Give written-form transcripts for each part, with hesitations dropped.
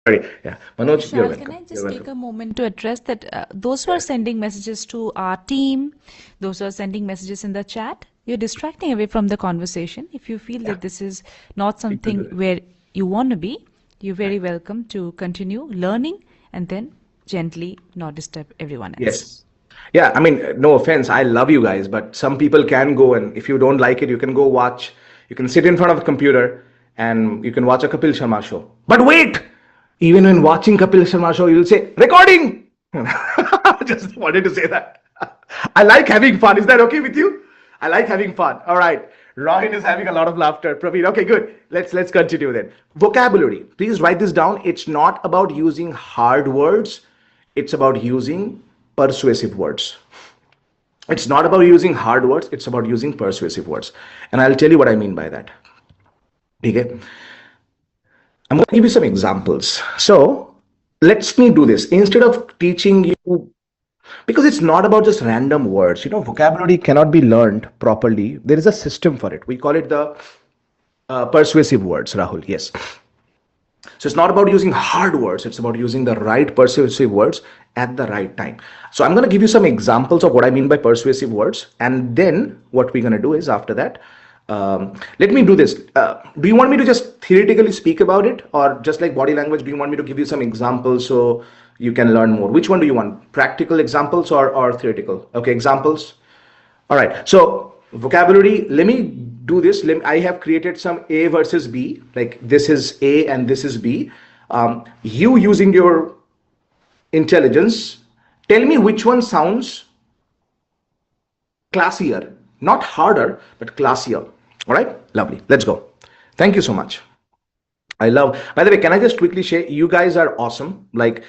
Sorry. Yeah. Manoj, you're Vishal, can welcome. I You're just take welcome. a moment to address that those who are sending messages to our team, those who are sending messages in the chat, you're distracting away from the conversation. If you feel Yeah. that this is not People do something that. where you want to be, you're very Right. welcome to continue learning and then gently not disturb everyone else. Yes. Yeah. I mean, no offense. I love you guys, but some people can go, and if you don't like it, you can go watch. You can sit in front of a computer and you can watch a Kapil Sharma show. But wait, even when watching Kapil Sharma show, you'll say recording. Just wanted to say that. I like having fun. Is that okay with you? I like having fun. All right. Rohin is having a lot of laughter. Praveen. Okay, good. Let's continue then. Vocabulary. Please write this down. It's not about using hard words. It's about using persuasive words. It's not about using hard words. It's about using persuasive words. And I'll tell you what I mean by that. Okay. I'm going to give you some examples. So let's me do this. Instead of teaching you, because it's not about just random words, vocabulary cannot be learned properly. There is a system for it. We call it the persuasive words, Rahul. Yes. So it's not about using hard words, it's about using the right persuasive words at the right time. So I'm going to give you some examples of what I mean by persuasive words. And then what we're going to do is after that, let me do this. Do you want me to just theoretically speak about it, or just like body language, do you want me to give you some examples so you can learn more? Which one do you want? Practical examples or theoretical? Okay, examples. All right. So vocabulary, let me do this. I have created some A versus B, like this is A and this is B. You using your intelligence, tell me which one sounds classier, not harder, but classier. All right. Lovely. Let's go. Thank you so much. I love, by the way, can I just quickly share, you guys are awesome. Like,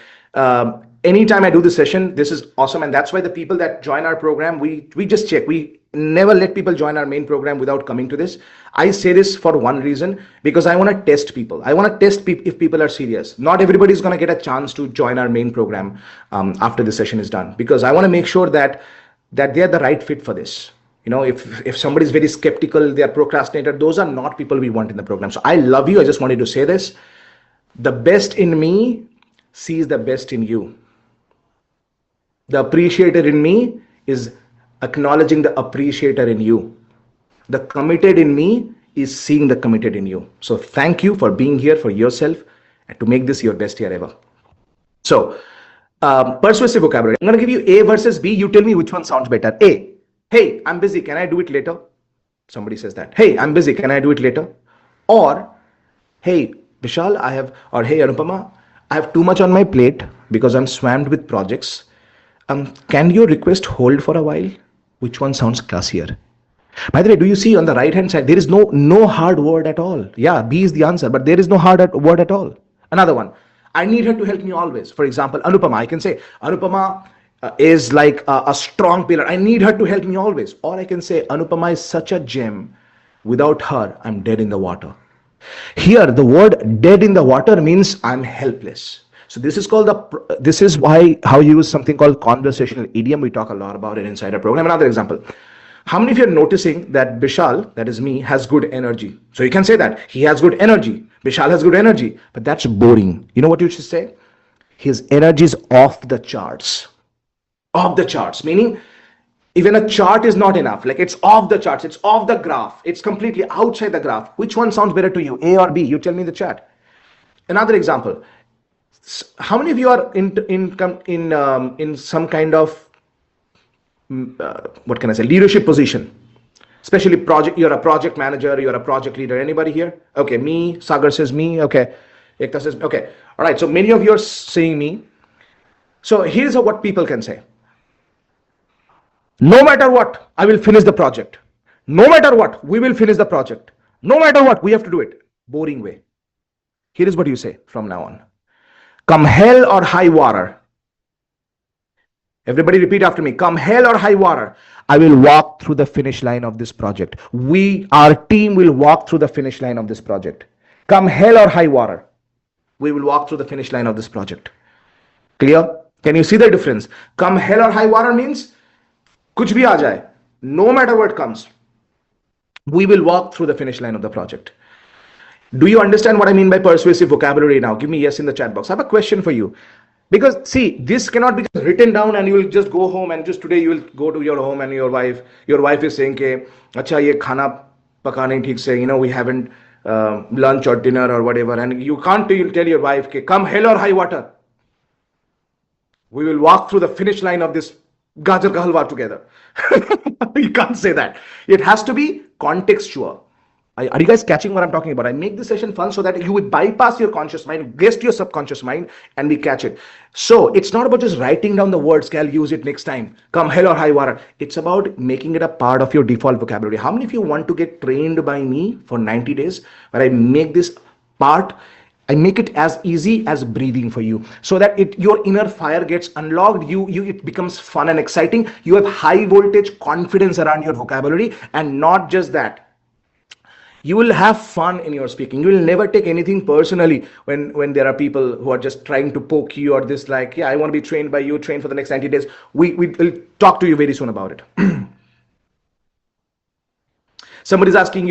anytime I do this session, this is awesome. And that's why the people that join our program, we just check. We never let people join our main program without coming to this. I say this for one reason, because I want to test people. I want to test if people are serious. Not everybody is going to get a chance to join our main program after the session is done, because I want to make sure that they're the right fit for this. If somebody is very skeptical, they are procrastinator, those are not people we want in the program. So I love you. I just wanted to say this. The best in me sees the best in you. The appreciator in me is acknowledging the appreciator in you. The committed in me is seeing the committed in you. So thank you for being here for yourself and to make this your best year ever. So persuasive vocabulary. I'm going to give you A versus B. You tell me which one sounds better. A. Hey, I'm busy. Can I do it later? Somebody says that. Hey, I'm busy. Can I do it later? Or, hey, Vishal, or hey, Anupama, I have too much on my plate because I'm swamped with projects. Can your request hold for a while? Which one sounds classier? By the way, do you see on the right hand side, there is no hard word at all. Yeah, B is the answer, but there is no hard word at all. Another one. I need her to help me always. For example, Anupama, I can say, Anupama is like a strong pillar. I need her to help me always. Or I can say, Anupama is such a gem. Without her, I'm dead in the water. Here, the word dead in the water means I'm helpless. So this is how you use something called conversational idiom. We talk a lot about it inside our program. Another example. How many of you are noticing that Bishal, that is me, has good energy? So you can say that he has good energy. Bishal has good energy, but that's boring. You know what you should say? His energy is off the charts. Off the charts, meaning even a chart is not enough. Like it's off the charts, it's off the graph, it's completely outside the graph. Which one sounds better to you, A or B? You tell me in the chat. Another example. How many of you are in some kind of what can I say, leadership position? Especially you're a project manager, you're a project leader. Anybody here? Okay, me. Sagar says me. Okay, Ekta says okay. All right. So many of you are saying me. So here's what people can say. No matter what, I will finish the project. No matter what, we will finish the project. No matter what, we have to do it. Boring way. Here is what you say from now on. Come hell or high water. Everybody repeat after me. Come hell or high water, I will walk through the finish line of this project. Our team will walk through the finish line of this project. Come hell or high water, we will walk through the finish line of this project. Clear? Can you see the difference? Come hell or high water means kuch bhi aa jaye, no matter what comes, we will walk through the finish line of the project. Do you understand what I mean by persuasive vocabulary now? Give me yes in the chat box. I have a question for you. Because see, this cannot be just written down and you will just go home and just today you will go to your home and your wife is saying, "Ke, acha ye khana paka nahi theek se, we haven't lunch or dinner or whatever," and you can't tell your wife, "Ke, come hell or high water, we will walk through the finish line of this gajar ka halwa together." You can't say that. It has to be contextual. Are you guys catching what I'm talking about? I make this session fun so that you would bypass your conscious mind, guess your subconscious mind, and we catch it. So it's not about just writing down the words, "I'll use it next time. Come hell or high water." It's about making it a part of your default vocabulary. How many of you want to get trained by me for 90 days where I make this part? I make it as easy as breathing for you so that your inner fire gets unlocked. It becomes fun and exciting. You have high voltage confidence around your vocabulary, and not just that. You will have fun in your speaking. You will never take anything personally when there are people who are just trying to poke you or this like, "Yeah, I want to be trained by you, train for the next 90 days. We will talk to you very soon about it." Somebody's asking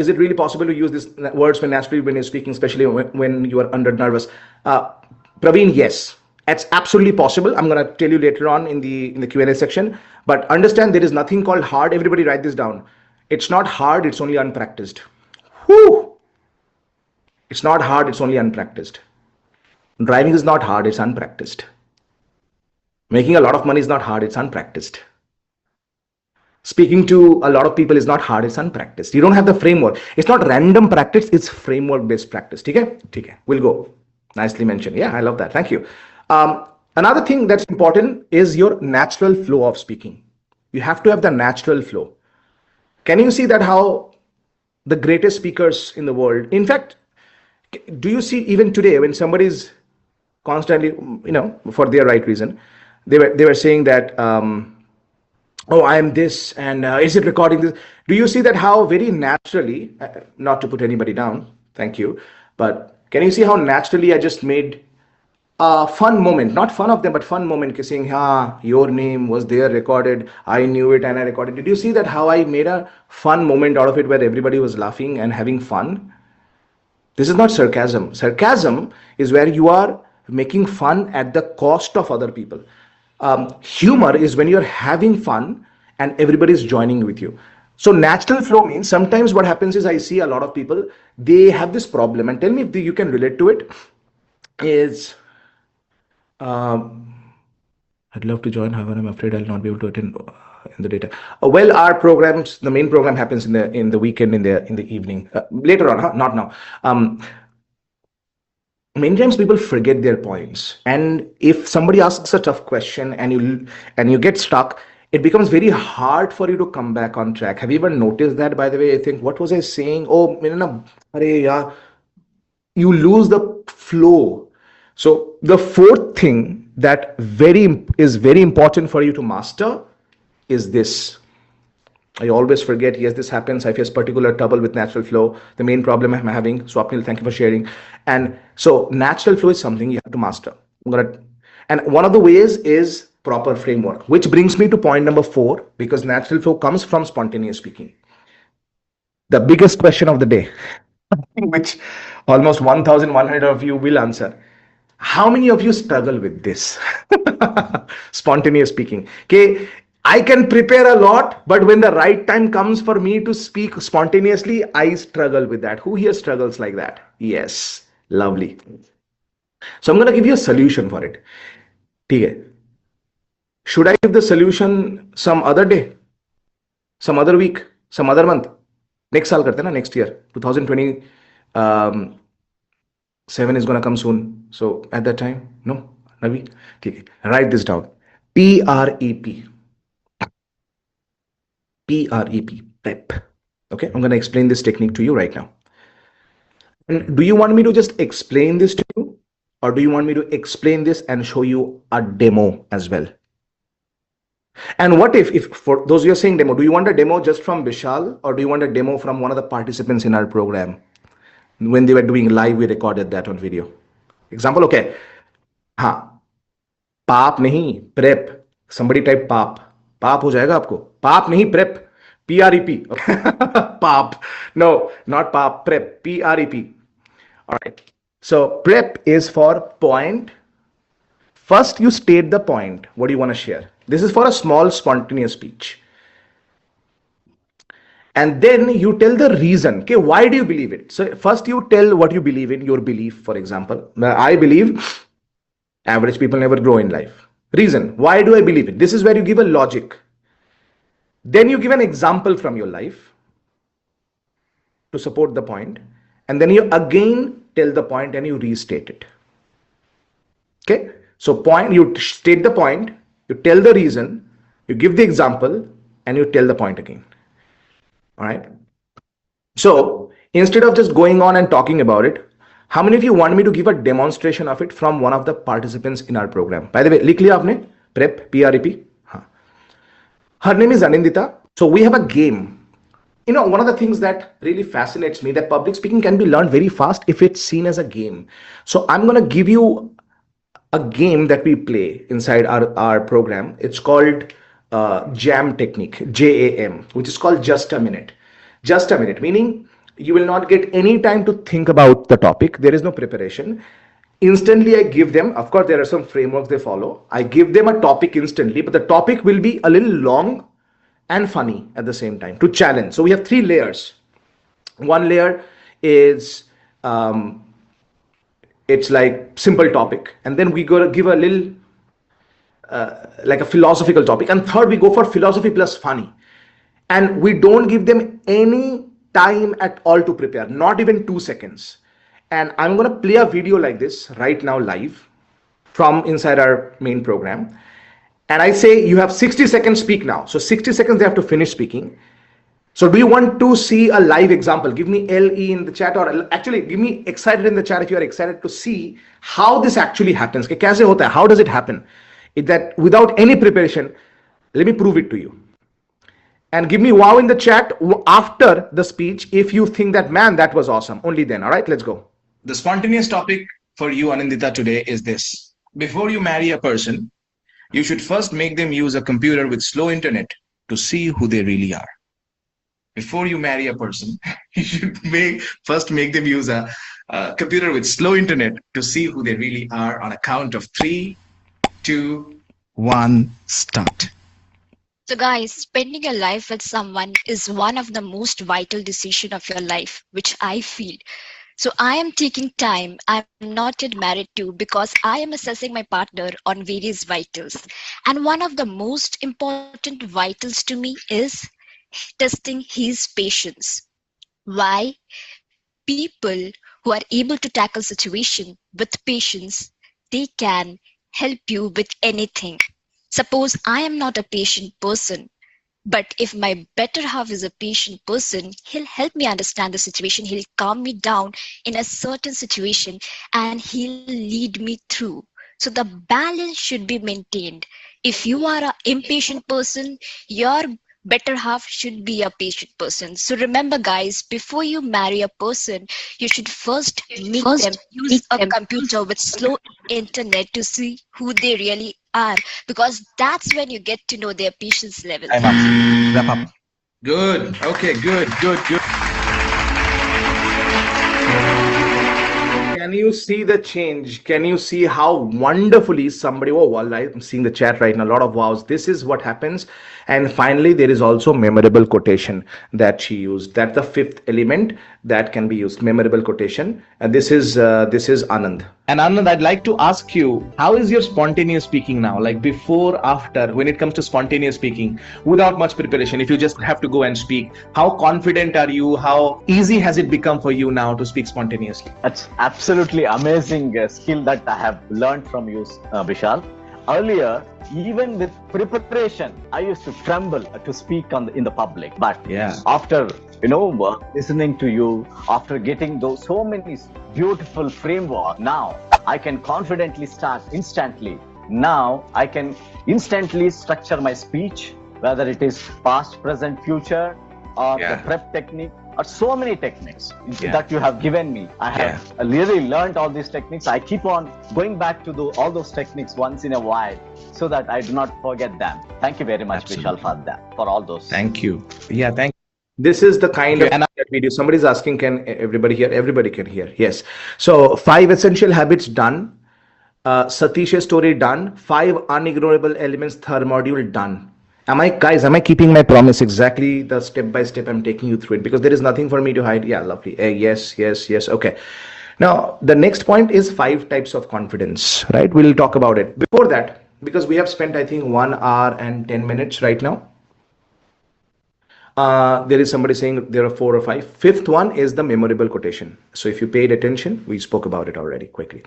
is it really possible to use these words when naturally when you're speaking, especially when you are under nervous? Praveen, yes, it's absolutely possible. I'm going to tell you later on in the Q&A section. But understand there is nothing called hard. Everybody write this down. It's not hard. It's only unpracticed. Whew. It's not hard. It's only unpracticed. Driving is not hard. It's unpracticed. Making a lot of money is not hard. It's unpracticed. Speaking to a lot of people is not hard. It's unpracticed. You don't have the framework. It's not random practice. It's framework based practice. Okay? We'll go. Nicely mentioned. Yeah, I love that. Thank you. Another thing that's important is your natural flow of speaking. You have to have the natural flow. Can you see that how the greatest speakers in the world, in fact, do you see even today when somebody is constantly, for their right reason, they were saying that, "Oh, I am this, and is it recording this?" Do you see that how very naturally, not to put anybody down, thank you, but can you see how naturally I just made a fun moment, not fun of them, but fun moment, saying, "Your name was there recorded. I knew it and I recorded." Did you see that how I made a fun moment out of it where everybody was laughing and having fun? This is not sarcasm. Sarcasm is where you are making fun at the cost of other people. Humor is when you're having fun and everybody's joining with you. So natural flow means sometimes what happens is I see a lot of people, they have this problem, and tell me if you can relate to it, is I'd love to join, however, I'm afraid I'll not be able to attend in the data. Well, our programs, the main program happens in the weekend, in the evening, later on, not now. Many times people forget their points, and if somebody asks a tough question and you get stuck, it becomes very hard for you to come back on track. Have you ever noticed that? By the way, I think, what was I saying? Oh, you lose the flow. So the fourth thing that is very important for you to master is this. I always forget. Yes, this happens. I face particular trouble with natural flow. The main problem I'm having. Swapnil, thank you for sharing. And so natural flow is something you have to master. And one of the ways is proper framework, which brings me to point number 4, because natural flow comes from spontaneous speaking. The biggest question of the day, which almost 1,100 of you will answer. How many of you struggle with this? Spontaneous speaking. Okay, I can prepare a lot, but when the right time comes for me to speak spontaneously, I struggle with that. Who here struggles like that? Yes, lovely. So I'm going to give you a solution for it. Okay. Should I give the solution some other day, some other week, some other month? Next saal karte na, next year, 2020. 7 is going to come soon. So at that time, no, Navi, okay, write this down. PREP. PREP, PEP. Okay, I'm going to explain this technique to you right now. And do you want me to just explain this to you, or do you want me to explain this and show you a demo as well? And what if for those who are saying demo, do you want a demo just from Vishal, or do you want a demo from one of the participants in our program? When they were doing live, we recorded that on video. Example, okay. Paap nahi, prep. Somebody type paap. Paap ho jayega aapko. Paap nahi, prep. PREP. PAP. No, not PAP. Prep. PREP. All right. So prep is for point. First, you state the point. What do you want to share? This is for a small spontaneous speech. And then you tell the reason. Okay, why do you believe it? So first you tell what you believe in, your belief, for example. I believe average people never grow in life. Reason. Why do I believe it? This is where you give a logic. Then you give an example from your life to support the point. And then you again tell the point and you restate it. Okay. So point, you state the point, you tell the reason, you give the example, and you tell the point again. All right. So instead of just going on and talking about it, how many of you want me to give a demonstration of it from one of the participants in our program? By the way, लिख लिया आपने? Prep, PREP. हाँ. Her name is Anindita. So we have a game. You know, one of the things that really fascinates me, that public speaking can be learned very fast if it's seen as a game. So I'm going to give you a game that we play inside our program. It's called JAM technique, JAM, which is called just a minute. Just a minute, meaning you will not get any time to think about the topic. There is no preparation. Instantly, I give them, of course, there are some frameworks they follow. I give them a topic instantly, but the topic will be a little long and funny at the same time to challenge. So we have 3 layers. One layer is it's like simple topic, and then we go to give a little like a philosophical topic, and third we go for philosophy plus funny, and we don't give them any time at all to prepare, not even 2 seconds. And I'm going to play a video like this right now live from inside our main program, and I say you have 60 seconds, speak now. So 60 seconds they have to finish speaking. So do you want to see a live example? Give me LE in the chat, or actually give me excited in the chat if you are excited to see how this actually happens. कैसे होता है? How does it happen? That without any preparation, let me prove it to you. And give me wow in the chat after the speech if you think that, man, that was awesome. Only then. All right, let's go. The spontaneous topic for you, Anindita, today is this. Before you marry a person, you should first make them use a computer with slow internet to see who they really are. Before you marry a person, you should first make them use a computer with slow internet to see who they really are. On a count of 3, 2, 1, start. So guys, spending your life with someone is one of the most vital decisions of your life, which I feel. So I am taking time. I'm not yet married to, because I am assessing my partner on various vitals. And one of the most important vitals to me is testing his patience. Why? People who are able to tackle situation with patience, they can help you with anything. Suppose I am not a patient person, but if my better half is a patient person, he'll help me understand the situation. He'll calm me down in a certain situation and he'll lead me through. So the balance should be maintained. If you are an impatient person, your better half should be a patient person. So remember guys, before you marry a person, you should first meet them, use a computer with slow internet to see who they really are, because that's when you get to know their patience level. Wrap up. Good. Okay, good. Can you see the change? Can you see how wonderfully somebody, oh, well, I'm seeing the chat right now, a lot of wows. This is what happens. And finally, there is also memorable quotation that she used. That's the 5th element that can be used, memorable quotation. And this is Anand. And Anand, I'd like to ask you, how is your spontaneous speaking now? Like before, after, when it comes to spontaneous speaking, without much preparation, if you just have to go and speak, how confident are you? How easy has it become for you now to speak spontaneously? That's absolutely amazing skill that I have learned from you, Vishal. Earlier, even with preparation, I used to tremble to speak in the public. But after listening to you, after getting those so many beautiful framework, now I can confidently start instantly. Now I can instantly structure my speech, whether it is past, present, future, or the prep technique, are so many techniques Yeah. that you have given me. I have really learned all these techniques. I keep on going back to all those techniques once in a while so that I do not forget them. Thank you very much, Absolutely. Vishal, for that, for all those. Thank you. Yeah, thank you. This is the kind of that we do. Somebody's asking, can everybody hear? Everybody can hear. Yes. So 5 essential habits done. Satish's story done. 5 unignorable elements, third module done. Am I keeping my promise exactly the step by step I'm taking you through it? Because there is nothing for me to hide. Yeah, lovely. Yes. Okay. Now, the next point is 5 types of confidence, right? We'll talk about it. Before that, because we have spent, I think, 1 hour and 10 minutes right now. There is somebody saying there are 4 or 5. Fifth one is the memorable quotation. So if you paid attention, we spoke about it already quickly.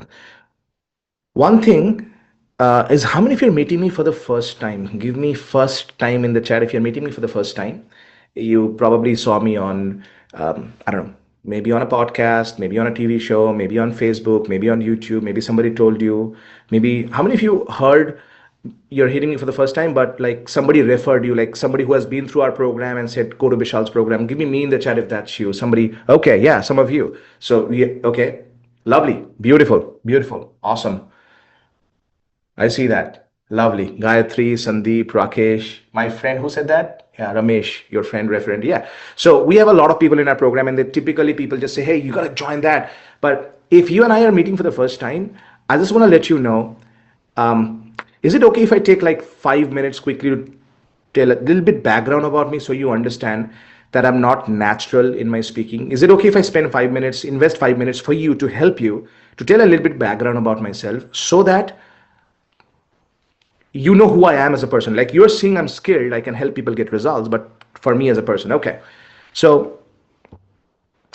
One thing is, how many of you are meeting me for the first time? Give me first time in the chat if you're meeting me for the first time. You probably saw me on, I don't know, maybe on a podcast, maybe on a TV show, maybe on Facebook, maybe on YouTube, maybe somebody told you, maybe, how many of you heard you're hearing me for the first time, but like somebody referred you, like somebody who has been through our program and said, go to Vishal's program. Give me in the chat if that's you. Somebody, okay, yeah, some of you. So, yeah, okay, lovely, beautiful, awesome. I see that. Lovely. Gayatri, Sandeep, Rakesh, my friend who said that? Yeah, Ramesh, your friend referent. Yeah. So we have a lot of people in our program, and they typically people just say, hey, you got to join that. But if you and I are meeting for the first time, I just want to let you know, is it okay if I take like 5 minutes quickly to tell a little bit background about me so you understand that I'm not natural in my speaking? Is it okay if I spend 5 minutes, invest 5 minutes for you to help you to tell a little bit background about myself so that you know who I am as a person? Like you're seeing I'm skilled, I can help people get results, but for me as a person, okay. So,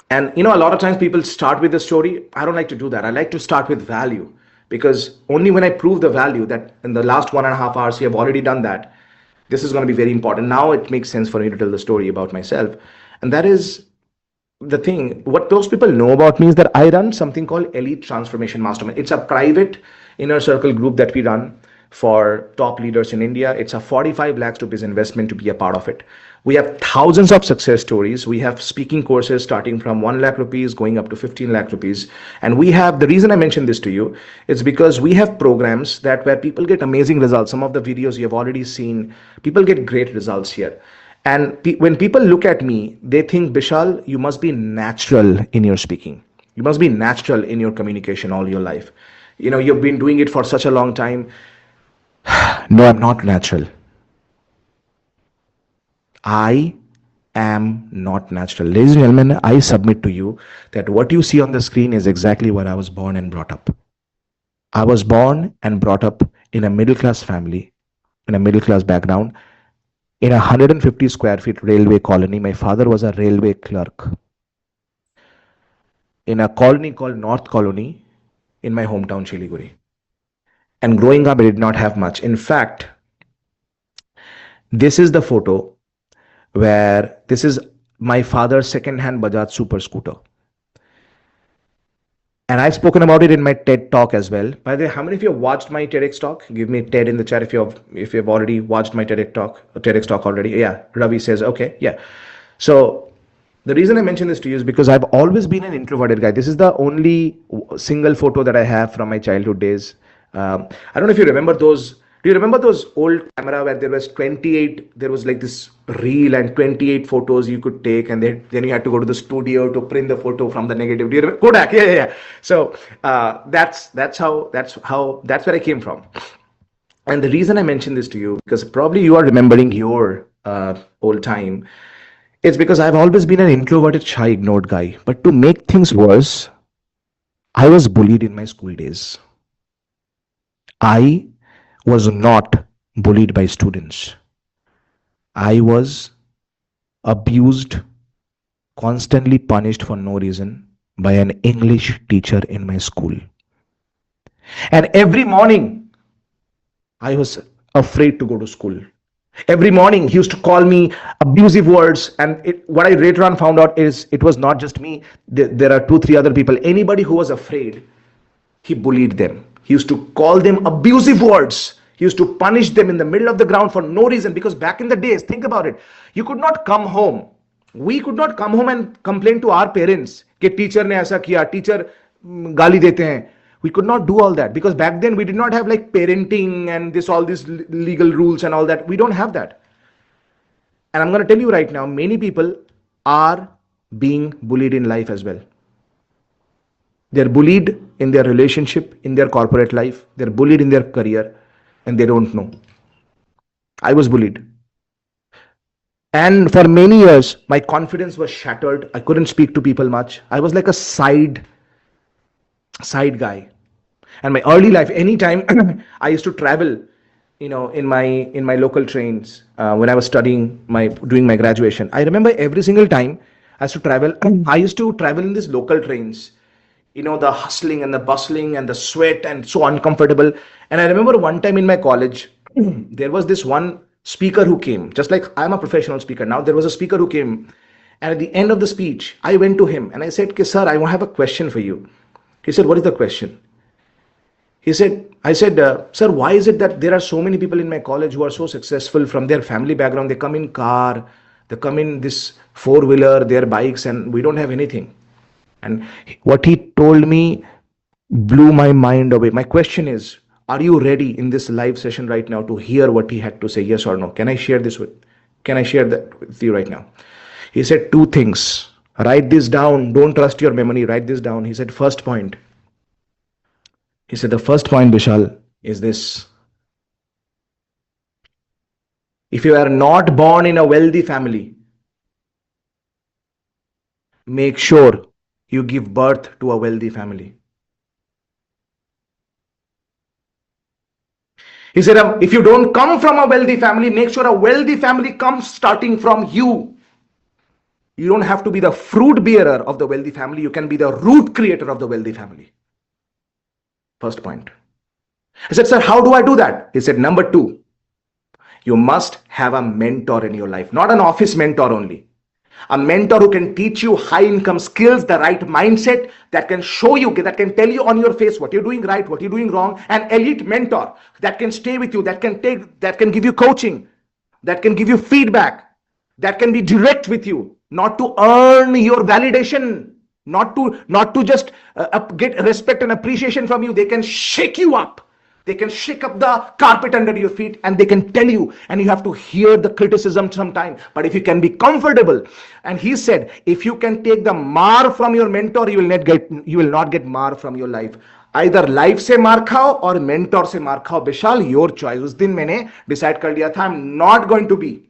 and you know, a lot of times people start with the story. I don't like to do that. I like to start with value, because only when I prove the value that in the last 1.5 hours you have already done that, this is going to be very important. Now it makes sense for me to tell the story about myself. And that is the thing. What those people know about me is that I run something called Elite Transformation Mastermind. It's a private inner circle group that we run for top leaders in India. It's a 45 lakhs rupees investment to be a part of it. We have thousands of success stories. We have speaking courses starting from 1 lakh rupees going up to 15 lakh rupees. And we have, the reason I mentioned this to you is because we have programs that where people get amazing results. Some of the videos you have already seen, people get great results here. And when people look at me, they think, Bishal, you must be natural in your speaking. You must be natural in your communication all your life. You know, you've been doing it for such a long time. No, I'm not natural. I am not natural. Ladies and gentlemen, I submit to you that what you see on the screen is exactly where I was born and brought up. I was born and brought up in a middle class family, in a middle class background, in a 150 square feet railway colony. My father was a railway clerk. In a colony called North Colony in my hometown, Shiliguri. And growing up, I did not have much. In fact, this is the photo where this is my father's second-hand Bajaj Super Scooter. And I've spoken about it in my TED talk as well. By the way, how many of you have watched my TEDx talk? Give me TED in the chat if you have already watched my TEDx talk already. Yeah, Ravi says, okay, yeah. So the reason I mention this to you is because I've always been an introverted guy. This is the only single photo that I have from my childhood days. I don't know if you remember those. Do you remember those old camera where there was 28, there was like this reel and 28 photos you could take, and then you had to go to the studio to print the photo from the negative. Do you remember? Kodak, yeah. So that's where I came from. And the reason I mention this to you, because probably you are remembering your old time, it's because I've always been an introverted, shy, ignored guy. But to make things worse, I was bullied in my school days. I was not bullied by students. I was abused, constantly punished for no reason by an English teacher in my school. And every morning, I was afraid to go to school. Every morning, he used to call me abusive words. And what I later on found out is it was not just me. There are 2-3 other people. Anybody who was afraid, he bullied them. He used to call them abusive words. He used to punish them in the middle of the ground for no reason. Because back in the days, think about it. You could not come home We could not come home and complain to our parents कि teacher ने ऐसा किया, teacher गाली देते हैं. We could not do all that because back then we did not have like parenting and this all these legal rules and all that. We don't have that. And I'm going to tell you right now, many people are being bullied in life as well. They're bullied in their relationship, in their corporate life. They're bullied in their career and they don't know. I was bullied. And for many years, my confidence was shattered. I couldn't speak to people much. I was like a side guy. And my early life, anytime I used to travel, in my local trains when I was doing my graduation. I remember every single time I used to travel. I used to travel in these local trains. The hustling and the bustling and the sweat and so uncomfortable. And I remember one time in my college, there was this one speaker who came, just like I'm a professional speaker now. There was a speaker who came, and at the end of the speech, I went to him and I said, "Sir, I have a question for you." He said, "What is the question?" I said, "Sir, why is it that there are so many people in my college who are so successful from their family background? They come in car, they come in this four-wheeler, their bikes, and we don't have anything." And what he told me blew my mind away. My question is, are you ready in this live session right now to hear what he had to say? Yes or no? Can I share that with you right now? He said two things. Write this down. Don't trust your memory. Write this down. He said, the first point, Vishal, is this. If you are not born in a wealthy family, make sure you give birth to a wealthy family. He said, if you don't come from a wealthy family, make sure a wealthy family comes starting from you. You don't have to be the fruit bearer of the wealthy family. You can be the root creator of the wealthy family. First point. I said, "Sir, how do I do that?" He said, "Number two, you must have a mentor in your life, not an office mentor only. A mentor who can teach you high income skills, the right mindset, that can show you, that can tell you on your face what you're doing right, what you're doing wrong. An elite mentor that can stay with you, that can give you coaching, that can give you feedback, that can be direct with you, not to earn your validation, not to just get respect and appreciation from you. They can shake you up. They can shake up the carpet under your feet and they can tell you, and you have to hear the criticism sometime. But if you can be comfortable, and he said, if you can take the mar from your mentor, you will not get mar from your life. Either life से मार खाओ और mentor से मार खाओ. विशाल, your choice. उस दिन मैंने decide कर लिया था, I'm not going to be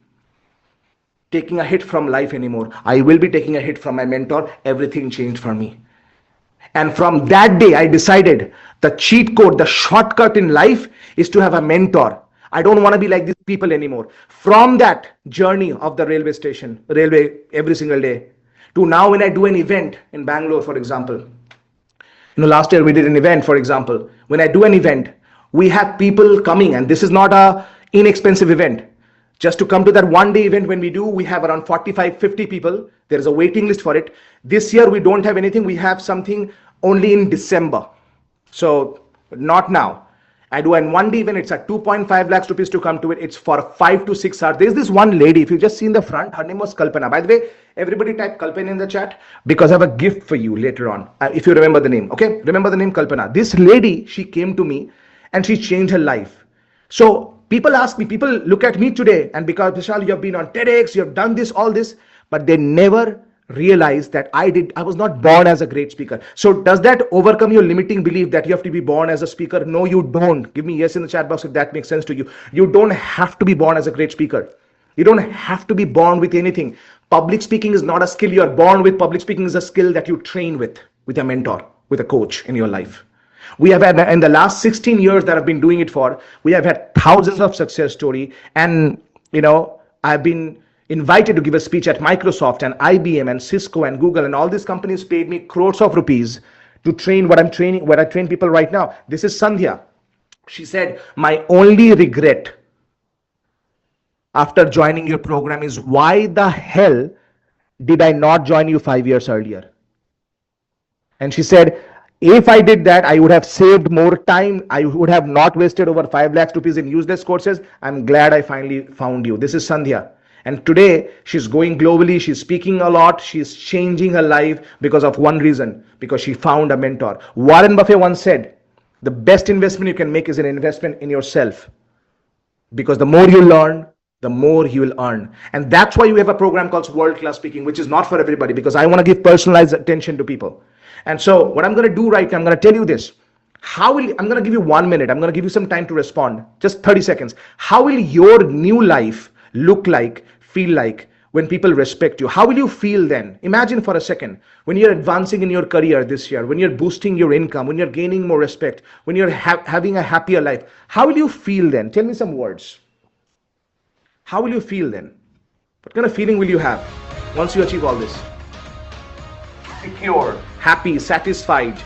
taking a hit from life anymore. I will be taking a hit from my mentor. Everything changed for me. And from that day, I decided the cheat code, the shortcut in life is to have a mentor. I don't want to be like these people anymore. From that journey of the railway every single day, to now when I do an event in Bangalore, for example. Last year we did an event, for example. When I do an event, we have people coming, and this is not a inexpensive event. Just to come to that one day event, when we have around 45-50 people. There is a waiting list for it. This year we don't have anything. We have something only in December. So not now. I do an one day event. It's at 2.5 lakhs rupees to come to it. It's for 5 to 6 hours. There's this one lady, if you just see in the front, her name was Kalpana. By the way, everybody type Kalpana in the chat because I have a gift for you later on. If you remember the name, okay? Remember the name Kalpana. This lady, she came to me and she changed her life. So people ask me, people look at me today, and because Vishal, you have been on TEDx, you have done this, all this, but they never realize that I was not born as a great speaker. So does that overcome your limiting belief that you have to be born as a speaker? No, you don't. Give me yes in the chat box if that makes sense to you. You don't have to be born as a great speaker. You don't have to be born with anything. Public speaking is not a skill you are born with. Public speaking is a skill that you train with a mentor, with a coach in your life. We have had, in the last 16 years that I've been doing it for, we have had thousands of success story. And, I've been invited to give a speech at Microsoft and IBM and Cisco and Google, and all these companies paid me crores of rupees to train what I train people right now. This is Sandhya. She said, my only regret after joining your program is why the hell did I not join you 5 years earlier? And she said, if I did that, I would have saved more time. I would have not wasted over 5 lakhs rupees in useless courses. I'm glad I finally found you. This is Sandhya. And today she's going globally, she's speaking a lot, she's changing her life because of one reason, because she found a mentor. Warren Buffett once said, the best investment you can make is an investment in yourself, because the more you learn, the more you will earn. And that's why you have a program called World Class Speaking, which is not for everybody, because I want to give personalized attention to people. And so what I'm going to do right now, I'm going to tell you this. I'm going to give you 1 minute. I'm going to give you some time to respond. Just 30 seconds. How will your new life look like, feel like, when people respect you? How will you feel then? Imagine for a second, when you're advancing in your career this year, when you're boosting your income, when you're gaining more respect, when you're having a happier life. How will you feel then? Tell me some words. How will you feel then? What kind of feeling will you have once you achieve all this? Secure, happy, satisfied,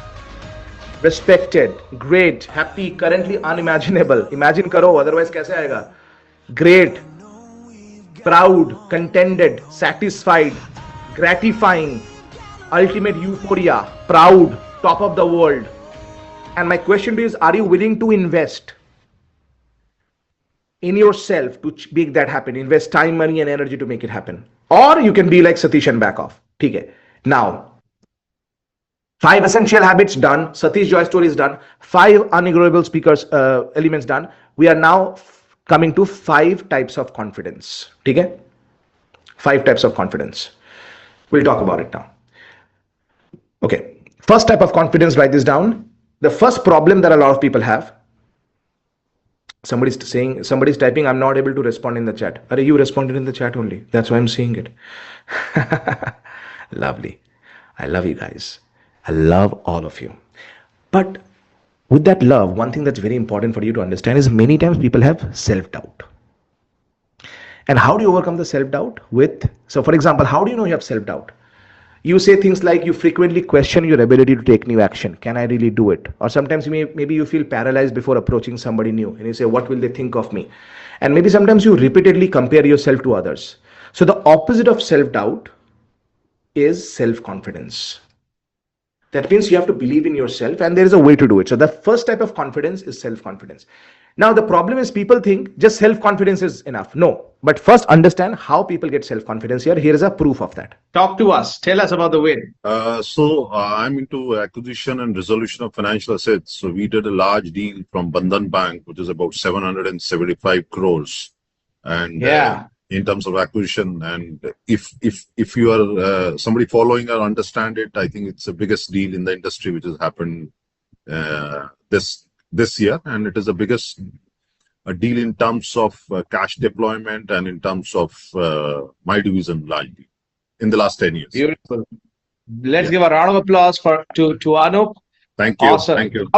respected, great, happy, currently unimaginable. Imagine karo, otherwise kaise aayega? Great, proud, contented, satisfied, gratifying, ultimate euphoria, proud, top of the world. And my question to you is, are you willing to invest in yourself to make that happen? Invest time, money, and energy to make it happen. Or you can be like Satish and back off. Okay. Now, 5 essential habits done. Satish Joy story is done. 5 unignorable speakers elements done. We are now coming to 5 types of confidence. Okay? 5 types of confidence. We'll talk about it now. Okay. First type of confidence, write this down. The first problem that a lot of people have. Somebody's typing, I'm not able to respond in the chat. Are you responded in the chat only? That's why I'm seeing it. Lovely. I love you guys. I love all of you. But with that love, one thing that's very important for you to understand is many times people have self-doubt. And how do you overcome the self-doubt? So for example, how do you know you have self-doubt? You say things like you frequently question your ability to take new action. Can I really do it? Or sometimes maybe you feel paralyzed before approaching somebody new and you say, what will they think of me? And maybe sometimes you repeatedly compare yourself to others. So the opposite of self-doubt is self-confidence. That means you have to believe in yourself, and there is a way to do it. So the first type of confidence is self-confidence. Now the problem is people think just self-confidence is enough. No, but first understand how people get self-confidence here. Here is a proof of that. Talk to us. Tell us about the win. I'm into acquisition and resolution of financial assets. So we did a large deal from Bandhan Bank, which is about 775 crores. And in terms of acquisition, and if you are somebody following or understand it, I think it's the biggest deal in the industry which has happened this year, and it is the biggest deal in terms of cash deployment and in terms of my division largely in the last 10 years. Beautiful. Let's give a round of applause to Anup. Thank you. Awesome. Thank you.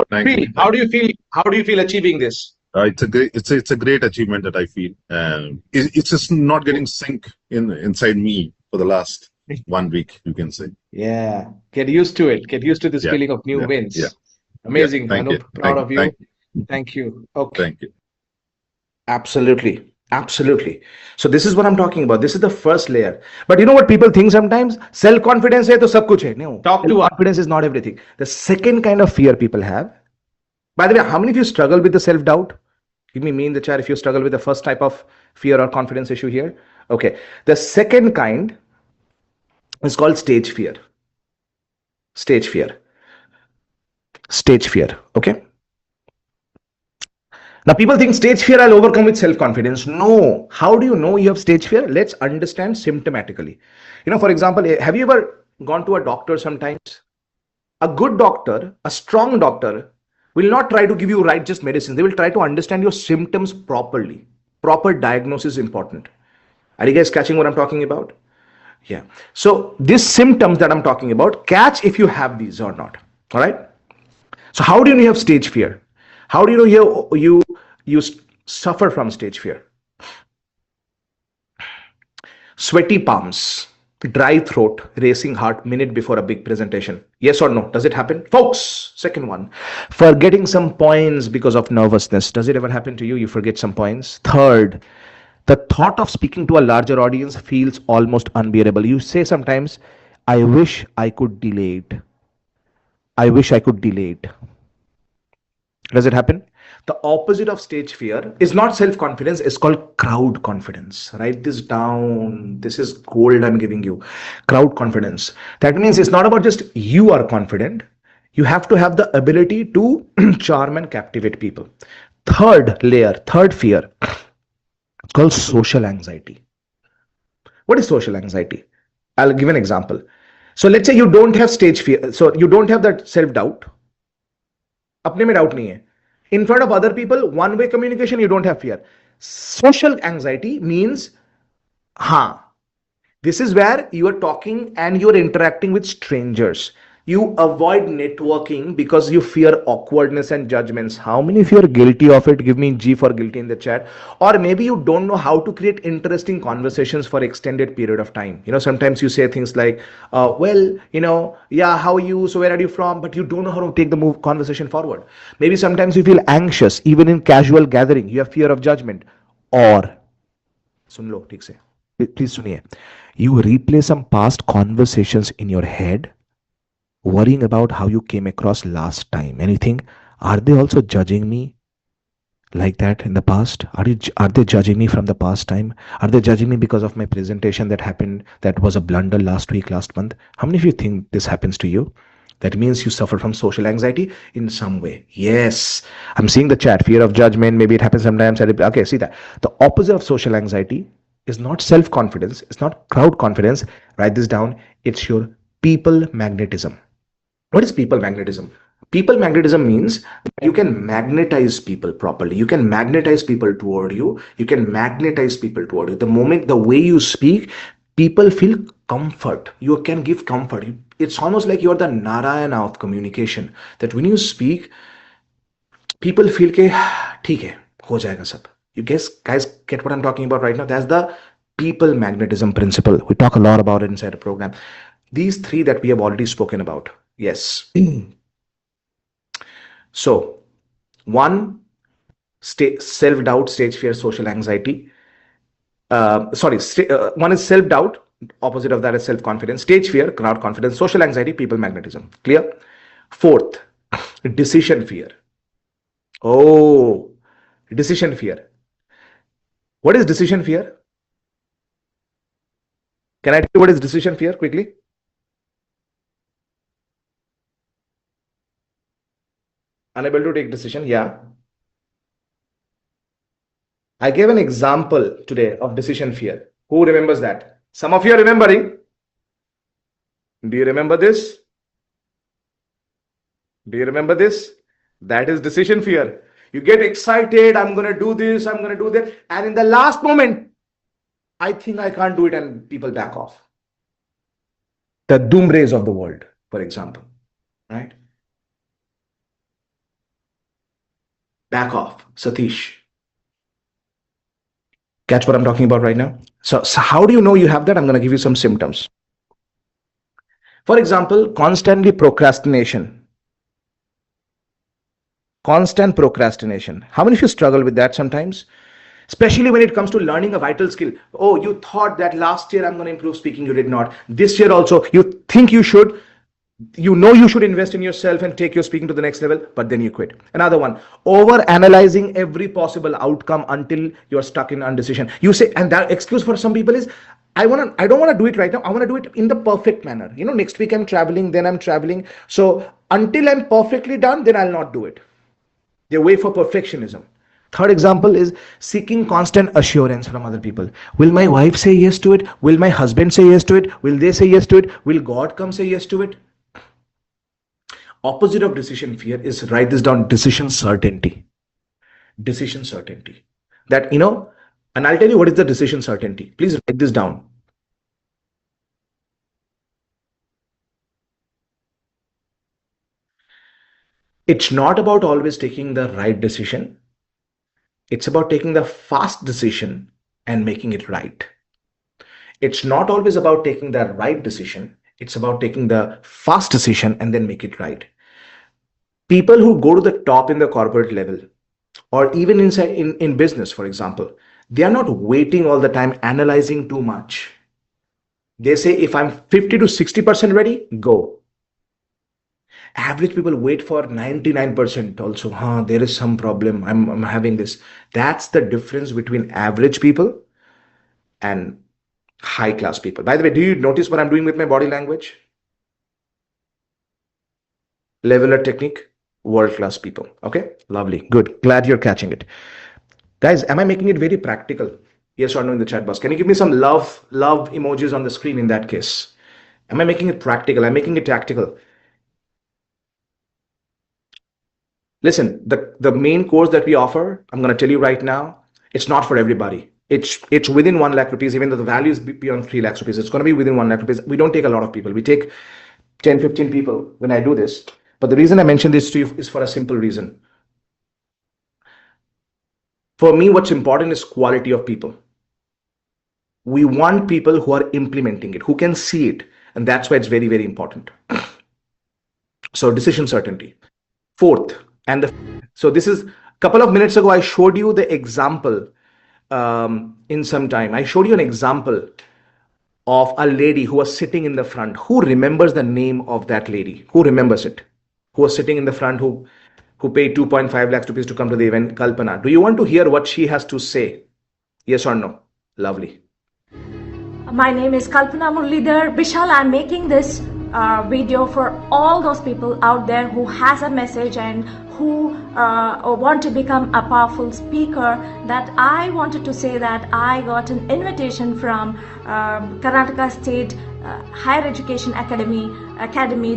How do you feel? How do you feel achieving this? It's a great achievement that I feel. It's just not getting sync inside me for the last 1 week, you can say. Yeah, get used to it. Get used to this feeling of new wins. Yeah. Amazing. Thank you. Proud of you. Thank you. Okay. Thank you. Absolutely. Absolutely. So this is what I'm talking about. This is the first layer. But you know what people think sometimes? Self-confidence hai to sab kuch hai. No. Self-confidence is not everything. The second kind of fear people have. By the way, how many of you struggle with the self-doubt? Give me in the chat if you struggle with the first type of fear or confidence issue here. Okay. The second kind is called stage fear. Stage fear. Stage fear. Okay. Now people think stage fear I'll overcome with self-confidence. No. How do you know you have stage fear? Let's understand symptomatically. For example, have you ever gone to a doctor sometimes? A good doctor, a strong doctor, will not try to give you just medicine. They will try to understand your symptoms properly. Proper diagnosis is important. Are you guys catching what I'm talking about? Yeah. So these symptoms that I'm talking about, catch if you have these or not. All right. So how do you know you have stage fear? How do you know you suffer from stage fear? Sweaty palms, dry throat, racing heart minute before a big presentation. Yes or no? Does it happen? Folks, second one, forgetting some points because of nervousness. Does it ever happen to you? You forget some points. Third, the thought of speaking to a larger audience feels almost unbearable. You say sometimes, I wish I could delay it. I wish I could delay it. Does it happen? The opposite of stage fear is not self-confidence, it's called crowd confidence. Write this down. This is gold I'm giving you. Crowd confidence. That means it's not about just you are confident. You have to have the ability to charm and captivate people. Third layer, third fear, it's called social anxiety. What is social anxiety? I'll give an example. So let's say you don't have stage fear. So you don't have that self-doubt. अपने में doubt नहीं है. In front of other people, one-way communication, you don't have fear. Social anxiety means, this is where you are talking and you are interacting with strangers. You avoid networking because you fear awkwardness and judgments. How many of you are guilty of it? Give me G for guilty in the chat. Or maybe you don't know how to create interesting conversations for extended period of time. Sometimes you say things like, yeah, how are you? So where are you from? But you don't know how to take the conversation forward. Maybe sometimes you feel anxious, even in casual gathering. You have fear of judgment. Or, सुन लो ठीक से, please सुनिए. You replay some past conversations in your head, worrying about how you came across last time, and you think, are they also judging me like that in the past? Are they judging me from the past time? Are they judging me because of my presentation that happened, that was a blunder last week, last month? How many of you think this happens to you? That means you suffer from social anxiety in some way. Yes, I'm seeing the chat. Fear of judgment, maybe it happens sometimes. Okay, see that. The opposite of social anxiety is not self-confidence. It's not crowd confidence. Write this down. It's your people magnetism. What is people magnetism? People magnetism means you can magnetize people properly. You can magnetize people toward you. You can magnetize people toward you. The way you speak, people feel comfort. You can give comfort. It's almost like you're the Narayana of communication. That when you speak, people feel ke, theek hai, ho jayega sab. You guys get what I'm talking about right now? That's the people magnetism principle. We talk a lot about it inside the program. These three that we have already spoken about. Yes. So, one, self-doubt, stage fear, social anxiety. One is self-doubt. Opposite of that is self-confidence. Stage fear, crowd confidence. Social anxiety, people magnetism. Clear? Fourth, decision fear. Oh, decision fear. What is decision fear? Can I tell you what is decision fear quickly? Unable to take decision. Yeah. I gave an example today of decision fear. Who remembers that? Some of you are remembering. Do you remember this? Do you remember this? That is decision fear. You get excited. I'm going to do this. I'm going to do that. And in the last moment, I think I can't do it, and people back off. The Dumbrays of the world, for example, right? Back off, Satish. Catch what I'm talking about right now? So how do you know you have that? I'm going to give you some symptoms. For example, constantly procrastination. Constant procrastination. How many of you struggle with that sometimes? Especially when it comes to learning a vital skill. Oh, you thought that last year I'm going to improve speaking. You did not. This year also, you think you should. You know you should invest in yourself and take your speaking to the next level, but then you quit. Another one, over analyzing every possible outcome until you're stuck in indecision. You say, and that excuse for some people is, I don't want to do it right now. I want to do it in the perfect manner. Next week I'm traveling, then I'm traveling. So until I'm perfectly done, then I'll not do it. They wait for perfectionism. Third example is seeking constant assurance from other people. Will my wife say yes to it? Will my husband say yes to it? Will they say yes to it? Will God come say yes to it? Opposite of decision fear is, write this down, decision certainty. Decision certainty. That, and I'll tell you what is the decision certainty. Please write this down. It's not about always taking the right decision. It's about taking the fast decision and making it right. It's not always about taking the right decision. It's about taking the fast decision and then make it right. People who go to the top in the corporate level, or even inside in business, for example, they are not waiting all the time, analyzing too much. They say, if I'm 50 to 60% ready, go. Average people wait for 99% also. There is some problem. I'm having this. That's the difference between average people and high class people. By the way, do you notice what I'm doing with my body language? Leveler technique, world class people. Okay, lovely, good. Glad you're catching it. Guys, am I making it very practical? Yes or no in the chat box. Can you give me some love emojis on the screen in that case? Am I making it practical? I'm making it tactical. Listen, the main course that we offer, I'm going to tell you right now, it's not for everybody. It's within 1 lakh rupees, even though the value is beyond 3 lakhs rupees. It's going to be within 1 lakh rupees. We don't take a lot of people. We take 10, 15 people when I do this. But the reason I mention this to you is for a simple reason. For me, what's important is quality of people. We want people who are implementing it, who can see it. And that's why it's very, very important. So decision certainty. Fourth, so this is a couple of minutes ago, I showed you the example in some time. I showed you an example of a lady who was sitting in the front. Who remembers the name of that lady? Who remembers it? Who was sitting in the front, who paid 2.5 lakhs rupees to come to the event? Kalpana. Do you want to hear what she has to say? Yes or no? Lovely. My name is Kalpana Muralidhar. Vishal, I'm making this video for all those people out there who has a message and who want to become a powerful speaker. That I wanted to say that I got an invitation from Karnataka State Higher Education Academy,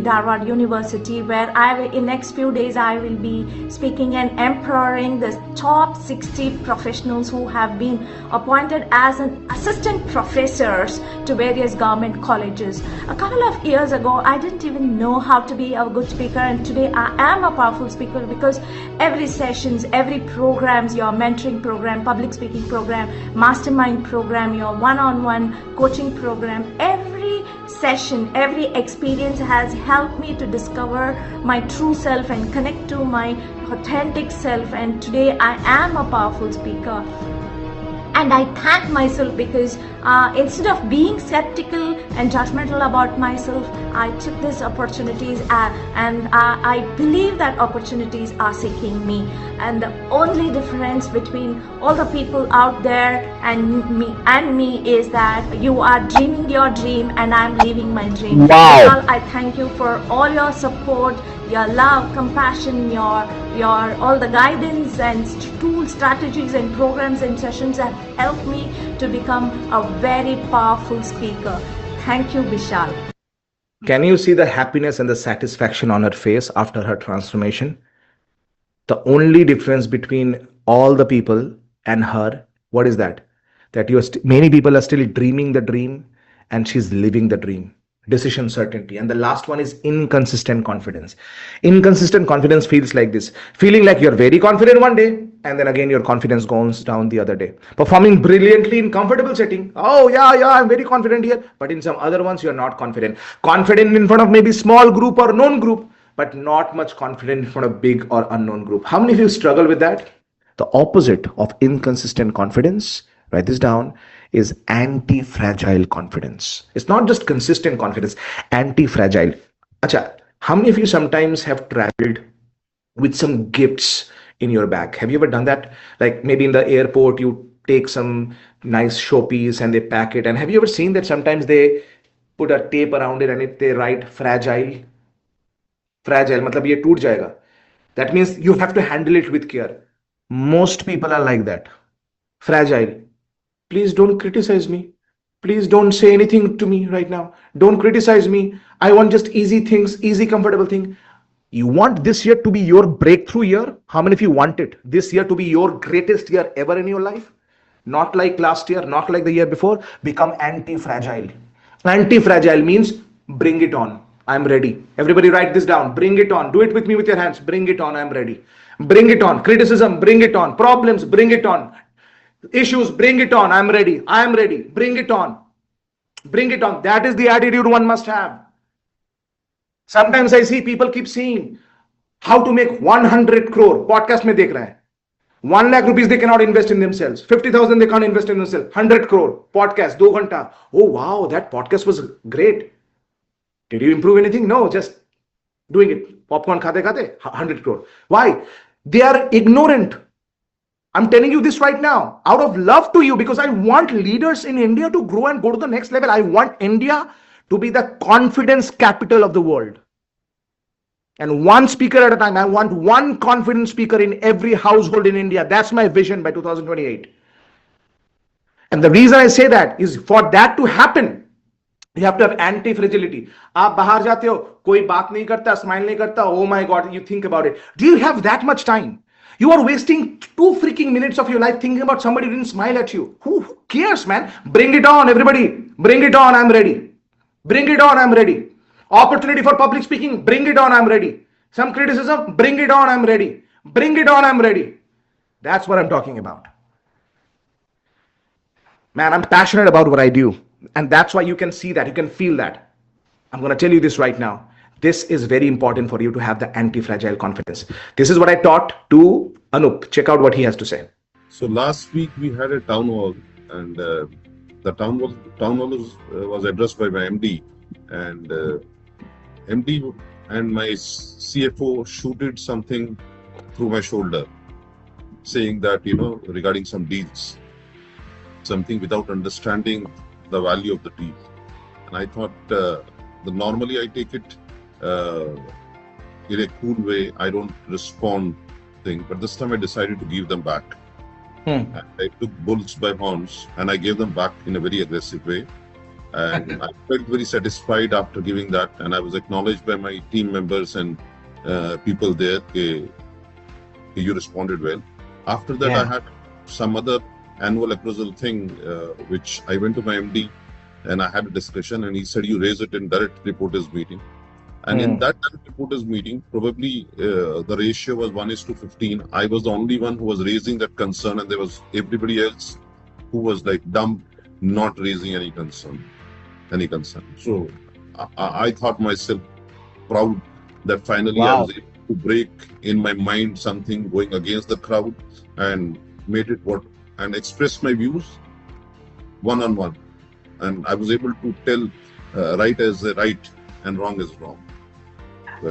Dharwad University, where in next few days I will be speaking and empowering the top 60 professionals who have been appointed as an assistant professors to various government colleges. A couple of years ago, I didn't even know how to be a good speaker, and today I am a powerful speaker because every sessions, every programs, your mentoring program, public speaking program, mastermind program, your one-on-one coaching program, every session, every experience has helped me to discover my true self and connect to my authentic self, and today I am a powerful speaker. And I thank myself because instead of being skeptical and judgmental about myself, I took these opportunities and I believe that opportunities are seeking me. And the only difference between all the people out there and me is that you are dreaming your dream and I'm living my dream. Wow. I thank you for all your support, your love, compassion, your all the guidance and tools, strategies and programs and sessions have helped me to become a very powerful speaker. Thank you, Vishal. Can you see the happiness and the satisfaction on her face after her transformation? The only difference between all the people and her, what is that? That many people are still dreaming the dream and she's living the dream. Decision certainty. And the last one is inconsistent confidence. Inconsistent confidence feels like this, feeling like you're very confident one day and then again your confidence goes down the other day. Performing brilliantly in comfortable setting. Oh yeah, I'm very confident here. But in some other ones you're not confident. Confident in front of maybe small group or known group, but not much confident in front of big or unknown group. How many of you struggle with that? The opposite of inconsistent confidence, write this down, is anti-fragile confidence. It's not just consistent confidence, anti-fragile. Acha, how many of you sometimes have traveled with some gifts in your bag? Have you ever done that? Like maybe in the airport, you take some nice showpiece and they pack it. And have you ever seen that sometimes they put a tape around it and they write fragile? Fragile, matlab ye toot jayega. That means you have to handle it with care. Most people are like that. Fragile. Please don't criticize me. Please don't say anything to me right now. Don't criticize me. I want just easy things, easy, comfortable thing. You want this year to be your breakthrough year? How many of you want it? This year to be your greatest year ever in your life? Not like last year, not like the year before. Become anti-fragile. Anti-fragile means bring it on. I'm ready. Everybody write this down. Bring it on. Do it with me with your hands. Bring it on. I'm ready. Bring it on. Criticism, bring it on. Problems, bring it on. Issues, bring it on. I'm ready. I'm ready. Bring it on. Bring it on. That is the attitude one must have. Sometimes I see people keep saying how to make 100 crore. Podcast mein dekh rahe hai. 1 lakh rupees they cannot invest in themselves. 50,000 they can't invest in themselves. 100 crore. Podcast, 2 ghanta. Oh wow, that podcast was great. Did you improve anything? No, just doing it. Popcorn khate khate, 100 crore. Why? They are ignorant. I'm telling you this right now, out of love to you, because I want leaders in India to grow and go to the next level. I want India to be the confidence capital of the world. And one speaker at a time. I want one confident speaker in every household in India. That's my vision by 2028. And the reason I say that is, for that to happen, you have to have anti-fragility. आप बाहर जाते हो, कोई बात नहीं करता, smile नहीं करता. Oh my God, you think about it. Do you have that much time? You are wasting 2 freaking minutes of your life thinking about somebody who didn't smile at you. Who cares, man? Bring it on, everybody. Bring it on, I'm ready. Bring it on, I'm ready. Opportunity for public speaking, bring it on, I'm ready. Some criticism, bring it on, I'm ready. Bring it on, I'm ready. That's what I'm talking about. Man, I'm passionate about what I do. And that's why you can see that, you can feel that. I'm going to tell you this right now. This is very important for you to have the anti-fragile confidence. This is what I taught to Anup. Check out what he has to say. So last week we had a town hall, and the town hall was addressed by my MD, and MD and my CFO shooted something through my shoulder, saying that, regarding some deals, something without understanding the value of the deal. And I thought, normally I take it in a cool way. I don't respond thing, but this time I decided to give them back. And I took bulls by horns and I gave them back in a very aggressive way. And I felt very satisfied after giving that, and I was acknowledged by my team members and people there. You responded well. After that, I had some other annual appraisal thing, which I went to my MD and I had a discussion, and he said, you raise it in direct reporters meeting. And in that direct reporters meeting, probably the ratio was 1:15. I was the only one who was raising that concern, and there was everybody else who was like dumb, not raising any concern. So I thought myself proud that finally I was able to break in my mind something going against the crowd and made it and express my views one-on-one. And I was able to tell right as right and wrong as wrong.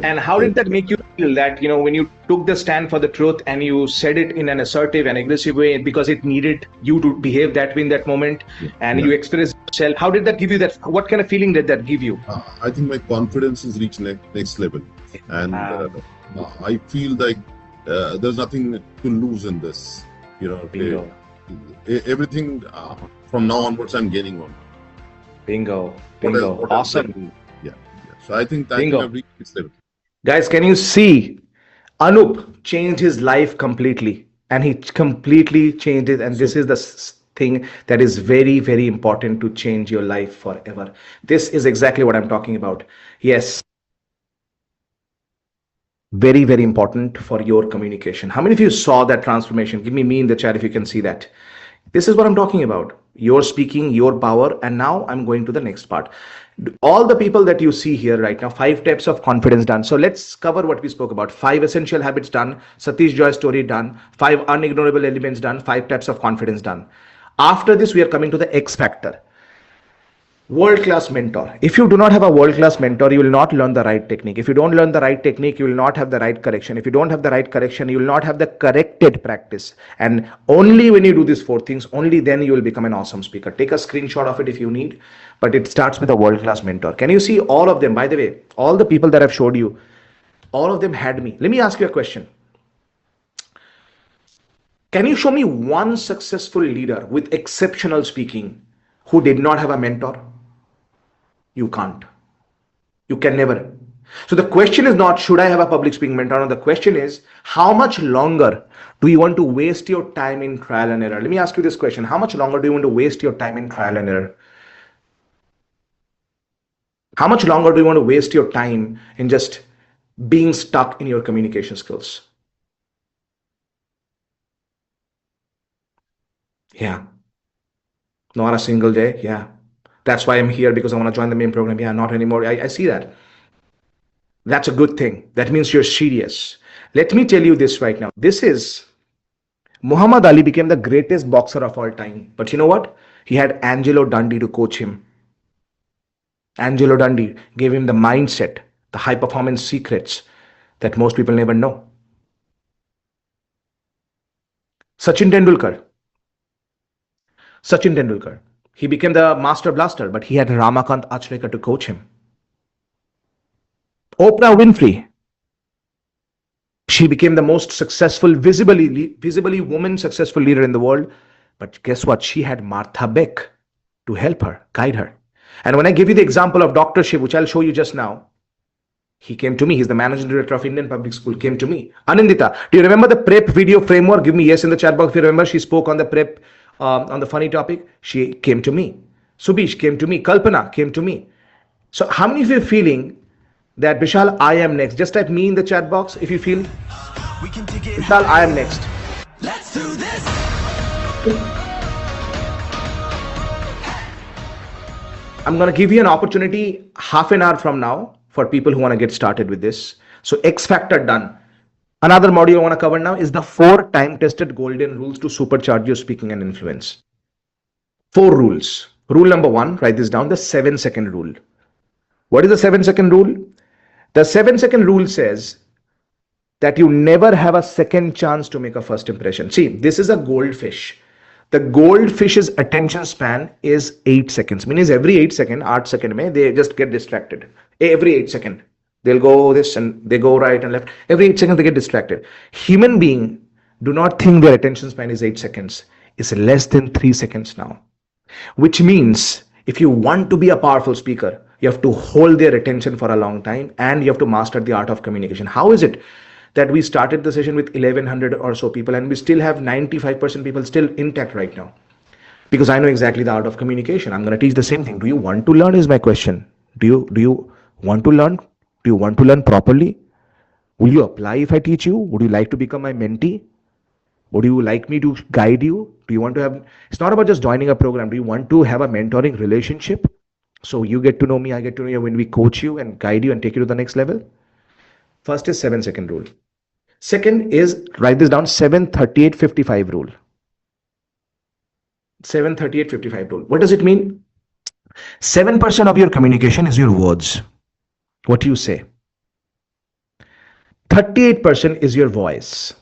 And how did that make you feel, that, when you took the stand for the truth and you said it in an assertive and aggressive way because it needed you to behave that way in that moment, and you expressed yourself? How did that give you that? What kind of feeling did that give you? I think my confidence has reached next level. And I feel like there's nothing to lose in this. Bingo. Everything from now onwards, I'm gaining on. Bingo. Awesome. Yeah. So I think that Bingo. I've reached next level. Guys, can you see? Anup changed his life completely, and he completely changed it. And this is the thing that is very, very important to change your life forever. This is exactly what I'm talking about. Yes. Very, very important for your communication. How many of you saw that transformation? Give me in the chat if you can see that. This is what I'm talking about. Your speaking, your power. And now I'm going to the next part. All the people that you see here right now, 5 types of confidence done. So let's cover what we spoke about. 5 essential habits done. Satish Joy's story done. 5 unignorable elements done. 5 types of confidence done. After this, we are coming to the X factor. World-class mentor. If you do not have a world-class mentor, you will not learn the right technique. If you don't learn the right technique, you will not have the right correction. If you don't have the right correction, you will not have the corrected practice. And only when you do these 4 things, only then you will become an awesome speaker. Take a screenshot of it if you need, but it starts with a world-class mentor. Can you see all of them? By the way, all the people that I've showed you, all of them had me. Let me ask you a question. Can you show me one successful leader with exceptional speaking who did not have a mentor? You can't. You can never. So the question is not, should I have a public speaking mentor? No, the question is, how much longer do you want to waste your time in trial and error? Let me ask you this question. How much longer do you want to waste your time in trial and error? How much longer do you want to waste your time in just being stuck in your communication skills? Yeah. Not a single day. Yeah. That's why I'm here, because I want to join the main program. Yeah, not anymore. I see that. That's a good thing. That means you're serious. Let me tell you this right now. This is, Muhammad Ali became the greatest boxer of all time. But you know what? He had Angelo Dundee to coach him. Angelo Dundee gave him the mindset, the high performance secrets that most people never know. Sachin Tendulkar. He became the master blaster, but he had Ramakant Achrekar to coach him. Oprah Winfrey. She became the most successful, visibly woman successful leader in the world. But guess what? She had Martha Beck to help her, guide her. And when I give you the example of Dr. Shiv, which I'll show you just now, he came to me. He's the managing director of Indian Public School, came to me. Anindita, do you remember the PrEP video framework? Give me yes in the chat box if you remember. She spoke on the PrEP, on the funny topic. She came to me. Subish came to me. Kalpana came to me. So how many of you are feeling that, Vishal, I am next? Just type me in the chat box if you feel. Vishal, I am next. Let's do this. I'm going to give you an opportunity half an hour from now for people who want to get started with this. So X Factor done. Another module I want to cover now is the 4 time-tested golden rules to supercharge your speaking and influence. 4 rules. Rule number 1, write this down, the 7-second rule. What is the 7-second rule? The 7-second rule says that you never have a second chance to make a first impression. See, this is a goldfish. The goldfish's attention span is 8 seconds. Means every 8 seconds, 8 seconds, they just get distracted. Every 8 seconds. They'll go this and they go right and left. Every 8 seconds they get distracted. Human beings do not think their attention span is 8 seconds. It's less than 3 seconds now. Which means if you want to be a powerful speaker, you have to hold their attention for a long time and you have to master the art of communication. How is it that we started the session with 1100 or so people and we still have 95% people still intact right now? Because I know exactly the art of communication. I'm going to teach the same thing. Do you want to learn is my question. Do you want to learn? Do you want to learn properly? Will you apply if I teach you? Would you like to become my mentee? Would you like me to guide you? Do you want to have, it's not about just joining a program. Do you want to have a mentoring relationship? So you get to know me, I get to know you when we coach you and guide you and take you to the next level. First is 7-second rule. Second is, write this down, 7-38-55 rule. 7-38-55 rule. What does it mean? 7% of your communication is your words. What you say. 38% is your voice.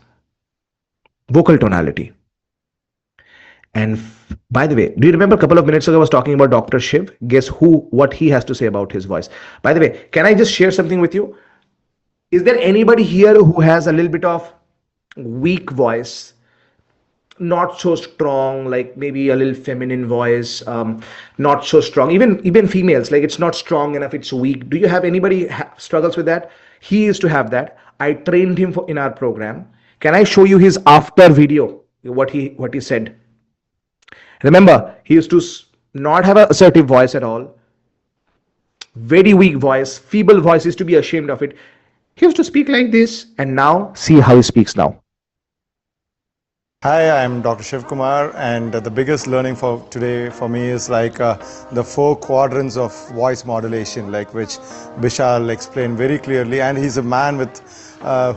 Vocal tonality. And by the way, do you remember a couple of minutes ago I was talking about Dr. Shiv? Guess what he has to say about his voice. By the way, can I just share something with you? Is there anybody here who has a little bit of weak voice? Not so strong, like maybe a little feminine voice, not so strong. Even females, like it's not strong enough, it's weak. Do you have anybody struggles with that? He used to have that. I trained him in our program. Can I show you his after video? What he said. Remember, he used to not have an assertive voice at all. Very weak voice, feeble voice, used to be ashamed of it. He used to speak like this, and now see how he speaks now. Hi, I'm Dr. Shiv Kumar, and the biggest learning for today for me is like the 4 quadrants of voice modulation, like which Vishal explained very clearly, and he's a man with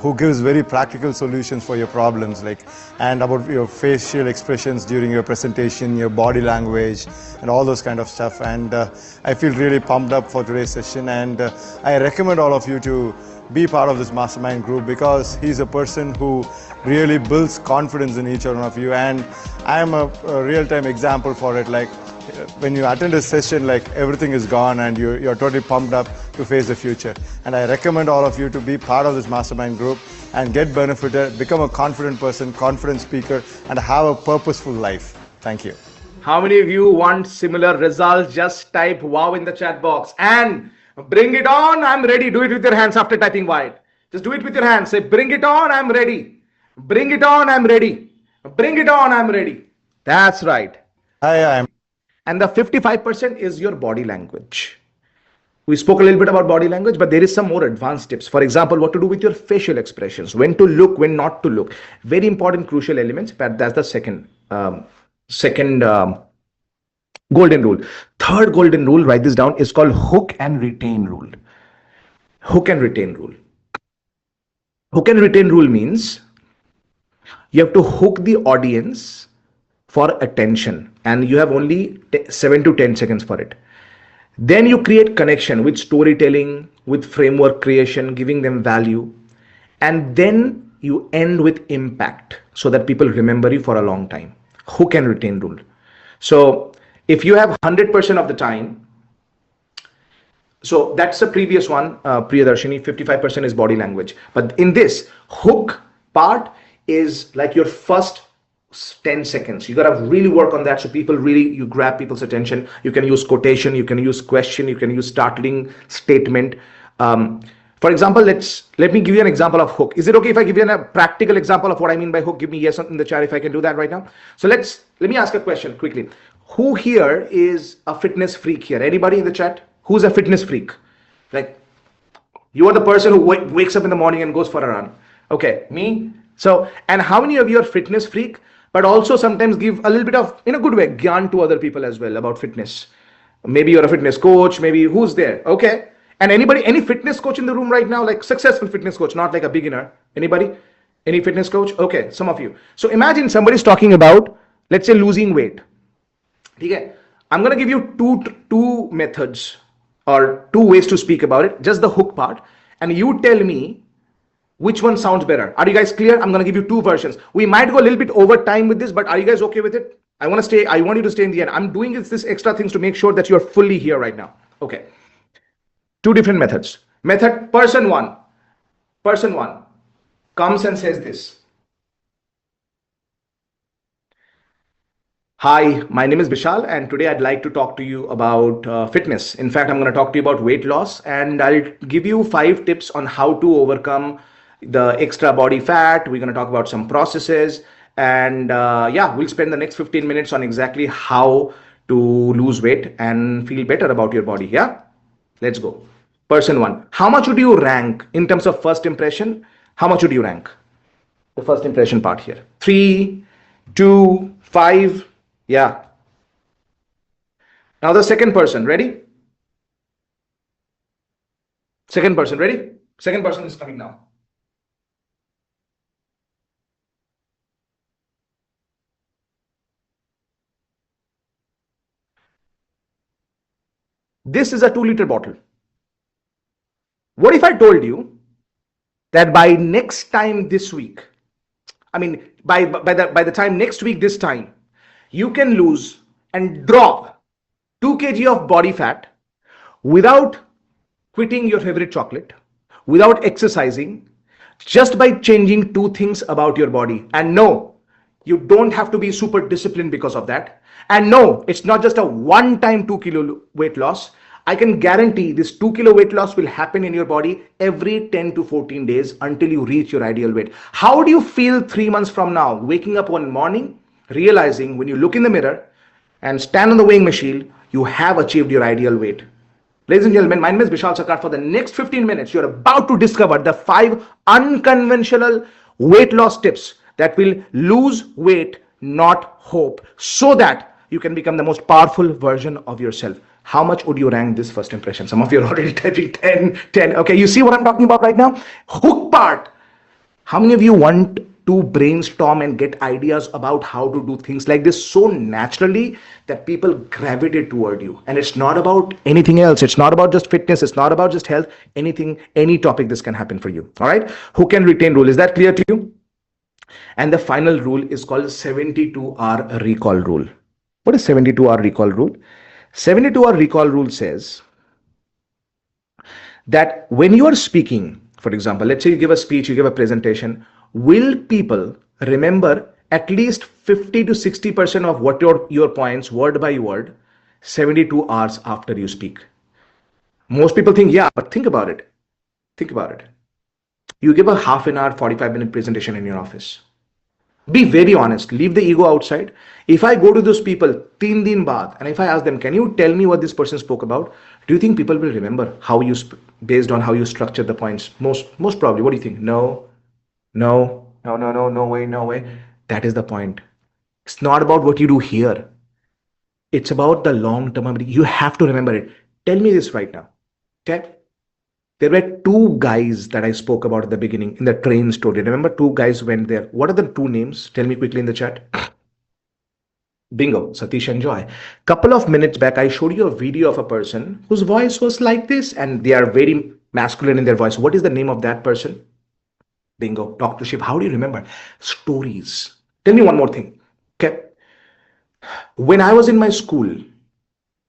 who gives very practical solutions for your problems, like, and about your facial expressions during your presentation, your body language, and all those kind of stuff. And I feel really pumped up for today's session, and I recommend all of you to be part of this mastermind group, because he's a person who really builds confidence in each one of you, and I am a real-time example for it. Like when you attend a session, like everything is gone and you're totally pumped up to face the future. And I recommend all of you to be part of this mastermind group and get benefited, become a confident person, confident speaker, and have a purposeful life. Thank you. How many of you want similar results? Just type wow in the chat box and bring it on. I'm ready. Do it with your hands after typing wide. Just do it with your hands. Say, bring it on. I'm ready. Bring it on. I'm ready. Bring it on. I'm ready. That's right. And the 55% is your body language. We spoke a little bit about body language, but there is some more advanced tips. For example, what to do with your facial expressions, when to look, when not to look. Very important, crucial elements. But that's the second golden rule. Third golden rule, write this down, is called hook and retain rule. Hook and retain rule. Hook and retain rule means you have to hook the audience for attention, and you have only 7 to 10 seconds for it. Then you create connection with storytelling, with framework creation, giving them value. And then you end with impact so that people remember you for a long time. Who can retain rule? So if you have 100% of the time, so that's the previous one, Priyadarshini, 55% is body language. But in this hook part is like your first 10 seconds. You got to really work on that. So people really, you grab people's attention. You can use quotation, you can use question, you can use startling statement. For example, let me give you an example of hook. Is it okay if I give you a practical example of what I mean by hook? Give me yes in the chat if I can do that right now. So let me ask a question quickly. Who here is a fitness freak here? Anybody in the chat? Who's a fitness freak? Like, you are the person who wakes up in the morning and goes for a run. Okay, me. So, and how many of you are fitness freak, but also sometimes give a little bit of, in a good way, gyan to other people as well about fitness? Maybe you're a fitness coach, maybe who's there? Okay. And anybody, any fitness coach in the room right now, like successful fitness coach, not like a beginner? Anybody? Any fitness coach? Okay, some of you. So imagine somebody's talking about, let's say, losing weight. Okay. I'm going to give you two methods or two ways to speak about it, just the hook part, and you tell me which one sounds better. Are you guys clear? I'm going to give you two versions. We might go a little bit over time with this, but are you guys okay with it? I want you to stay in the end. I'm doing this extra things to make sure that you're fully here right now. Okay. Two different methods. Person one comes and says this. Hi, my name is Vishal, and today I'd like to talk to you about fitness. In fact, I'm going to talk to you about weight loss, and I'll give you 5 tips on how to overcome the extra body fat. We're going to talk about some processes, and yeah, we'll spend the next 15 minutes on exactly how to lose weight and feel better about your body. Yeah, let's go. Person one, how much would you rank in terms of first impression? How much would you rank the first impression part here? 3, 2, 5. Yeah. Now the second person, ready? Second person, ready? Second person is coming now. This is a 2-liter bottle. What if I told you that by next time this week, I mean, by the time next week this time, you can lose and drop 2 kg of body fat without quitting your favorite chocolate, without exercising, just by changing 2 things about your body. And no, you don't have to be super disciplined because of that. And no, it's not just a one-time 2 kilo weight loss. I can guarantee this 2 kilo weight loss will happen in your body every 10 to 14 days until you reach your ideal weight. How do you feel 3 months from now, waking up one morning, realizing when you look in the mirror and stand on the weighing machine, you have achieved your ideal weight? Ladies and gentlemen, my name is Vishal Sarkar. For the next 15 minutes, you're about to discover the 5 unconventional weight loss tips that will lose weight, not hope, so that you can become the most powerful version of yourself. How much would you rank this first impression? Some of you are already typing 10, 10. Okay, you see what I'm talking about right now? Hook part. How many of you want to brainstorm and get ideas about how to do things like this so naturally that people gravitate toward you? And it's not about anything else. It's not about just fitness. It's not about just health. Anything, any topic, this can happen for you. All right. Who can retain rule? Is that clear to you? And the final rule is called 72-hour recall rule. What is 72-hour recall rule? 72-hour recall rule says that when you are speaking, for example, let's say you give a speech, you give a presentation, will people remember at least 50 to 60% of what your points, word by word, 72 hours after you speak? Most people think, yeah, but think about it. Think about it. You give a half an hour, 45-minute presentation in your office. Be very honest. Leave the ego outside. If I go to those people 3 din baad and if I ask them, can you tell me what this person spoke about? Do you think people will remember how you based on how you structured the points? Most probably. What do you think? No way. That is the point. It's not about what you do here. It's about the long-term ability. You have to remember it. Tell me this right now. Okay? There were 2 guys that I spoke about at the beginning in the train story. Remember, 2 guys went there. What are the 2 names? Tell me quickly in the chat. Bingo, Satish and Joy. Couple of minutes back, I showed you a video of a person whose voice was like this, and they are very masculine in their voice. What is the name of that person? Bingo, Dr. Shiv. How do you remember? Stories. Tell me one more thing. Okay. When I was in my school,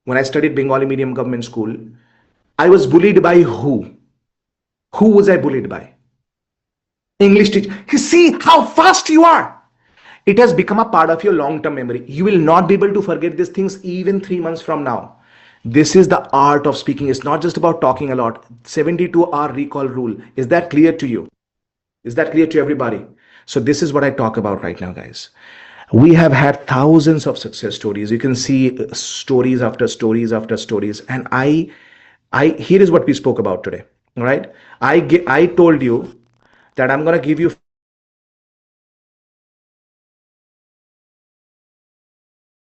when I studied Bengali medium government school, I was bullied by who? Who was I bullied by? English teacher. You see how fast you are. It has become a part of your long-term memory. You will not be able to forget these things even 3 months from now. This is the art of speaking. It's not just about talking a lot. 72-hour recall rule. Is that clear to you? Is that clear to everybody? So this is what I talk about right now, guys. We have had thousands of success stories. You can see stories after stories after stories. And here is what we spoke about today. All right. I told you that I'm going to give you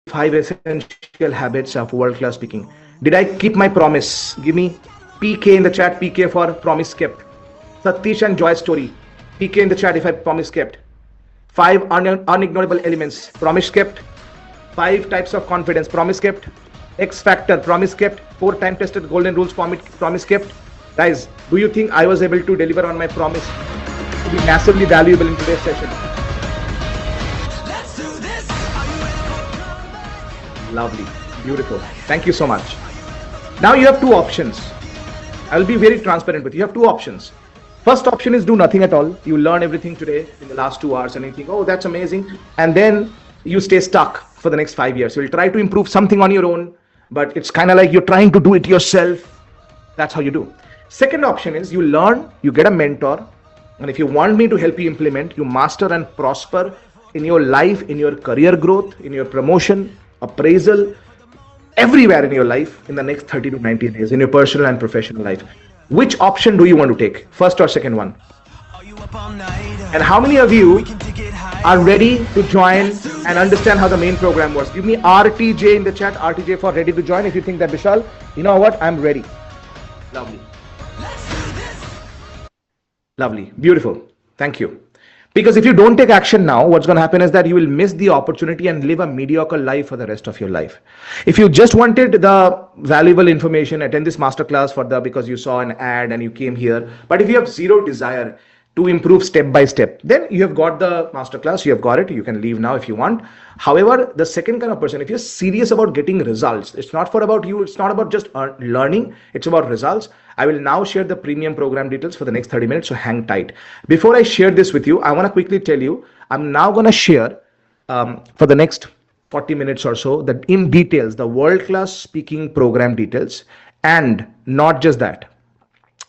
5 essential habits of world-class speaking. Did I keep my promise? Give me PK in the chat, PK for promise kept. Satish and Joy story. PK in the chat if I promise kept. 5 unignorable elements, promise kept. 5 types of confidence, promise kept. X factor, promise kept. 4 time tested golden rules, promise kept. Guys, do you think I was able to deliver on my promise to be massively valuable in today's session? Lovely, beautiful. Thank you so much. Now you have 2 options. I will be very transparent with you. You have 2 options. First option is do nothing at all. You learn everything today in the last 2 hours and you think, oh, that's amazing. And then you stay stuck for the next 5 years. You'll try to improve something on your own, but it's kind of like you're trying to do it yourself. That's how you do. Second option is you learn, you get a mentor. And if you want me to help you implement, you master and prosper in your life, in your career growth, in your promotion, appraisal, everywhere in your life in the next 30 to 90 days, in your personal and professional life. Which option do you want to take? First or second one? And how many of you are ready to join and understand how the main program works? Give me RTJ in the chat, RTJ for ready to join. If you think that, Vishal, you know what? I'm ready. Lovely. Lovely. Beautiful. Thank you. Because if you don't take action now, what's going to happen is that you will miss the opportunity and live a mediocre life for the rest of your life. If you just wanted the valuable information, attend this masterclass because you saw an ad and you came here. But if you have zero desire to improve step by step, then you have got the masterclass, you have got it. You can leave now if you want. However, the second kind of person, if you're serious about getting results, it's not about you. It's not about just learning. It's about results. I will now share the premium program details for the next 30 minutes. So hang tight. Before I share this with you, I want to quickly tell you, I'm now going to share for the next 40 minutes or so, that in details, the world-class speaking program details. And not just that,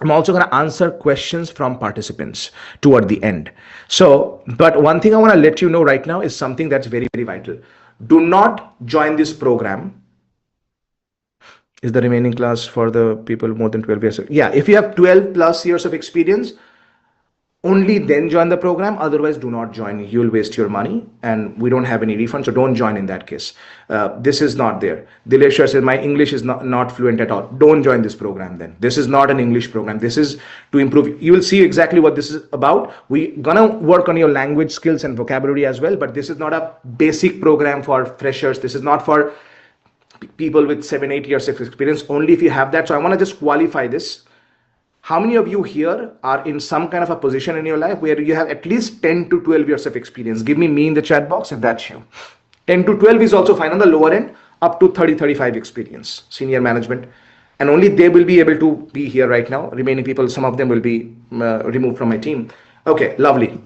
I'm also going to answer questions from participants toward the end. So, but one thing I want to let you know right now is something that's very, very vital. Do not join this program. Is the remaining class for the people more than 12 years? Yeah, if you have 12 plus years of experience, only then join the program. Otherwise, do not join. You'll waste your money and we don't have any refund. So don't join in that case. This is not there. Dileshwar says, my English is not fluent at all. Don't join this program then. This is not an English program. This is to improve. You will see exactly what this is about. We're gonna work on your language skills and vocabulary as well. But this is not a basic program for freshers. This is not for people with 7-8 years of experience. Only if you have that. So I want to just qualify this. How many of you here are in some kind of a position in your life where you have at least 10 to 12 years of experience? Give me in the chat box if that's you. 10 to 12 is also fine. On the lower end, up to 30-35 experience, senior management. And only they will be able to be here right now. Remaining people, some of them will be removed from my team. Okay, lovely.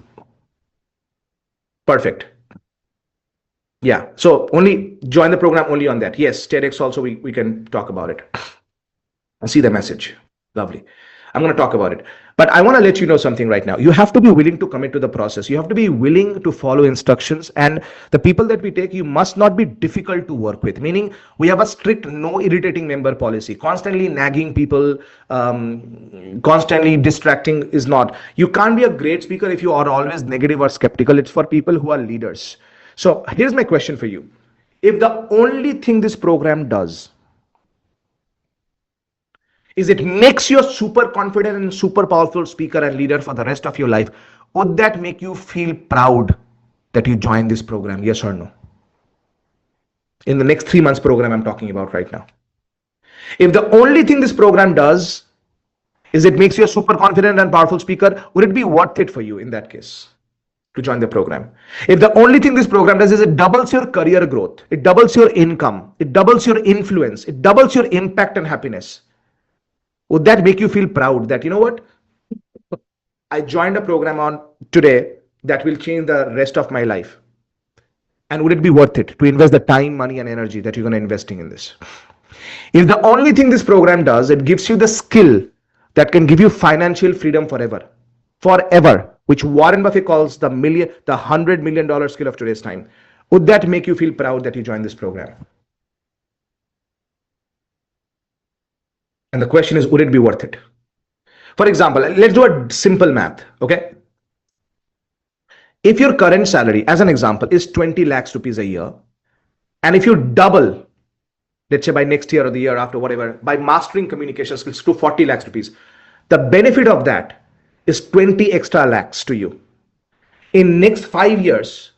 Perfect. Yeah, so only join the program only on that. Yes, TEDx also, we can talk about it. I see the message. Lovely. I'm going to talk about it. But I want to let you know something right now. You have to be willing to commit to the process. You have to be willing to follow instructions. And the people that we take, you must not be difficult to work with. Meaning, we have a strict no irritating member policy. Constantly nagging people, constantly distracting is not. You can't be a great speaker if you are always negative or skeptical. It's for people who are leaders. So here's my question for you. If the only thing this program does is it makes you a super confident and super powerful speaker and leader for the rest of your life, would that make you feel proud that you joined this program? Yes or no? in the next 3 months program I'm talking about right now. If the only thing this program does is it makes you a super confident and powerful speaker, would it be worth it for you in that case to join the program? If the only thing this program does is it doubles your career growth, it doubles your income, it doubles your influence, it doubles your impact and happiness, would that make you feel proud that, you know what, I joined a program on today that will change the rest of my life? And would it be worth it to invest the time, money, and energy that you're going to investing in this? If the only thing this program does, it gives you the skill that can give you financial freedom forever, which Warren Buffett calls the $100 million skill of today's time, would that make you feel proud that you joined this program? And the question is, would it be worth it? For example, let's do a simple math, okay? If your current salary, as an example, is 20 lakhs rupees a year, and if you double, let's say by next year or the year after, whatever, by mastering communication skills to 40 lakhs rupees, the benefit of that is 20 extra lakhs to you. In next 5 years,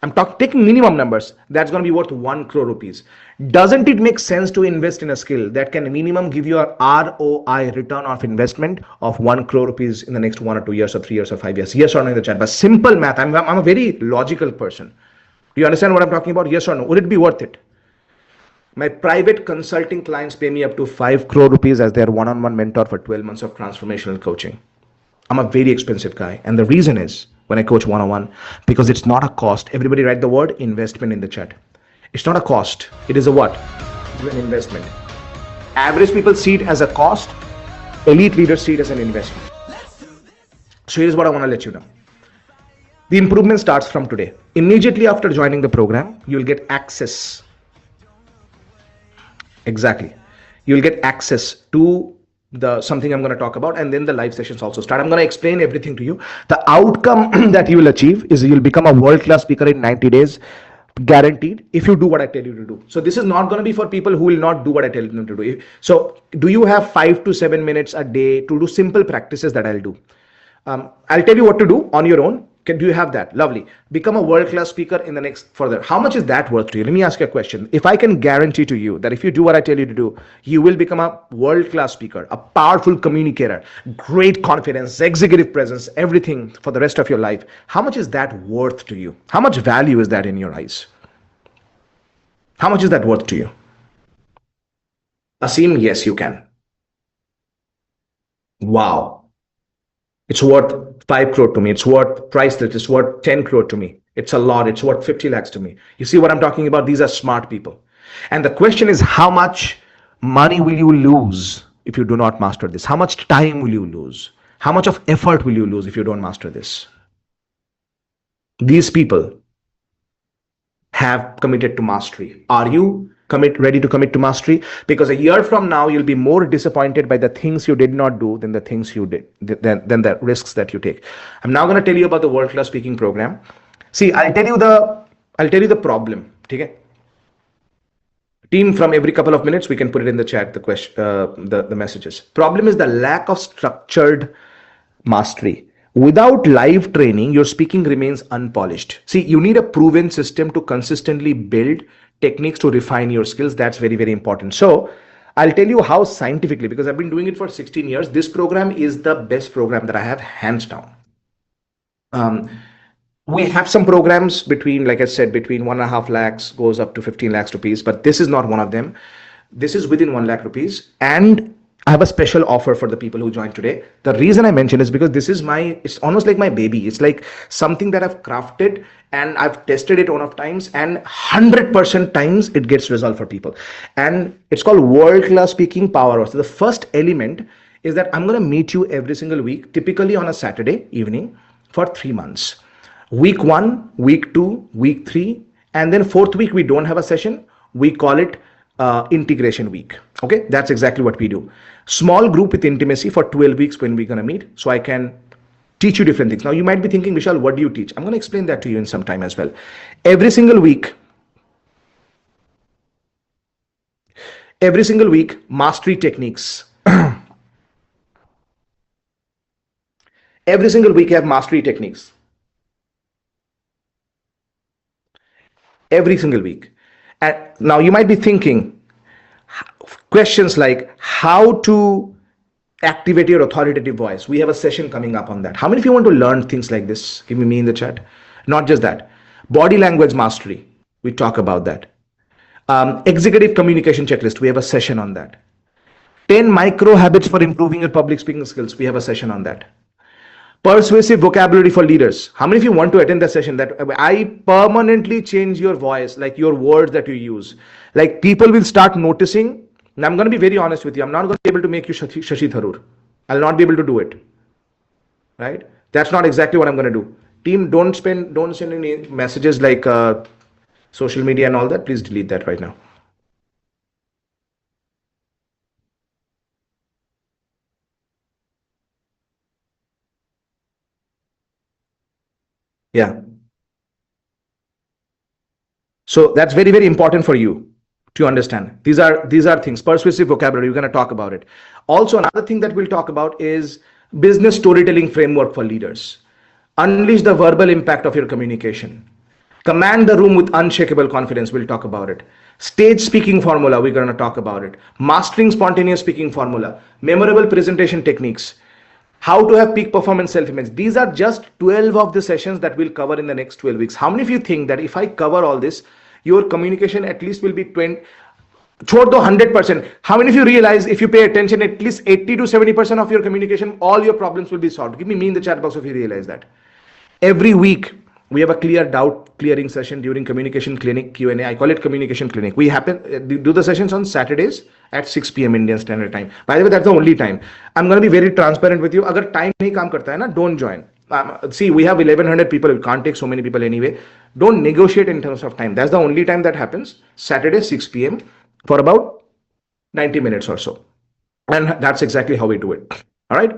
I'm taking minimum numbers, that's going to be worth 1 crore rupees. Doesn't it make sense to invest in a skill that can minimum give you a ROI, return of investment, of 1 crore rupees in the next 1 or 2 years or 3 years or 5 years? Yes or no in the chat? But simple math, I'm a very logical person. Do you understand what I'm talking about? Yes or no? Would it be worth it? My private consulting clients pay me up to 5 crore rupees as their one-on-one mentor for 12 months of transformational coaching. I'm a very expensive guy. And the reason is, when I coach one-on-one, because it's not a cost. Everybody write the word investment in the chat. It's not a cost. It is a what? It's an investment. Average people see it as a cost. Elite leaders see it as an investment. So here's what I want to let you know. The improvement starts from today. Immediately after joining the program, you'll get access. Exactly. You'll get access to the something I'm going to talk about, and then the live sessions also start. I'm going to explain everything to you. The outcome that you will achieve is you'll become a world-class speaker in 90 days, guaranteed, if you do what I tell you to do. So this is not going to be for people who will not do what I tell them to do. So do you have 5 to 7 minutes a day to do simple practices that I'll do? I'll tell you what to do on your own. Do you have that? Lovely. Become a world-class speaker in the next further. How much is that worth to you? Let me ask you a question. If I can guarantee to you that if you do what I tell you to do, you will become a world-class speaker, a powerful communicator, great confidence, executive presence, everything for the rest of your life. How much is that worth to you? How much value is that in your eyes? How much is that worth to you? Asim, yes, you can. Wow. It's worth 5 crore to me. It's worth priceless. It's worth 10 crore to me. It's a lot. It's worth 50 lakhs to me. You see what I'm talking about? These are smart people. And the question is, how much money will you lose if you do not master this? How much time will you lose? How much of effort will you lose if you don't master this? These people have committed to mastery. Are you ready to commit to mastery? Because a year from now, you'll be more disappointed by the things you did not do than the things you did, than the risks that you take. I'm now going to tell you about the world-class speaking program. See, I'll tell you the problem. Okay? Team, from every couple of minutes, we can put it in the chat, the question, the messages. Problem is the lack of structured mastery. Without live training, your speaking remains unpolished. See, you need a proven system to consistently build techniques to refine your skills. That's very, very important. So I'll tell you how scientifically, because I've been doing it for 16 years, this program is the best program that I have, hands down. We have some programs between, like I said, between 1.5 lakhs goes up to 15 lakhs rupees, but this is not one of them. This is within 1 lakh rupees. And I have a special offer for the people who joined today. The reason I mention is because this is it's almost like my baby. It's like something that I've crafted and I've tested it enough times, and 100% times it gets result for people. And it's called World-Class Speaking Power. So the first element is that I'm going to meet you every single week, typically on a Saturday evening for 3 months. Week 1, week 2, week 3, and then 4th week, we don't have a session. We call it integration week. Okay, that's exactly what we do. Small group with intimacy for 12 weeks when we're going to meet, so I can teach you different things. Now you might be thinking, Vishal, what do you teach? I'm going to explain that to you in some time as well. Every single week, mastery techniques. Every single week I have mastery techniques. Every single week. And now you might be thinking questions like how to activate your authoritative voice. We have a session coming up on that. How many of you want to learn things like this? Give me in the chat. Not just that. Body language mastery. We talk about that. Executive communication checklist. We have a session on that. 10 micro habits for improving your public speaking skills. We have a session on that. Persuasive vocabulary for leaders. How many of you want to attend the session that I permanently change your voice, like your words that you use? Like people will start noticing. And I'm going to be very honest with you. I'm not going to be able to make you Shashi Tharoor. I'll not be able to do it. Right? That's not exactly what I'm going to do. Team, don't send any messages like social media and all that. Please delete that right now. Yeah. So that's very, very important for you to understand. These are things. Persuasive vocabulary, we're going to talk about it. Also, another thing that we'll talk about is business storytelling framework for leaders. Unleash the verbal impact of your communication. Command the room with unshakable confidence. We'll talk about it. Stage speaking formula. We're going to talk about it. Mastering spontaneous speaking formula. Memorable presentation techniques. How to have peak performance self-image. These are just 12 of the sessions that we'll cover in the next 12 weeks. How many of you think that if I cover all this, your communication at least will be 20, 100%. How many of you realize if you pay attention, at least 80 to 70% of your communication, all your problems will be solved? Give me in the chat box if you realize that. Every week, we have a clear doubt clearing session during communication clinic Q&A. I call it communication clinic. We do the sessions on Saturdays at 6 p.m. Indian Standard Time. By the way, that's the only time. I'm going to be very transparent with you. Agar time nahi kaam karta hai na, don't join. See, we have 1100 people. We can't take so many people anyway. Don't negotiate in terms of time. That's the only time that happens. Saturday, 6 p.m. for about 90 minutes or so. And that's exactly how we do it. All right.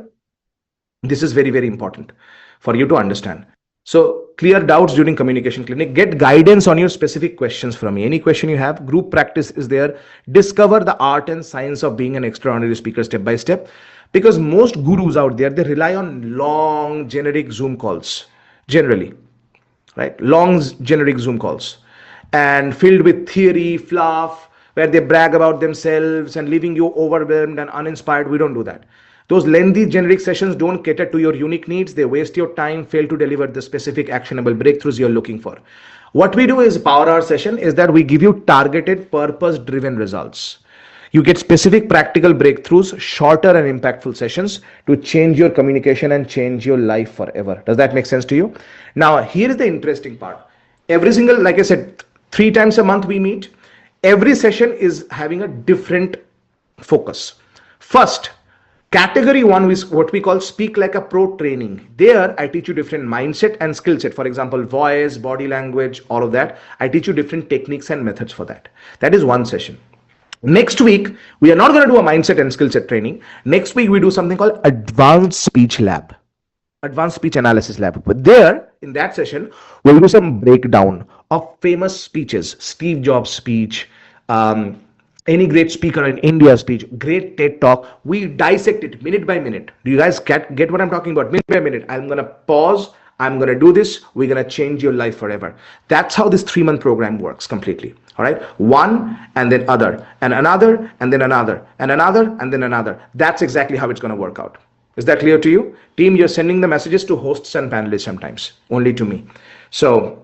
This is very, very important for you to understand. So clear doubts during communication clinic. Get guidance on your specific questions from me. Any question you have, group practice is there. Discover the art and science of being an extraordinary speaker step by step. Because most gurus out there, they rely on long generic Zoom calls, generally, right? Long generic Zoom calls and filled with theory, fluff, where they brag about themselves and leaving you overwhelmed and uninspired. We don't do that. Those lengthy generic sessions don't cater to your unique needs. They waste your time, fail to deliver the specific actionable breakthroughs you're looking for. What we do is Power Hour session is that we give you targeted, purpose-driven results. You get specific practical breakthroughs, shorter and impactful sessions to change your communication and change your life forever. Does that make sense to you? Now, here is the interesting part. Every single, like I said, 3 times a month we meet. Every session is having a different focus. First, category 1 is what we call Speak Like a Pro training. There, I teach you different mindset and skill set. For example, voice, body language, all of that. I teach you different techniques and methods for that. That is one session. Next week, we are not going to do a mindset and skill set training. Next week, we do something called Advanced Speech Lab. Advanced Speech Analysis Lab. But there, in that session, we'll do some breakdown of famous speeches. Steve Jobs' speech, any great speaker in India's speech, great TED Talk. We dissect it minute by minute. Do you guys get what I'm talking about? Minute by minute. I'm going to pause. I'm going to do this. We're going to change your life forever. That's how this 3-month program works completely. All right. One and then other and another and then another and another and then another. That's exactly how it's going to work out. Is that clear to you? Team, you're sending the messages to hosts and panelists sometimes, only to me. So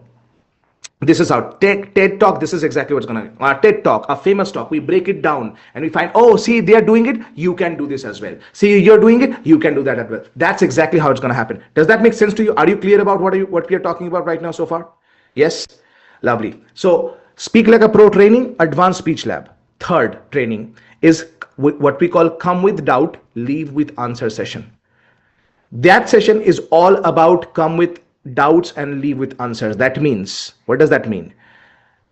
this is our TED Talk. This is exactly what's going to, our TED Talk, a famous talk. We break it down and we find, oh, see, they are doing it. You can do this as well. See, you're doing it. You can do that as well. That's exactly how it's going to happen. Does that make sense to you? Are you clear about what we are talking about right now so far? Yes. Lovely. So Speak Like a Pro training, Advanced Speech Lab. Third training is what we call Come with Doubt, Leave with Answer session. That session is all about come with doubts and leave with answers. That means, what does that mean?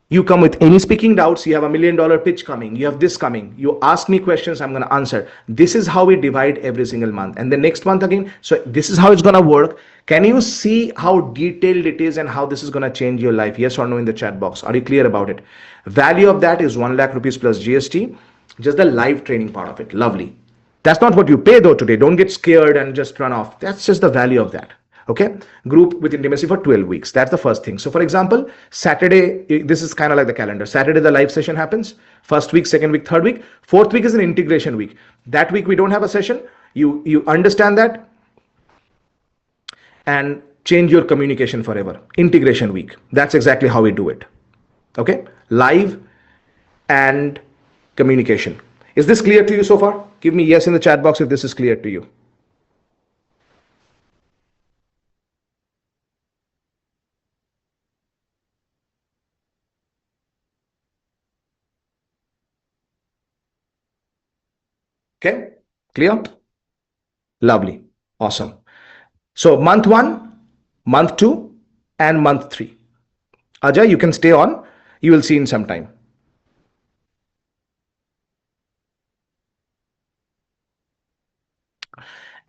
You come with any speaking doubts, you have $1 million pitch coming, you have this coming, you ask me questions, I'm going to answer. This is how we divide every single month. And the next month again, so this is how it's going to work. Can you see how detailed it is and how this is going to change your life? Yes or no in the chat box. Are you clear about it? Value of that is 1 lakh rupees plus GST, just the live training part of it. Lovely. That's not what you pay though today. Don't get scared and just run off. That's just the value of that. Okay, group with intimacy for 12 weeks. That's the first thing. So for example, Saturday, this is kind of like the calendar. Saturday, the live session happens. First week, second week, third week. Fourth week is an integration week. That week, we don't have a session. You understand that and change your communication forever. Integration week. That's exactly how we do it. Okay, live and communication. Is this clear to you so far? Give me yes in the chat box if this is clear to you. Okay, clear? Lovely, awesome. So month 1, month 2, and month 3. Ajay, you can stay on. You will see in some time.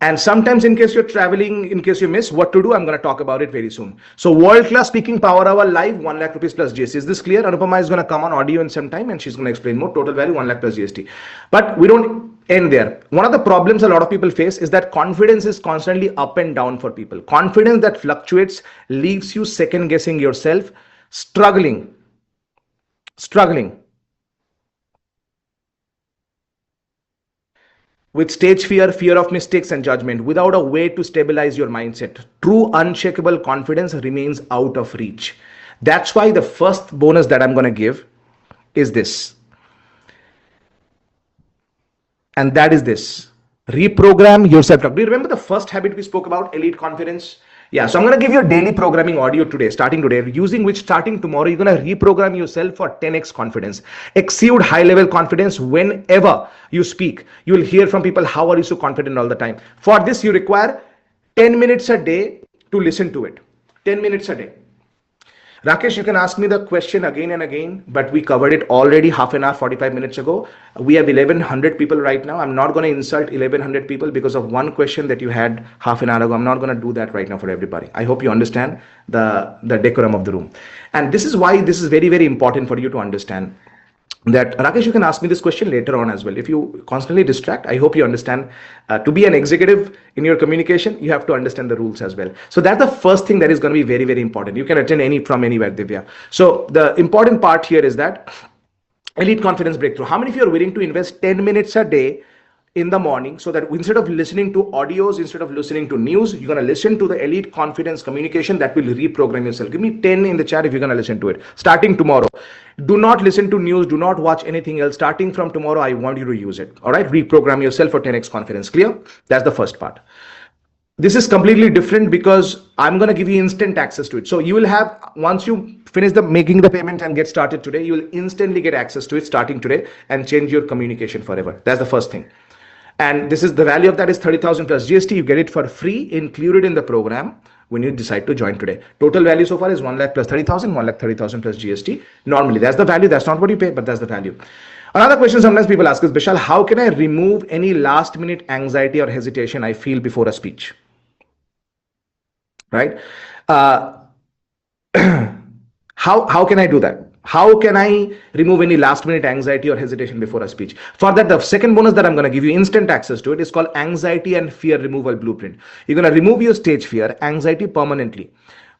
And sometimes in case you're traveling, in case you miss what to do, I'm going to talk about it very soon. So world-class speaking power hour live, 1 lakh rupees plus GST. Is this clear? Anupama is going to come on audio in some time and she's going to explain more. Total value 1 lakh plus GST. But we don't end there. One of the problems a lot of people face is that confidence is constantly up and down for people. Confidence that fluctuates leaves you second guessing yourself, struggling with stage fear, fear of mistakes and judgment, without a way to stabilize your mindset. True unshakable confidence remains out of reach. That's why the first bonus that I'm going to give is this. And that is this. Reprogram yourself. Do you remember the first habit we spoke about, elite confidence? Yeah, so I'm going to give you a daily programming audio today, starting today, using which starting tomorrow, you're going to reprogram yourself for 10x confidence. Exude high level confidence whenever you speak. You will hear from people, how are you so confident all the time? For this, you require 10 minutes a day to listen to it. 10 minutes a day. Rakesh, you can ask me the question again and again, but we covered it already half an hour, 45 minutes ago. We have 1100 people right now. I'm not going to insult 1100 people because of one question that you had half an hour ago. I'm not going to do that right now for everybody. I hope you understand the decorum of the room. And this is why this is very, very important for you to understand. That Rakesh, you can ask me this question later on as well. If you constantly distract, I hope you understand to be an executive in your communication, you have to understand the rules as well. So that's the first thing that is going to be very, very important. You can attend from anywhere, Divya. So the important part here is that elite confidence breakthrough. How many of you are willing to invest 10 minutes a day in the morning, so that instead of listening to audios, instead of listening to news, you're going to listen to the elite confidence communication that will reprogram yourself? Give me 10 in the chat if you're going to listen to it. Starting tomorrow. Do not listen to news. Do not watch anything else. Starting from tomorrow, I want you to use it. All right. Reprogram yourself for 10x confidence. Clear? That's the first part. This is completely different because I'm going to give you instant access to it. So you will have, once you finish making the payment and get started today, you will instantly get access to it starting today and change your communication forever. That's the first thing. And this is the value of that is 30,000 plus GST. You get it for free, included in the program when you decide to join today. Total value so far is 1 lakh plus 30,000, 1 lakh 30,000 plus GST. Normally, that's the value. That's not what you pay, but that's the value. Another question sometimes people ask is, Vishal, how can I remove any last minute anxiety or hesitation I feel before a speech? Right? How can I do that? How can I remove any last minute anxiety or hesitation before a speech? For that, the second bonus that I'm going to give you instant access to it is called Anxiety and Fear Removal Blueprint. You're going to remove your stage fear, anxiety permanently.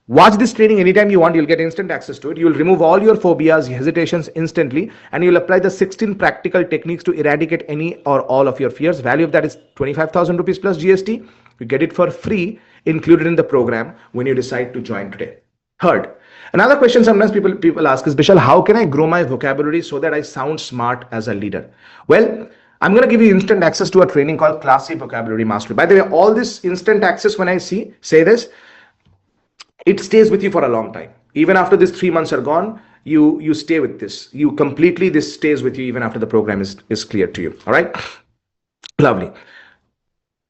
Watch this training anytime you want. You'll get instant access to it. You will remove all your phobias, hesitations instantly, and you'll apply the 16 practical techniques to eradicate any or all of your fears. Value of that is 25,000 rupees plus GST. You get it for free, included in the program when you decide to join today. Third, another question sometimes people ask is, Vishal, how can I grow my vocabulary so that I sound smart as a leader? Well, I'm going to give you instant access to a training called Classy Vocabulary Mastery. By the way, all this instant access, when I say this, it stays with you for a long time. Even after these 3 months are gone, you stay with this. This stays with you even after the program is clear to you. All right. Lovely.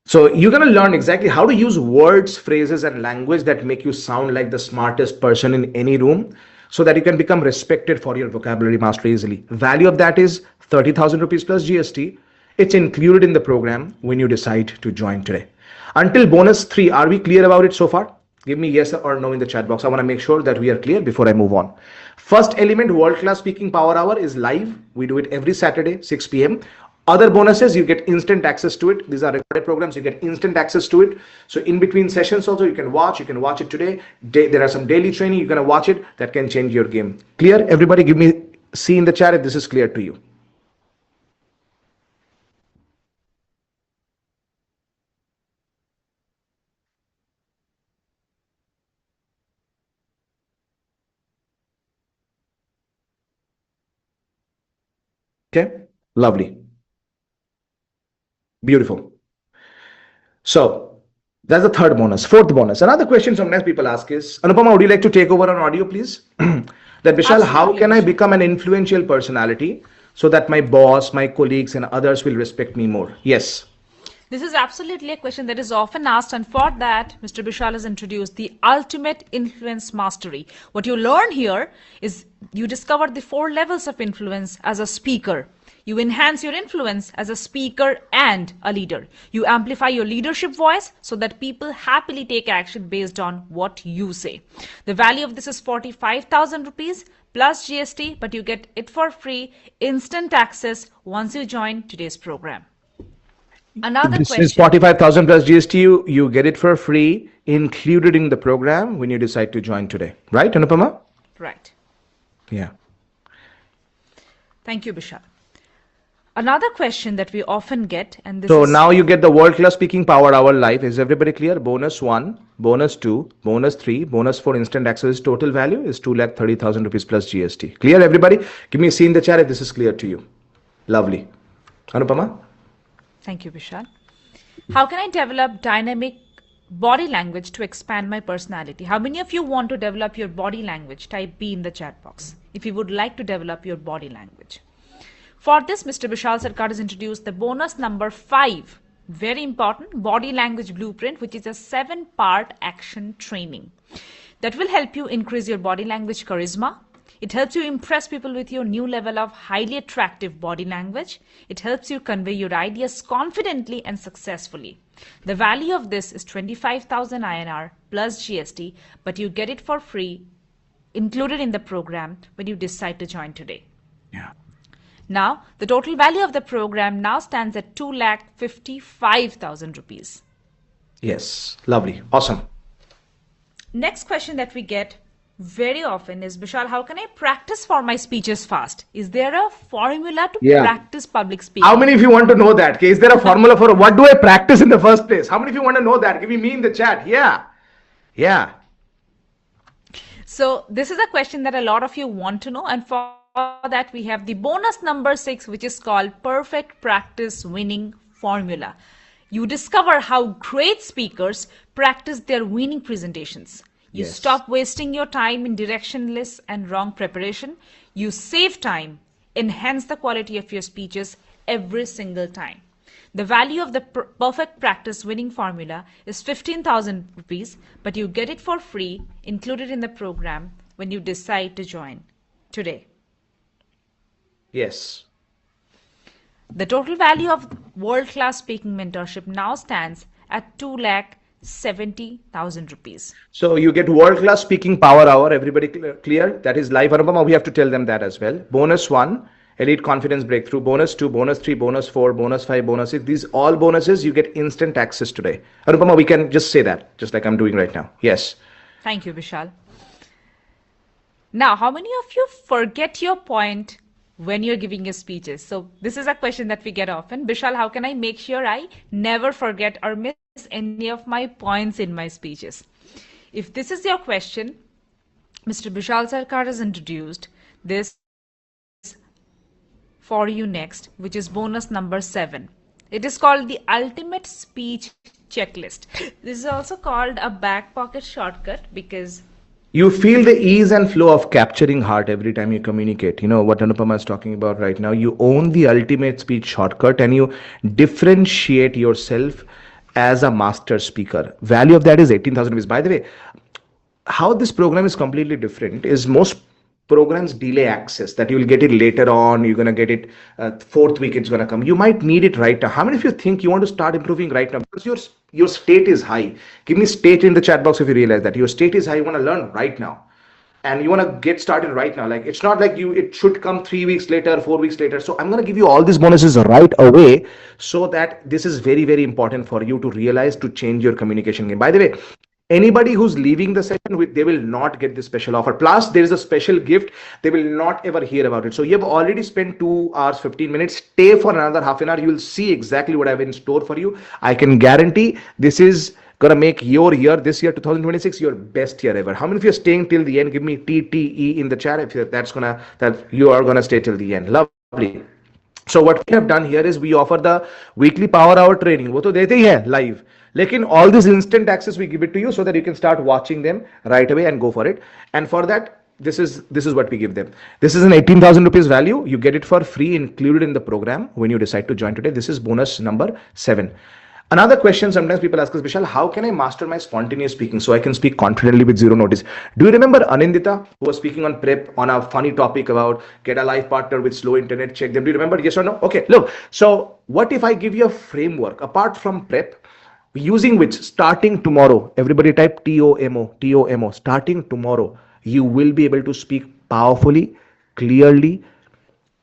So you're going to learn exactly how to use words, phrases, and language that make you sound like the smartest person in any room, so that you can become respected for your vocabulary mastery easily. Value of that is 30,000 rupees plus GST. It's included in the program when you decide to join today. Until bonus 3, are we clear about it so far? Give me yes or no in the chat box. I want to make sure that we are clear before I move on. First element, world-class speaking power hour, is live. We do it every Saturday, 6 p.m. Other bonuses, you get instant access to it. These are recorded programs, you get instant access to it. So in between sessions also, you can watch it today. There are some daily training, you're going to watch it, that can change your game. Clear? Everybody give me C in the chat if this is clear to you. Okay, lovely. Beautiful. So that's the third bonus. Fourth bonus. Another question some next people ask is, Anupama, would you like to take over on audio, please? That Vishal, how can I become an influential personality so that my boss, my colleagues, and others will respect me more? Yes. This is absolutely a question that is often asked, and for that, Mr. Bishal has introduced the ultimate influence mastery. What you learn here is you discover the 4 levels of influence as a speaker. You enhance your influence as a speaker and a leader. You amplify your leadership voice so that people happily take action based on what you say. The value of this is 45,000 rupees plus GST, but you get it for free, instant access once you join today's program. Another This question. is 45,000 plus GST. You get it for free, included in the program when you decide to join today. Right, Anupama? Right. Yeah. Thank you, Bishal. Another question that we often get, and this So is now you get the World Class Speaking Power Hour live. Is everybody clear? Bonus 1, bonus 2, bonus 3, bonus 4 instant access. Total value is 2,30,000 rupees plus GST. Clear, everybody? Give me a C in the chat if this is clear to you. Lovely. Anupama? Thank you, Bishal. How can I develop dynamic body language to expand my personality? How many of you want to develop your body language? Type B in the chat box if you would like to develop your body language. For this, Mr. Bishal Sarkar has introduced the bonus number 5, very important, body language blueprint, which is a 7-part action training that will help you increase your body language charisma. It helps you impress people with your new level of highly attractive body language. It helps you convey your ideas confidently and successfully. The value of this is 25,000 INR plus GST, but you get it for free, included in the program when you decide to join today. Yeah. Now, the total value of the program now stands at 2,55,000 rupees. Yes. Lovely. Awesome. Next question that we get very often is, Bishal, how can I practice for my speeches fast? Is there a formula to practice public speaking? How many of you want to know that? Okay, is there a formula for what do I practice in the first place? How many of you want to know that? Give me in the chat. Yeah. Yeah. So this is a question that a lot of you want to know, and for that we have the bonus number 6, which is called Perfect Practice Winning Formula. You discover how great speakers practice their winning presentations. You stop wasting your time in directionless and wrong preparation. You save time, enhance the quality of your speeches every single time. The value of the Perfect Practice Winning Formula is 15,000 rupees, but you get it for free, included in the program when you decide to join today. Yes. The total value of world-class speaking mentorship now stands at 2,70,000 rupees. So you get World Class Speaking Power Hour. Everybody clear? That is live. Anupama, we have to tell them that as well. Bonus 1, Elite Confidence Breakthrough. Bonus 2, bonus 3, bonus 4, bonus 5, bonus 6. These all bonuses, you get instant access today. Anupama, we can just say that, just like I'm doing right now. Yes. Thank you, Vishal. Now, how many of you forget your point when you're giving your speeches? So this is a question that we get often. Bishal, how can I make sure I never forget or miss any of my points in my speeches? If this is your question, Mr. Bishal Sarkar has introduced this for you next, which is bonus number 7. It is called the Ultimate Speech Checklist. This is also called a back pocket shortcut because you feel the ease and flow of capturing heart every time you communicate. You know what Anupama is talking about right now. You own the ultimate speech shortcut and you differentiate yourself as a master speaker. Value of that is 18,000 rupees. By the way, how this program is completely different is most programs delay access, that you will get it later on. You're going to get it 4th week, it's going to come. You might need it right now. How many of you think you want to start improving right now? Because your state is high. Give me state in the chat box if you realize that your state is high. You want to learn right now. and you want to get started right now. Like, it's not like it should come 3 weeks later, 4 weeks later. So I'm going to give you all these bonuses right away, so that this is very, very important for you to realize, to change your communication game. By the way, anybody who's leaving the session with, they will not get this special offer. Plus, there is a special gift. They will not ever hear about it. So you have already spent 2 hours, 15 minutes. Stay for another half an hour. You will see exactly what I have in store for you. I can guarantee this is gonna make your year, this year 2026, your best year ever. How many of you are staying till the end? Give me TTE in the chat if that you are gonna stay till the end. Lovely. So what we have done here is we offer the weekly power hour training. वो तो देते ही हैं live. लेकिन all this instant access we give it to you so that you can start watching them right away and go for it. And for that, this is what we give them. This is an 18,000 rupees value. You get it for free included in the program when you decide to join today. This is bonus number 7. Another question sometimes people ask us, Vishal, how can I master my spontaneous speaking so I can speak confidently with zero notice? Do you remember Anindita, who was speaking on prep on a funny topic about get a life partner with slow internet, check them? Do you remember? Yes or no? Okay, look. So what if I give you a framework apart from prep, using which starting tomorrow, everybody type TOMO, starting tomorrow, you will be able to speak powerfully, clearly,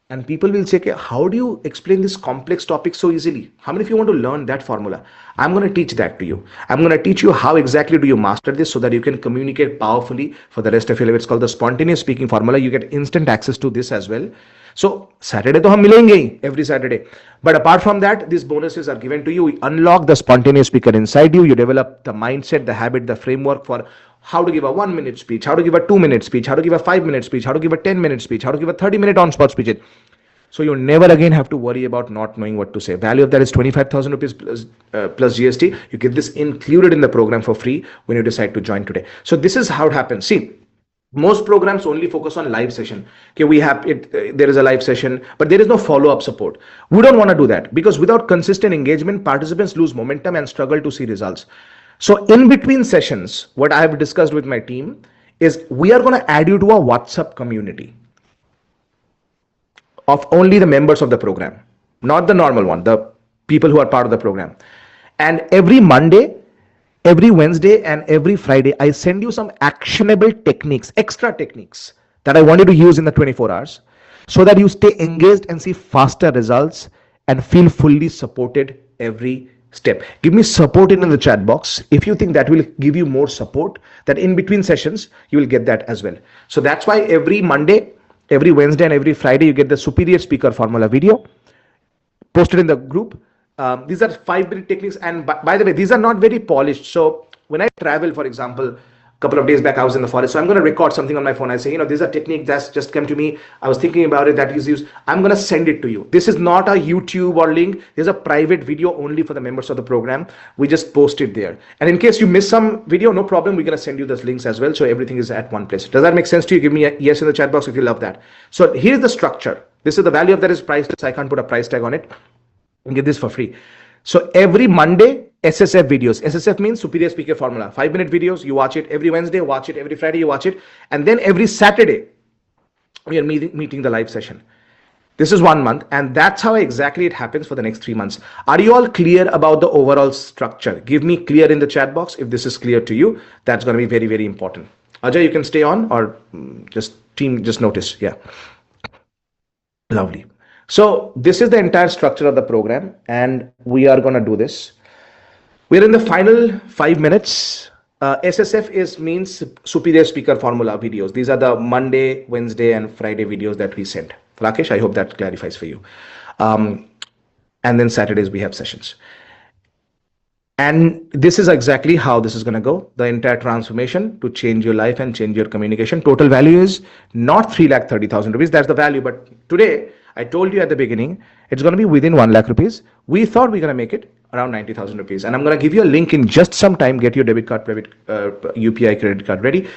and people will say, okay, how do you explain this complex topic so easily? How many of you want to learn that formula? I'm going to teach that to you. I'm going to teach you how exactly do you master this so that you can communicate powerfully for the rest of your life. It's called the spontaneous speaking formula. You get instant access to this as well. So Saturday to hum milenge hi, every Saturday. But apart from that, these bonuses are given to you. We unlock the spontaneous speaker inside you. You develop the mindset, the habit, the framework for how to give a 1-minute speech, how to give a 2-minute speech, how to give a 5-minute speech, how to give a 10-minute speech, how to give a 30-minute on-spot speech. So you never again have to worry about not knowing what to say. Value of that is 25,000 rupees plus GST. You get this included in the program for free when you decide to join today. So this is how it happens. See, most programs only focus on live session. Okay, we have it. There is a live session, but there is no follow-up support. We don't want to do that because without consistent engagement, participants lose momentum and struggle to see results. So in between sessions, what I have discussed with my team is we are going to add you to a WhatsApp community of only the members of the program, not the normal one, the people who are part of the program. And every Monday, every Wednesday, and every Friday, I send you some actionable techniques, extra techniques that I want you to use in the 24 hours so that you stay engaged and see faster results and feel fully supported every step. Give me support in the chat box if you think that will give you more support, that in between sessions you will get that as well. So that's why every Monday, every Wednesday, and every Friday you get the superior speaker formula video posted in the group. These are 5-minute techniques, and by the way, these are not very polished. So when I travel, for example, a couple of days back I was in the forest, so I'm going to record something on my phone. I say, these are techniques that's just come to me, I was thinking about it, that is used. I'm going to send it to you. This is not a YouTube or link. There's a private video only for the members of the program. We just post it there, and in case you miss some video, no problem, we're going to send you those links as well, so everything is at one place. Does that make sense to you? Give me a yes in the chat box if you love that. So here's the structure. This is the value of that is priced, so I can't put a price tag on it. And get this for free. So every Monday, SSF videos. SSF means superior speaker formula. 5-minute videos, you watch it. Every Wednesday, watch it. Every Friday, you watch it. And then every Saturday, we are meeting the live session. This is 1 month, and that's how exactly it happens for the next 3 months. Are you all clear about the overall structure? Give me clear in the chat box if this is clear to you. That's going to be very, very important. Ajay, you can stay on, or just notice. Yeah. Lovely. So this is the entire structure of the program, and we are going to do this. We're in the final 5 minutes. SSF means superior speaker formula videos. These are the Monday, Wednesday, and Friday videos that we send. Rakesh, I hope that clarifies for you. And then Saturdays we have sessions. And this is exactly how this is going to go. The entire transformation to change your life and change your communication. Total value is not 3,30,000 rupees. That's the value. But today, I told you at the beginning, it's going to be within 1 lakh rupees. We thought we're going to make it around 90,000 rupees. And I'm going to give you a link in just some time. Get your debit card, UPI credit card ready.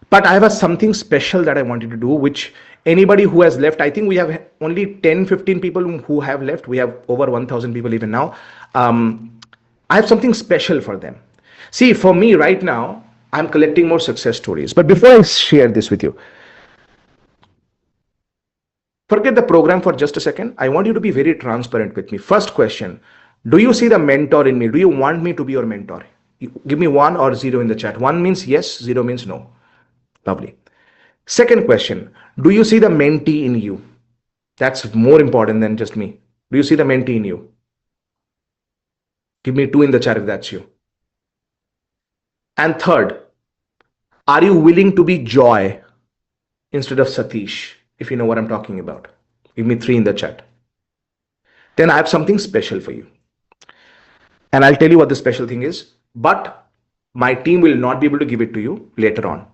But I have something special that I wanted to do, which anybody who has left, I think we have only 10-15 people who have left. We have over 1,000 people even now. I have something special for them. See, for me right now, I'm collecting more success stories. But before I share this with you, forget the program for just a second. I want you to be very transparent with me. First question, do you see the mentor in me? Do you want me to be your mentor? Give me 1 or 0 in the chat. 1 means yes, 0 means no. Lovely. Second question, do you see the mentee in you? That's more important than just me. Do you see the mentee in you? Give me 2 in the chat if that's you. And third, are you willing to be Joy instead of Satish? If you know what I'm talking about, give me 3 in the chat. Then I have something special for you. And I'll tell you what the special thing is, but my team will not be able to give it to you later on.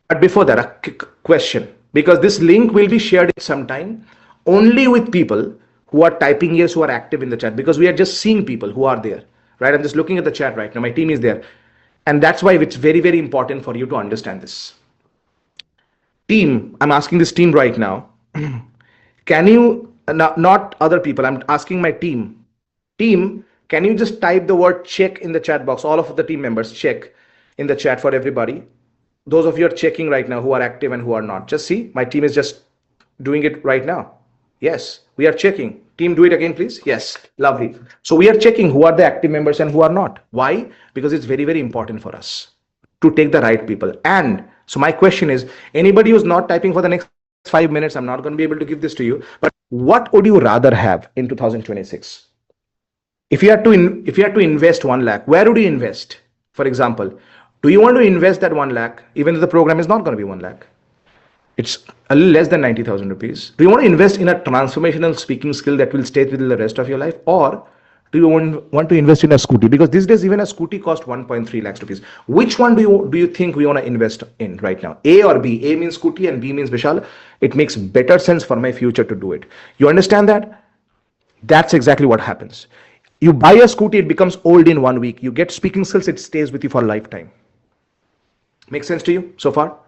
But before that, a question, because this link will be shared sometime only with people who are typing yes, who are active in the chat, because we are just seeing people who are there, right? I'm just looking at the chat right now. My team is there. And that's why it's very, very important for you to understand this. Team, I'm asking this team right now, can you, not other people, I'm asking my team. Team, can you just type the word check in the chat box? All of the team members, check in the chat for everybody. Those of you are checking right now who are active and who are not. Just see, my team is just doing it right now. Yes, we are checking. Team, do it again, please. Yes, lovely. So we are checking who are the active members and who are not. Why? Because it's very, very important for us to take the right people. And so my question is, anybody who's not typing for the next 5 minutes, I'm not going to be able to give this to you, but what would you rather have in 2026? If you had to invest 1 lakh, where would you invest? For example, do you want to invest that 1 lakh, even though the program is not going to be 1 lakh? It's a little less than 90,000 rupees. Do you want to invest in a transformational speaking skill that will stay with you the rest of your life? Or do you want to invest in a scooty? Because these days, even a scooty costs 1.3 lakhs rupees. Which one do you think we want to invest in right now? A or B? A means scooty and B means Vishal. It makes better sense for my future to do it. You understand that? That's exactly what happens. You buy a scooty, it becomes old in 1 week. You get speaking skills, it stays with you for a lifetime. Make sense to you so far?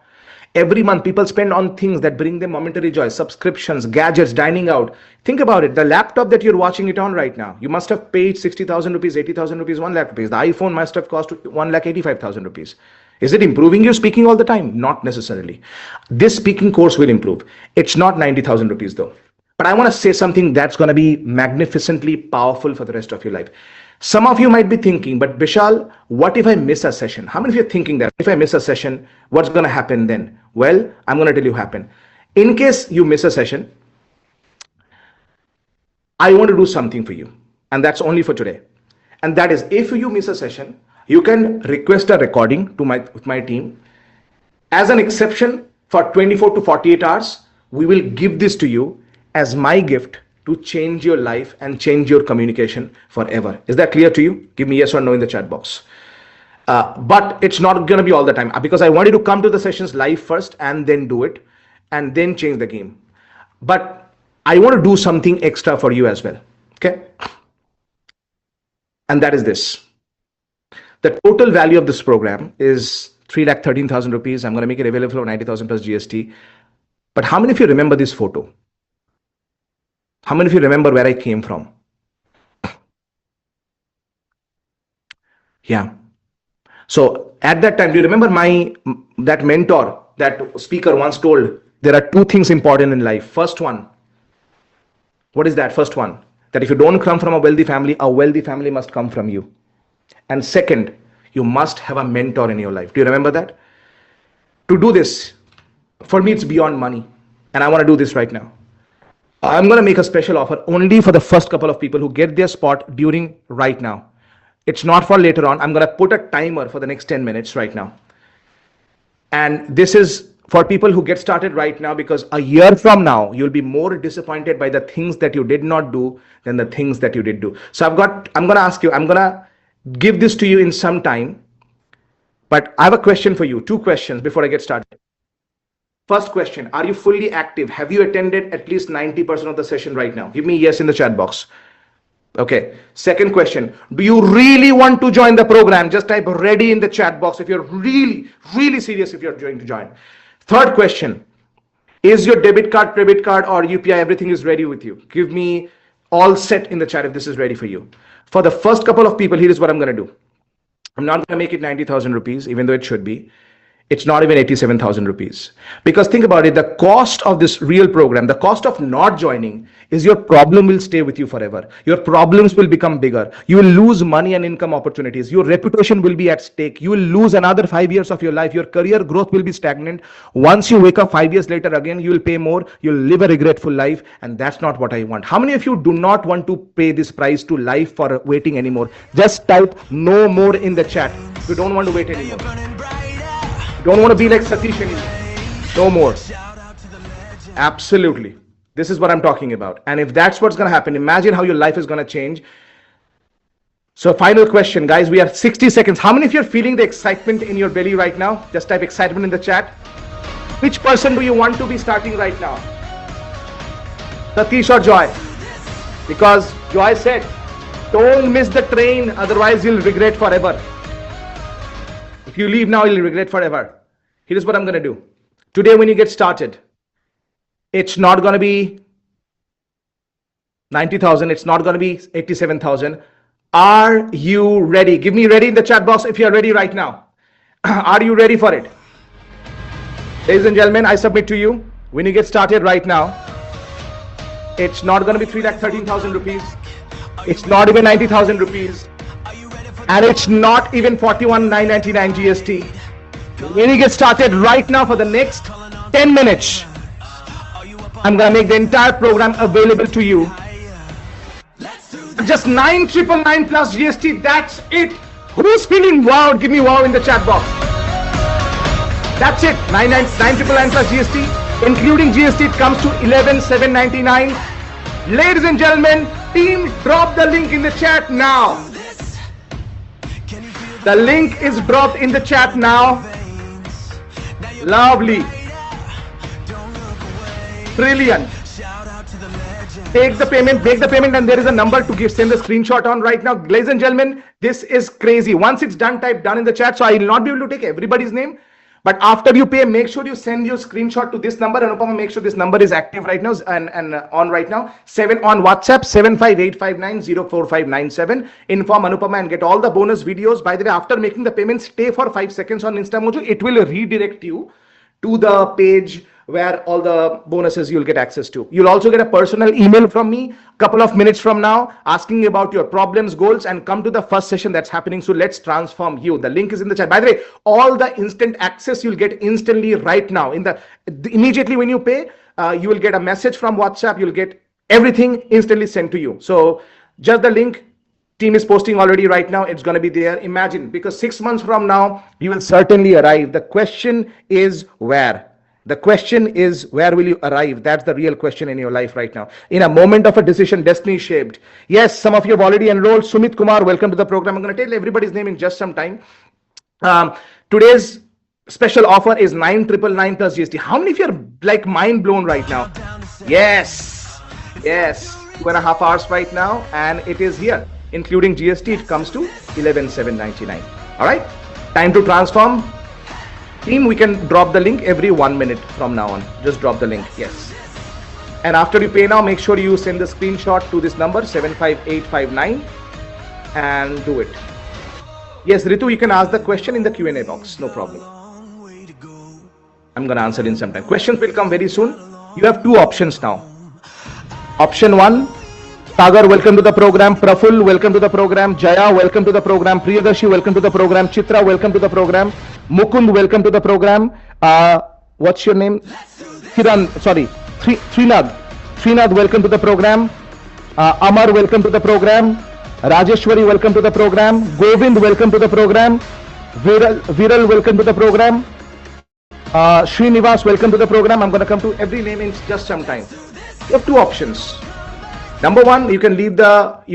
Every month, people spend on things that bring them momentary joy, subscriptions, gadgets, dining out. Think about it. The laptop that you're watching it on right now, you must have paid 60,000 rupees, 80,000 rupees, 1 lakh rupees. The iPhone must have cost 1,85,000 rupees. Is it improving your speaking all the time? Not necessarily. This speaking course will improve. It's not 90,000 rupees though. But I want to say something that's going to be magnificently powerful for the rest of your life. Some of you might be thinking, but Vishal, what if I miss a session? How many of you are thinking that if I miss a session, what's going to happen then? Well, I'm going to tell you what happen. In case you miss a session, I want to do something for you. And that's only for today. And that is, if you miss a session, you can request a recording to with my team. As an exception, for 24 to 48 hours, we will give this to you as my gift to change your life and change your communication forever. Is that clear to you? Give me yes or no in the chat box. But it's not going to be all the time, because I want you to come to the sessions live first and then do it and then change the game. But I want to do something extra for you as well. Okay. And that is this. The total value of this program is 3,13,000 rupees. I'm going to make it available for 90,000 plus GST. But how many of you remember this photo? How many of you remember where I came from? Yeah. So at that time, do you remember that mentor, that speaker once told, there are 2 things important in life. First one, what is that? First one, that if you don't come from a wealthy family must come from you. And second, you must have a mentor in your life. Do you remember that? To do this, for me, it's beyond money. And I want to do this right now. I'm going to make a special offer only for the first couple of people who get their spot during right now. It's not for later on. I'm going to put a timer for the next 10 minutes right now. And this is for people who get started right now, because a year from now, you'll be more disappointed by the things that you did not do than the things that you did do. So I'm going to ask you, I'm going to give this to you in some time, but I have a question for you. 2 questions before I get started. First question, are you fully active? Have you attended at least 90% of the session right now? Give me yes in the chat box. Okay. Second question, do you really want to join the program? Just type ready in the chat box if you're really, really serious if you're going to join. Third question, is your debit card, or UPI, everything is ready with you? Give me all set in the chat if this is ready for you. For the first couple of people, here is what I'm going to do. I'm not going to make it 90,000 rupees, even though it should be. It's not even 87,000 rupees. Because think about it, the cost of this real program, the cost of not joining is your problem will stay with you forever. Your problems will become bigger. You will lose money and income opportunities. Your reputation will be at stake. You will lose another 5 years of your life. Your career growth will be stagnant. Once you wake up 5 years later again, you will pay more. You'll live a regretful life. And that's not what I want. How many of you do not want to pay this price to life for waiting anymore? Just type no more in the chat. You don't want to wait anymore. Don't want to be like Satish anymore. No more. Absolutely. This is what I'm talking about. And if that's what's going to happen, imagine how your life is going to change. So final question, guys, we have 60 seconds. How many of you are feeling the excitement in your belly right now? Just type excitement in the chat. Which person do you want to be starting right now? Satish or Joy? Because Joy said, don't miss the train, otherwise you'll regret forever. If you leave now, you'll regret forever. Here's what I'm going to do. Today, when you get started, it's not going to be 90,000. It's not going to be 87,000. Are you ready? Give me ready in the chat box if you're ready right now. Are you ready for it? Ladies and gentlemen, I submit to you, when you get started right now, it's not going to be 3,13,000 rupees. It's not even 90,000 rupees. And it's not even 41,999 GST. When you get started right now for the next 10 minutes, I'm going to make the entire program available to you. Just 9,999 plus GST. That's it. Who's feeling wow? Give me wow in the chat box. That's it. 9,999 plus GST. Including GST, it comes to 11,799. Ladies and gentlemen, team, drop the link in the chat now. The link is dropped in the chat now. Lovely. Brilliant. Take the payment, and there is a number to send the screenshot on right now. Ladies and gentlemen, this is crazy. Once it's done, type done in the chat. So I will not be able to take everybody's name. But after you pay, make sure you send your screenshot to this number. Anupama, make sure this number is active right now and on right now. On WhatsApp, 758590457. Inform Anupama and get all the bonus videos. By the way, after making the payment, stay for 5 seconds on InstaMojo. It will redirect you to the page where all the bonuses you'll get access to. You'll also get a personal email from me a couple of minutes from now asking about your problems, goals, and come to the first session that's happening. So let's transform you. The link is in the chat. By the way, all the instant access you'll get instantly right now. Immediately when you pay, you will get a message from WhatsApp. You'll get everything instantly sent to you. So just the link. Team is posting already right now. It's going to be there. Imagine, because 6 months from now, you will certainly arrive. The question is where? The question is, where will you arrive? That's the real question in your life right now. In a moment of a decision, destiny shaped. Yes, some of you have already enrolled. Sumit Kumar, welcome to the program. I'm going to tell everybody's name in just some time. Today's special offer is 9,999 plus GST. How many of you are like mind blown right now? Yes. 2.5 hours right now. And it is here. Including GST, it comes to 11,799. All right. Time to transform. Team, we can drop the link every 1 minute from now on. Just drop the link. Yes. And after you pay now, make sure you send the screenshot to this number 75859 and do it. Yes, Ritu, you can ask the question in the Q&A box. No problem. I'm going to answer in some time. Questions will come very soon. You have two options now. Option 1, Sagar, welcome to the program. Praful, welcome to the program. Jaya, welcome to the program. Priyadarshi, welcome to the program. Chitra, welcome to the program. Mukund, welcome to the program. What's your name? Srinath, welcome to the program. Amar, welcome to the program. Rajeshwari, welcome to the program. Govind, welcome to the program. Viral, welcome to the program. Srinivas, welcome to the program. I'm going to come to every name in just some time. You have two options. Number one, you can leave, don't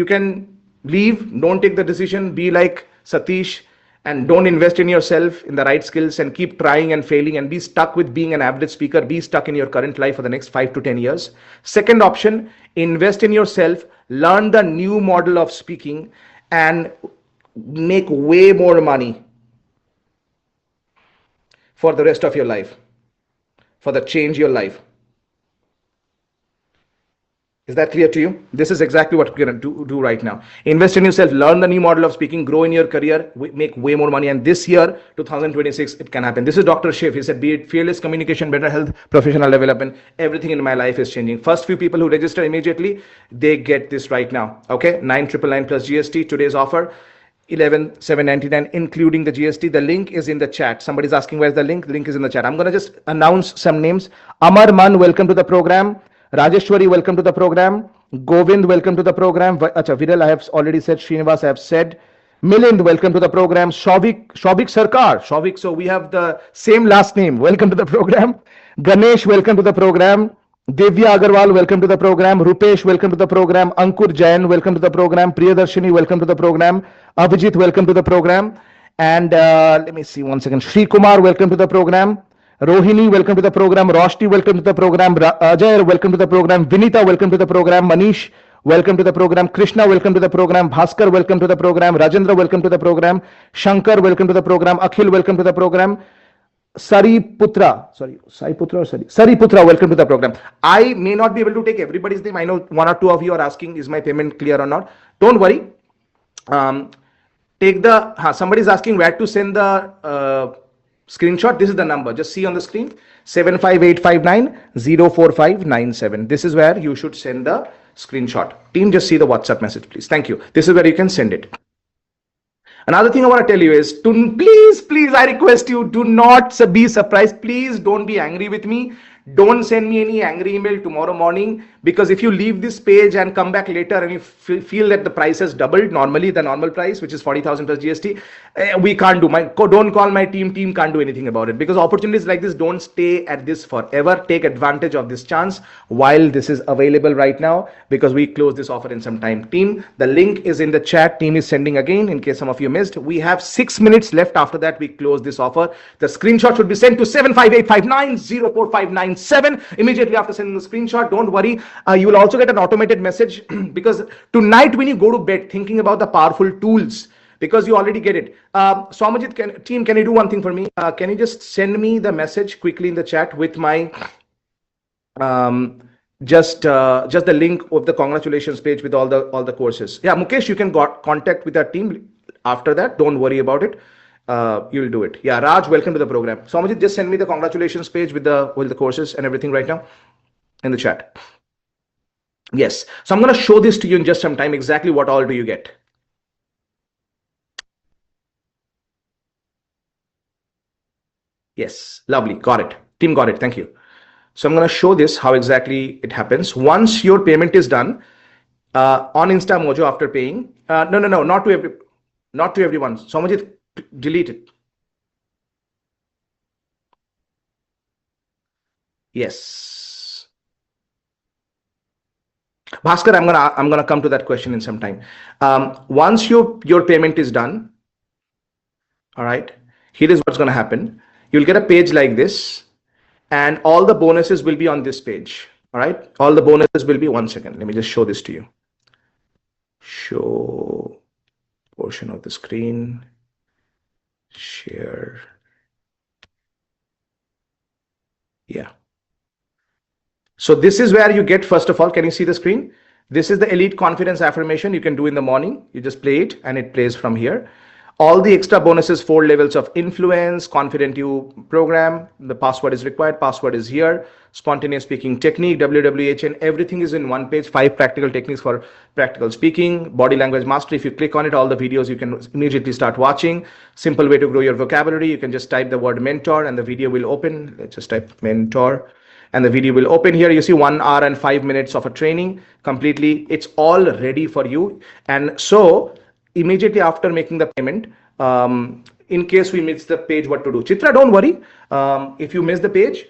take the decision, be like Satish, and don't invest in yourself in the right skills and keep trying and failing and be stuck with being an average speaker, be stuck in your current life for the next 5 to 10 years. Second option, invest in yourself, learn the new model of speaking and make way more money for the rest of your life, for the change your life. Is that clear to you? This is exactly what we're going to do right now. Invest in yourself, learn the new model of speaking, grow in your career, make way more money. And this year, 2026, it can happen. This is Dr. Shiv. He said, be it fearless communication, better health, professional development, everything in my life is changing. First few people who register immediately, they get this right now. Okay, 999 plus GST, today's offer. 11,799 including the GST. The link is in the chat. Somebody's asking where's the link. The link is in the chat. I'm going to just announce some names. Amar Man, welcome to the program. Rajeshwari, welcome to the program. Govind, welcome to the program. Acha, Viral, I have already said. Srinivas, I have said. Milind, welcome to the program. Shavik Sarkar. Shavik, so we have the same last name. Welcome to the program. Ganesh, welcome to the program. Divya Agarwal, welcome to the program. Rupesh, welcome to the program. Ankur Jain, welcome to the program. Priyadarshini, welcome to the program. Abhijit, welcome to the program. And let me see one second. Shri Kumar, welcome to the program. Rohini, welcome to the program. Roshni, welcome to the program. Ajay, welcome to the program. Vinita, welcome to the program. Manish, welcome to the program. Krishna, welcome to the program. Bhaskar, welcome to the program. Rajendra, welcome to the program. Shankar, welcome to the program. Akhil, welcome to the program. Sariputra, welcome to the program. I may not be able to take everybody's name. I know one or two of you are asking, is my payment clear or not? Don't worry. Take the, somebody's asking where to send the screenshot. This is the number. Just see on the screen, 75859-04597. This is where you should send the screenshot. Team, just see the WhatsApp message, please. Thank you. This is where you can send it. Another thing I want to tell you is, please, I request you, do not be surprised. Please don't be angry with me. Don't send me any angry email tomorrow morning, because if you leave this page and come back later and you feel that the price has doubled, normally the normal price, which is 40,000 plus GST, we can't do. Don't call my team. Team can't do anything about it, because opportunities like this don't stay at this forever. Take advantage of this chance while this is available right now, because we close this offer in some time. Team, the link is in the chat. Team is sending again in case some of you missed. We have 6 minutes left. After that, we close this offer. The screenshot should be sent to 75859-04597 immediately after sending the screenshot. Don't worry, you will also get an automated message because tonight when you go to bed thinking about the powerful tools, because you already get it. Swamajit, can you do one thing for me? Can you just send me the message quickly in the chat with my just the link of the congratulations page with all the courses. Yeah, Mukesh, you can contact with our team after that. Don't worry about it. You'll do it. Yeah, Raj, welcome to the program. Somajit, just send me the congratulations page with the courses and everything right now in the chat. Yes. So I'm going to show this to you in just some time. Exactly what all do you get? Yes. Lovely. Got it. Team got it. Thank you. So I'm going to show this how exactly it happens. Once your payment is done on InstaMojo after paying. No, not to everyone. Somajit, delete it. Yes. Bhaskar, I'm gonna come to that question in some time. Once your payment is done, all right, here is what's gonna happen. You'll get a page like this, and all the bonuses will be on this page. All right, all the bonuses will be, one second, let me just show this to you. Show portion of the screen. Share. Yeah. So this is where you get, first of all, can you see the screen? This is the elite confidence affirmation you can do in the morning. You just play it and it plays from here. All the extra bonuses, 4 levels of influence, confident you program. The password is required. Password is here. Spontaneous speaking technique, WWHN, everything is in one page. 5 practical techniques for practical speaking, body language mastery. If you click on it, all the videos you can immediately start watching. Simple way to grow your vocabulary. You can just type the word mentor and the video will open. Let's just type mentor and the video will open here. You see 1 hour and 5 minutes of a training completely. It's all ready for you. And so immediately after making the payment, in case we miss the page, what to do? Chitra, don't worry. If you miss the page,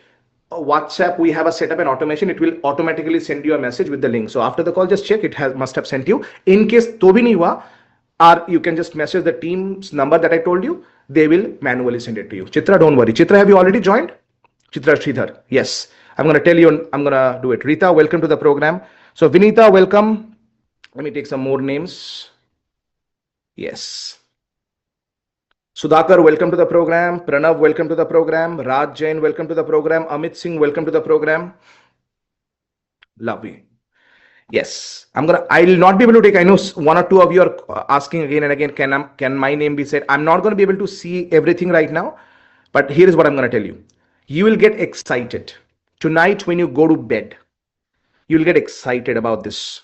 WhatsApp, we have a setup and automation. It will automatically send you a message with the link. So after the call, just check. It must have sent you. In case to bhi nahi hua, or you can just message the team's number that I told you. They will manually send it to you. Chitra, don't worry. Chitra, have you already joined? Chitra Sridhar. Yes. I'm going to tell you. I'm going to do it. Rita, welcome to the program. So Vinita, welcome. Let me take some more names. Yes. Sudhakar, welcome to the program. Pranav, welcome to the program. Raj Jain, welcome to the program. Amit Singh, welcome to the program. Lovely. Yes, I'll not be able to take. I know one or two of you are asking again and again, can my name be said? I'm not going to be able to see everything right now, but here is what I'm going to tell you. You will get excited tonight when you go to bed. You'll get excited about this.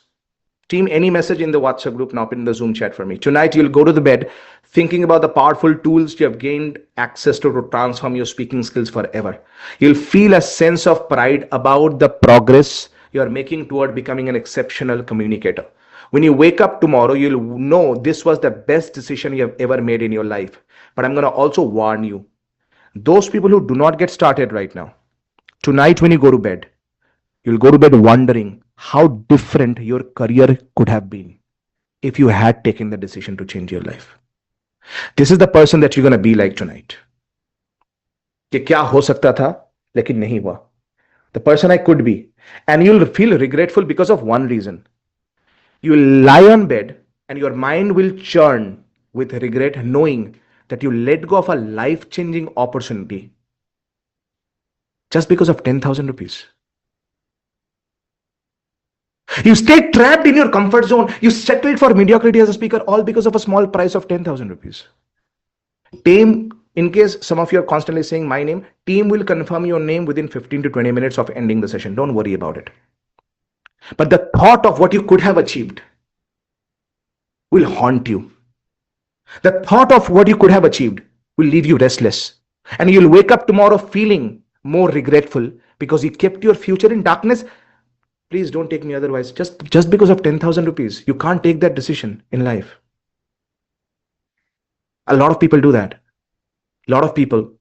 Team, any message in the WhatsApp group, not in the Zoom chat for me. Tonight, you'll go to the bed thinking about the powerful tools you have gained access to transform your speaking skills forever. You'll feel a sense of pride about the progress you are making toward becoming an exceptional communicator. When you wake up tomorrow, you'll know this was the best decision you have ever made in your life. But I'm going to also warn you, those people who do not get started right now, tonight when you go to bed, you'll go to bed wondering how different your career could have been if you had taken the decision to change your life. This is the person that you're going to be like tonight. कि क्या हो सकता था लेकिन नहीं हुआ. The person I could be. And you'll feel regretful because of one reason. You'll lie on bed and your mind will churn with regret, knowing that you let go of a life-changing opportunity just because of 10,000 rupees. You stay trapped in your comfort zone. You settled for mediocrity as a speaker, all because of a small price of 10,000 rupees. Team, in case some of you are constantly saying my name, team will confirm your name within 15 to 20 minutes of ending the session. Don't worry about it. But the thought of what you could have achieved will haunt you. The thought of what you could have achieved will leave you restless. And you'll wake up tomorrow feeling more regretful because you kept your future in darkness. Please don't take me otherwise. Just because of 10,000 rupees, you can't take that decision in life. A lot of people do that. A lot of people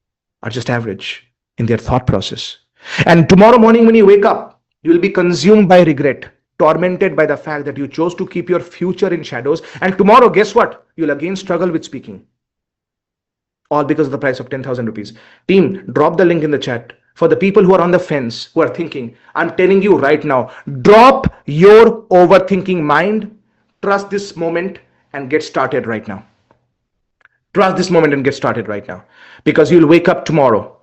are just average in their thought process. And tomorrow morning when you wake up, you will be consumed by regret, tormented by the fact that you chose to keep your future in shadows. And tomorrow, guess what? You'll again struggle with speaking. All because of the price of 10,000 rupees. Team, drop the link in the chat. For the people who are on the fence, who are thinking, I'm telling you right now, drop your overthinking mind, trust this moment and get started right now. Trust this moment and get started right now. Because you'll wake up tomorrow.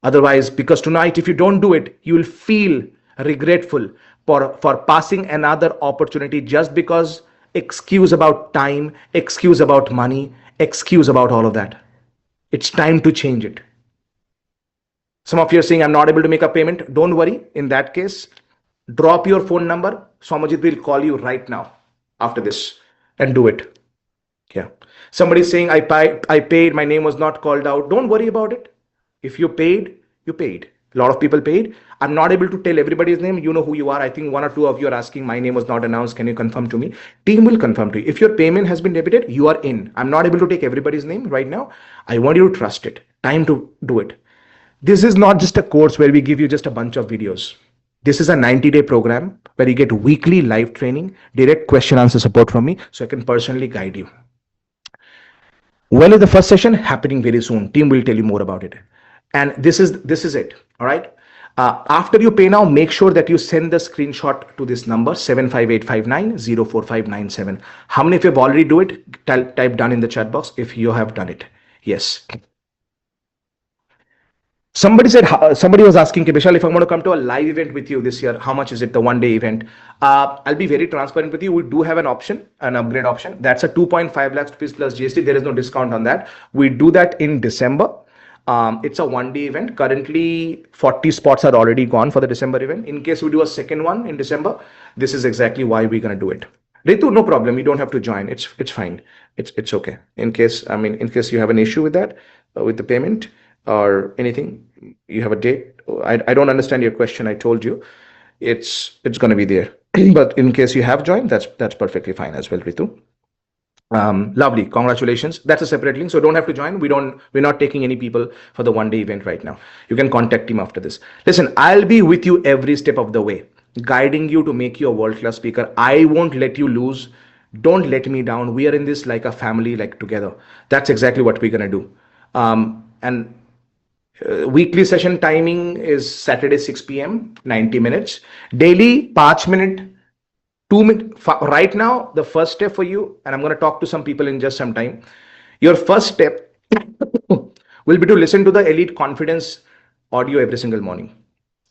Otherwise, because tonight, if you don't do it, you will feel regretful for passing another opportunity just because excuse about time, excuse about money, excuse about all of that. It's time to change it. Some of you are saying, I'm not able to make a payment. Don't worry. In that case, drop your phone number. Swamajit will call you right now after this and do it. Yeah. Somebody is saying, I paid, my name was not called out. Don't worry about it. If you paid, you paid. A lot of people paid. I'm not able to tell everybody's name. You know who you are. I think one or two of you are asking, my name was not announced. Can you confirm to me? Team will confirm to you. If your payment has been debited, you are in. I'm not able to take everybody's name right now. I want you to trust it. Time to do it. This is not just a course where we give you just a bunch of videos. This is a 90-day program where you get weekly live training, direct question answer support from me, so I can personally guide you. When is the first session? Happening very soon. Team will tell you more about it. And this is it. All right. After you pay now, make sure that you send the screenshot to this number 75859-04597. How many of you have already do it? Type done in the chat box if you have done it. Yes. Somebody was asking, Vishal, if I want to come to a live event with you this year, how much is it, the one-day event? I'll be very transparent with you. We do have an option, an upgrade option. That's a 2.5 lakhs rupees plus GST. There is no discount on that. We do that in December. It's a one-day event. Currently, 40 spots are already gone for the December event. In case we do a second one in December, this is exactly why we're going to do it. Ritu, no problem. You don't have to join. It's fine. It's okay. In case you have an issue with that, with the payment, or anything, you have a date. I don't understand your question. I told you it's going to be there. But in case you have joined, that's perfectly fine as well, Ritu. Lovely, congratulations. That's a separate link, so don't have to join. We're not taking any people for the one-day event right now. You can contact him after this. Listen, I'll be with you every step of the way, guiding you to make you a world-class speaker. I won't let you lose. Don't let me down. We are in this like a family, like together. That's exactly what we're gonna do. Weekly session timing is Saturday 6 p.m. 90 minutes. Daily 5 minute, 2 minute. Right now, the first step for you, and I'm going to talk to some people in just some time. Your first step will be to listen to the Elite Confidence audio every single morning.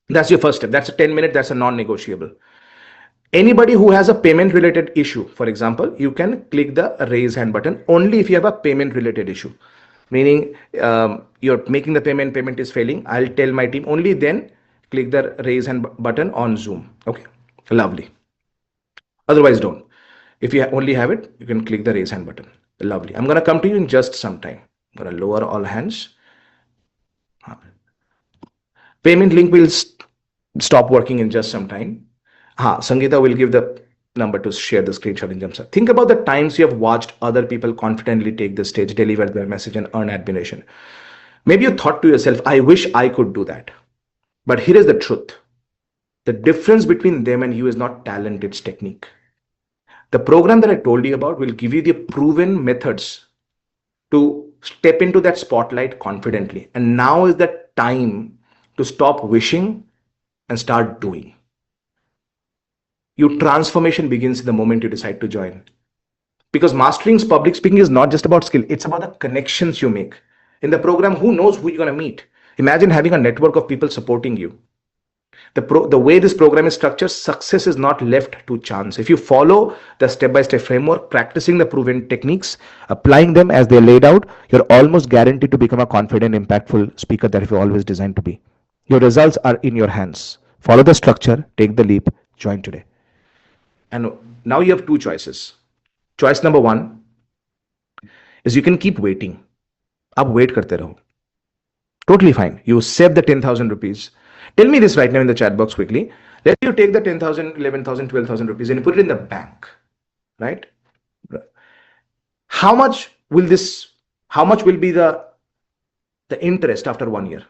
That's your first step. That's a 10 minute. That's a non-negotiable. Anybody who has a payment related issue, for example, you can click the raise hand button only if you have a payment related issue. Meaning you're making the payment is failing. I'll tell my team only then click the raise hand button on Zoom. Okay, lovely. Otherwise, don't. If you only have it, you can click the raise hand button. Lovely. I'm going to come to you in just some time. I'm going to lower all hands. Payment link will stop working in just some time. Sangeeta will give the number to share the screenshot in Jamsa. Think about the times you have watched other people confidently take the stage, deliver their message, and earn admiration. Maybe you thought to yourself, I wish I could do that. But here is the truth. The difference between them and you is not talent, it's technique. The program that I told you about will give you the proven methods to step into that spotlight confidently. And now is the time to stop wishing and start doing. Your transformation begins the moment you decide to join. Because mastering public speaking is not just about skill, it's about the connections you make. In the program, who knows who you're going to meet? Imagine having a network of people supporting you. The way this program is structured, success is not left to chance. If you follow the step-by-step framework, practicing the proven techniques, applying them as they're laid out, you're almost guaranteed to become a confident, impactful speaker that you've always designed to be. Your results are in your hands. Follow the structure, take the leap, join today. And now you have two choices. Choice number one is you can keep waiting. Ab wait karte raho. Totally fine. You save the 10,000 rupees. Tell me this right now in the chat box quickly. Let you take the 10,000, 11,000, 12,000 rupees and you put it in the bank, right? How much will be the interest after 1 year?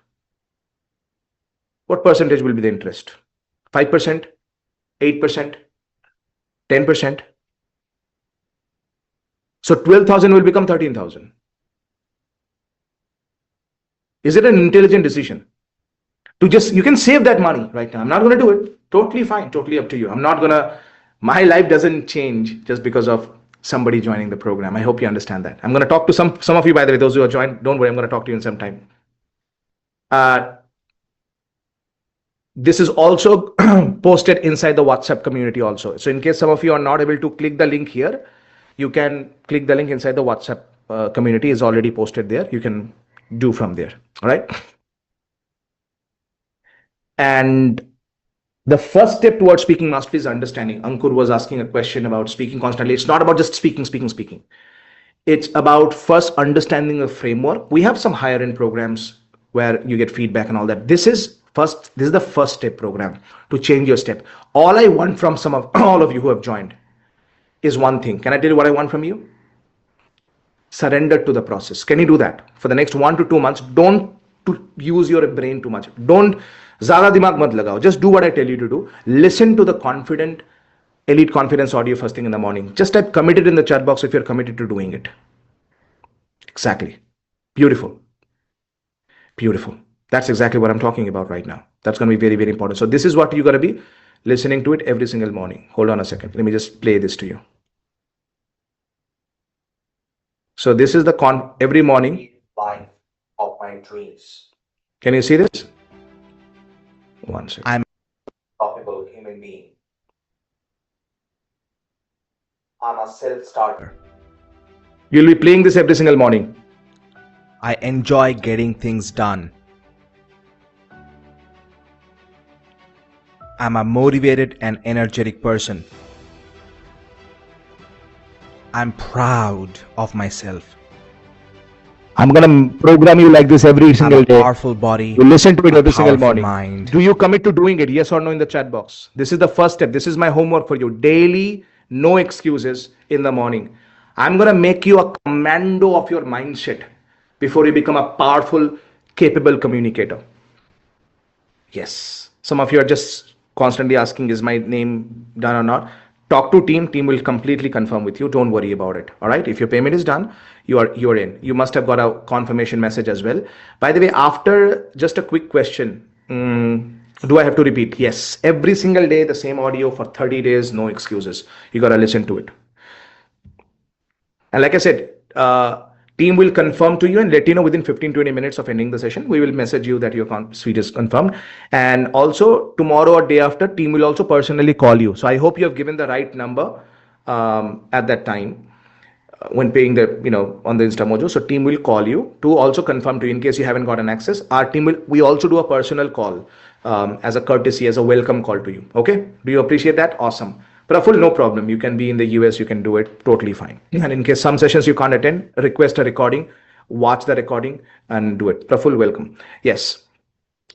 What percentage will be the interest? 5%, 8%, 10%. So 12,000 will become 13,000. Is it an intelligent decision? You can save that money right now. I'm not going to do it. Totally fine. Totally up to you. My life doesn't change just because of somebody joining the program. I hope you understand that. I'm going to talk to some of you, by the way, those who are joined. Don't worry, I'm going to talk to you in some time. This is also posted inside the WhatsApp community also. So in case some of you are not able to click the link here, you can click the link inside the WhatsApp community. Is already posted there. You can do from there. All right. And the first step towards speaking mastery is understanding. Ankur was asking a question about speaking constantly. It's not about just speaking. It's about first understanding the framework. We have some higher end programs where you get feedback and all that. This is the first step program to change your step. All I want from all of you who have joined is one thing. Can I tell you what I want from you? Surrender to the process. Can you do that? For the next 1 to 2 months, don't use your brain too much. Don't ज़्यादा दिमाग मत लगाओ. Just do what I tell you to do. Listen to the elite confidence audio first thing in the morning. Just type committed in the chat box if you're committed to doing it. Exactly. Beautiful. That's exactly what I'm talking about right now. That's going to be very, very important. So this is what you got to be listening to it every single morning. Hold on a second. Let me just play this to you. So this is every morning life of my dreams. Can you see this? One second. I'm a profitable human being. I'm a self-starter. You'll be playing this every single morning. I enjoy getting things done. I'm a motivated and energetic person. I'm proud of myself. I'm gonna program you like this every single day. Powerful body. You listen to it every single morning. Mind. Do you commit to doing it? Yes or no in the chat box. This is the first step. This is my homework for you. Daily, no excuses in the morning. I'm gonna make you a commando of your mindset before you become a powerful, capable communicator. Yes. Some of you are just constantly asking, is my name done or not? Talk to team. Team will completely confirm with you. Don't worry about it. All right. If your payment is done, you're in. You must have got a confirmation message as well. By the way, after just a quick question, do I have to repeat? Yes. Every single day, the same audio for 30 days, no excuses. You got to listen to it. And like I said, Team will confirm to you and let you know within 15-20 minutes of ending the session. We will message you that your suite is confirmed. And also tomorrow or day after, team will also personally call you. So I hope you have given the right number at that time when paying the, on the InstaMojo. So team will call you to also confirm to you in case you haven't got an access. Our team we also do a personal call as a courtesy, as a welcome call to you. Okay. Do you appreciate that? Awesome. Praful, no problem. You can be in the US, you can do it totally fine. And in case some sessions you can't attend, request a recording, watch the recording and do it. Praful, welcome. Yes,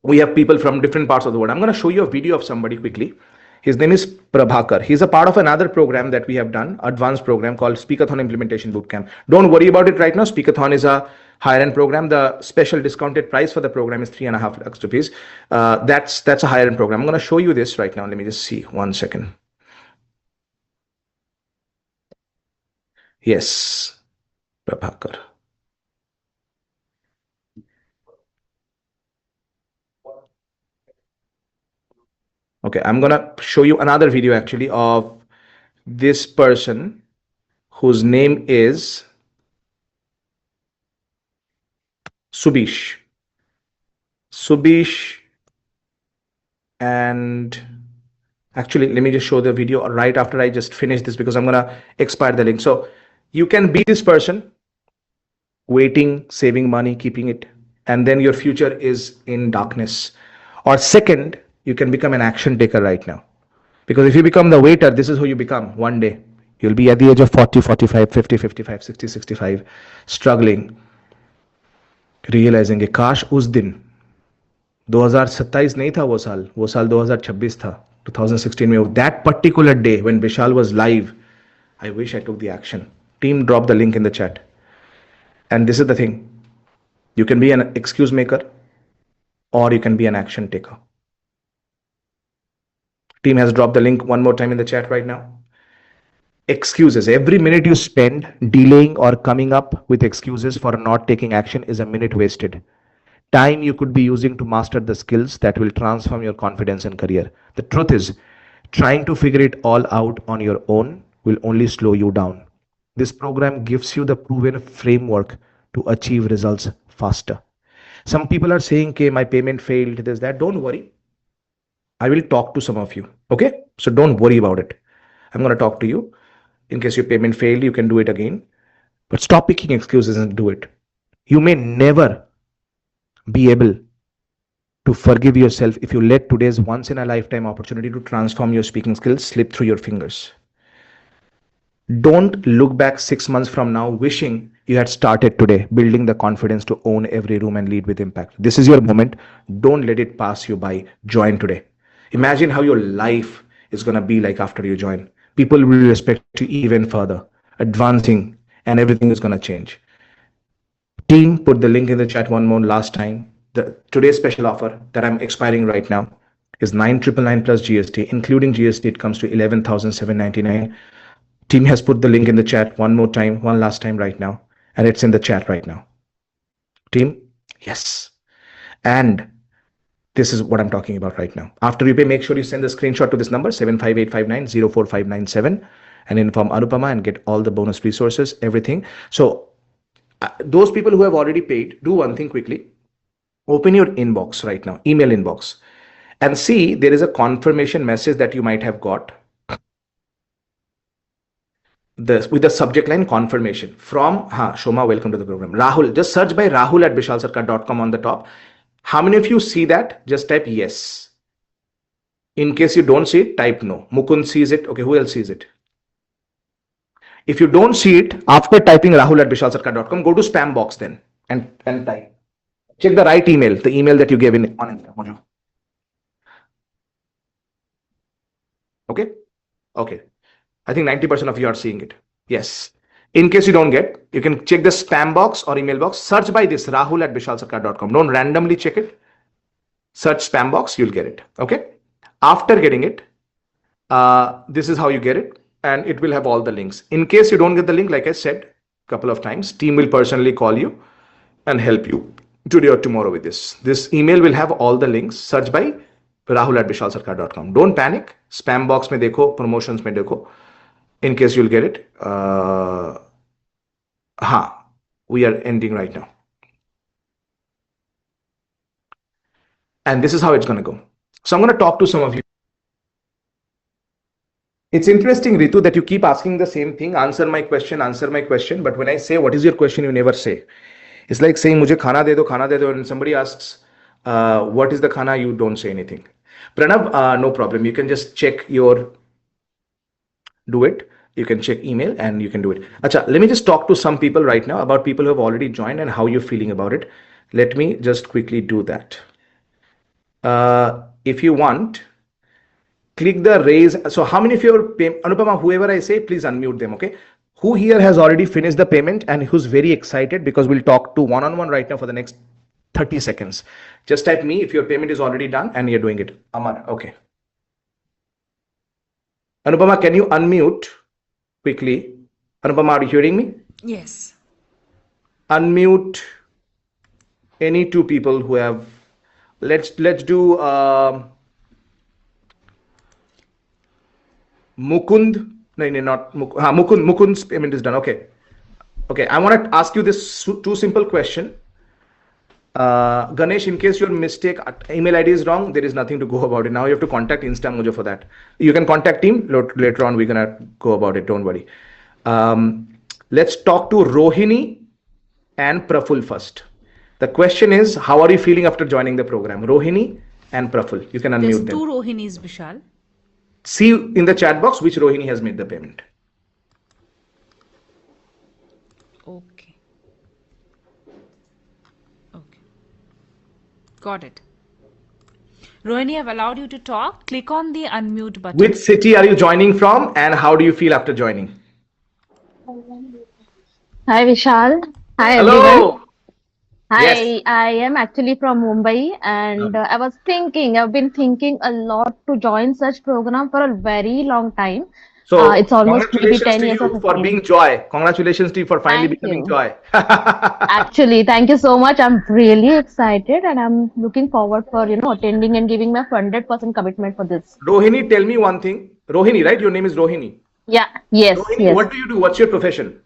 we have people from different parts of the world. I'm going to show you a video of somebody quickly. His name is Prabhakar. He's a part of another program that we have done, advanced program called Speakathon Implementation Bootcamp. Don't worry about it right now. Speakathon is a higher end program. The special discounted price for the program is 3.5 lakhs rupees. That's a higher end program. I'm going to show you this right now. Let me just see 1 second. Yes, Prabhakar. Okay, I'm gonna show you another video actually of this person whose name is Subish. And actually, let me just show the video right after I just finish this because I'm gonna expire the link. So you can be this person waiting, saving money, keeping it, and then your future is in darkness. Or second, you can become an action taker right now. Because if you become the waiter, this is who you become one day. You'll be at the age of 40, 45, 50, 55, 60, 65, struggling, realizing कि काश उस दिन 2027 नहीं था वो साल 2026 था 2016 में. That particular day when Vishal was live, I wish I took the action. Team, drop the link in the chat. And this is the thing. You can be an excuse maker or you can be an action taker. Team has dropped the link one more time in the chat right now. Excuses. Every minute you spend delaying or coming up with excuses for not taking action is a minute wasted. Time you could be using to master the skills that will transform your confidence and career. The truth is, trying to figure it all out on your own will only slow you down. This program gives you the proven framework to achieve results faster. Some people are saying, okay, my payment failed, this, that. Don't worry. I will talk to some of you. Okay. So don't worry about it. I'm going to talk to you. In case your payment failed, you can do it again. But stop picking excuses and do it. You may never be able to forgive yourself if you let today's once in a lifetime opportunity to transform your speaking skills slip through your fingers. Don't look back 6 months from now wishing you had started today, building the confidence to own every room and lead with impact. This is your moment. Don't let it pass you by. Join today. Imagine how your life is going to be like after you join. People will respect you even further, advancing, and everything is going to change. Team, put the link in the chat one more last time. Today's special offer that I'm expiring right now is 9,999 plus GST. Including GST, it comes to 11,799. Team has put the link in the chat one more time, one last time right now, and it's in the chat right now. Team, yes. And this is what I'm talking about right now. After you pay, make sure you send the screenshot to this number 75859-04597 and inform Anupama and get all the bonus resources, everything. So those people who have already paid, do one thing quickly. Open your inbox right now, email inbox, and see there is a confirmation message that you might have got. With the subject line confirmation from Shoma, welcome to the program. Rahul, just search by Rahul at bishalsarkar.com on the top. How many of you see that? Just type yes. In case you don't see it, type no. Mukund sees it. Okay, who else sees it? If you don't see it, after typing Rahul at bishalsarkar.com, go to spam box then and type. Check the right email, the email that you gave in on Instagram. Okay? Okay. I think 90% of you are seeing it. Yes. In case you don't get, you can check the spam box or email box. Search by this Rahul at bishalsarkar.com. Don't randomly check it. Search spam box, you'll get it. Okay. After getting it, this is how you get it, and it will have all the links. In case you don't get the link, like I said a couple of times, team will personally call you and help you today or tomorrow with this. This email will have all the links. Search by Rahul at bishalsarkar.com. Don't panic. Spam box mein dekho, promotions mein dekho. In case you'll get it. we are ending right now. And this is how it's going to go. So I'm going to talk to some of you. It's interesting, Ritu, that you keep asking the same thing. Answer my question. But when I say, what is your question? You never say. It's like saying, mujhe khana de do. And somebody asks, what is the khana? You don't say anything. Pranav, no problem. You can just check do it. You can check email and you can do it. Acha, let me just talk to some people right now about people who have already joined and how you're feeling about it. Let me just quickly do that. If you want, click the raise. So how many of your Anupama, whoever I say, please unmute them. Okay. Who here has already finished the payment and who's very excited, because we'll talk to one-on-one right now for the next 30 seconds. Just type me if your payment is already done and you're doing it. Amar, okay. Anupama, can you unmute quickly? Anupama, are you hearing me? Yes. Unmute any two people who have. Let's do Mukund. No, not Mukund. Mukund's payment is done. Okay. I want to ask you this two simple question. Ganesh, in case your email ID is wrong, there is nothing to go about it. Now you have to contact InstaMojo for that. You can contact team later on. We're gonna go about it. Don't worry. Let's talk to Rohini and Praful first. The question is, how are you feeling after joining the program? Rohini and Praful. You can unmute There's them. two Rohinis, Vishal. See in the chat box which Rohini has made the payment. Okay. Got it. Rohini, I've allowed you to talk. Click on the unmute button. Which city are you joining from and how do you feel after joining? Hi Vishal. Hi Hello. everyone. Hi, Yes. I am actually from Mumbai and I've been thinking a lot to join such program for a very long time. So It's almost maybe congratulations 10 to years you of for being Joy. Congratulations to you for finally Thank becoming you. Joy. Actually, thank you so much. I'm really excited and I'm looking forward for, attending and giving my 100% commitment for this. Rohini, tell me one thing. Rohini, right? Your name is Rohini. Yeah, yes, Rohini, yes. what do you do? What's your profession?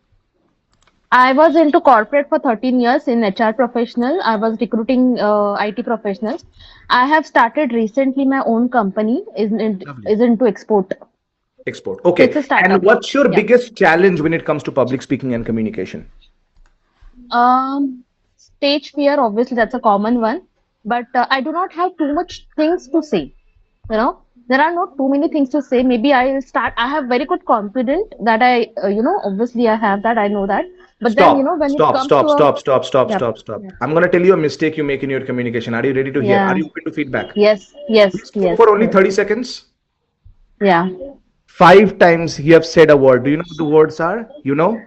I was into corporate for 13 years in HR professional. I was recruiting IT professionals. I have started recently my own company is into export. Export. So Okay. it's a startup. And what's your Yeah. biggest challenge when it comes to public speaking and communication? Stage fear, obviously that's a common one, but I do not have too much things to say. There are not too many things to say. Maybe I will start. I have very good confidence that obviously I have that. I know that. But then, when it comes to Stop. I'm going to tell you a mistake you make in your communication. Are you ready to hear? Yeah. Are you open to feedback? Yes. For only 30 seconds. Yeah. 5 times you have said a word. Do you know what the words are? You know?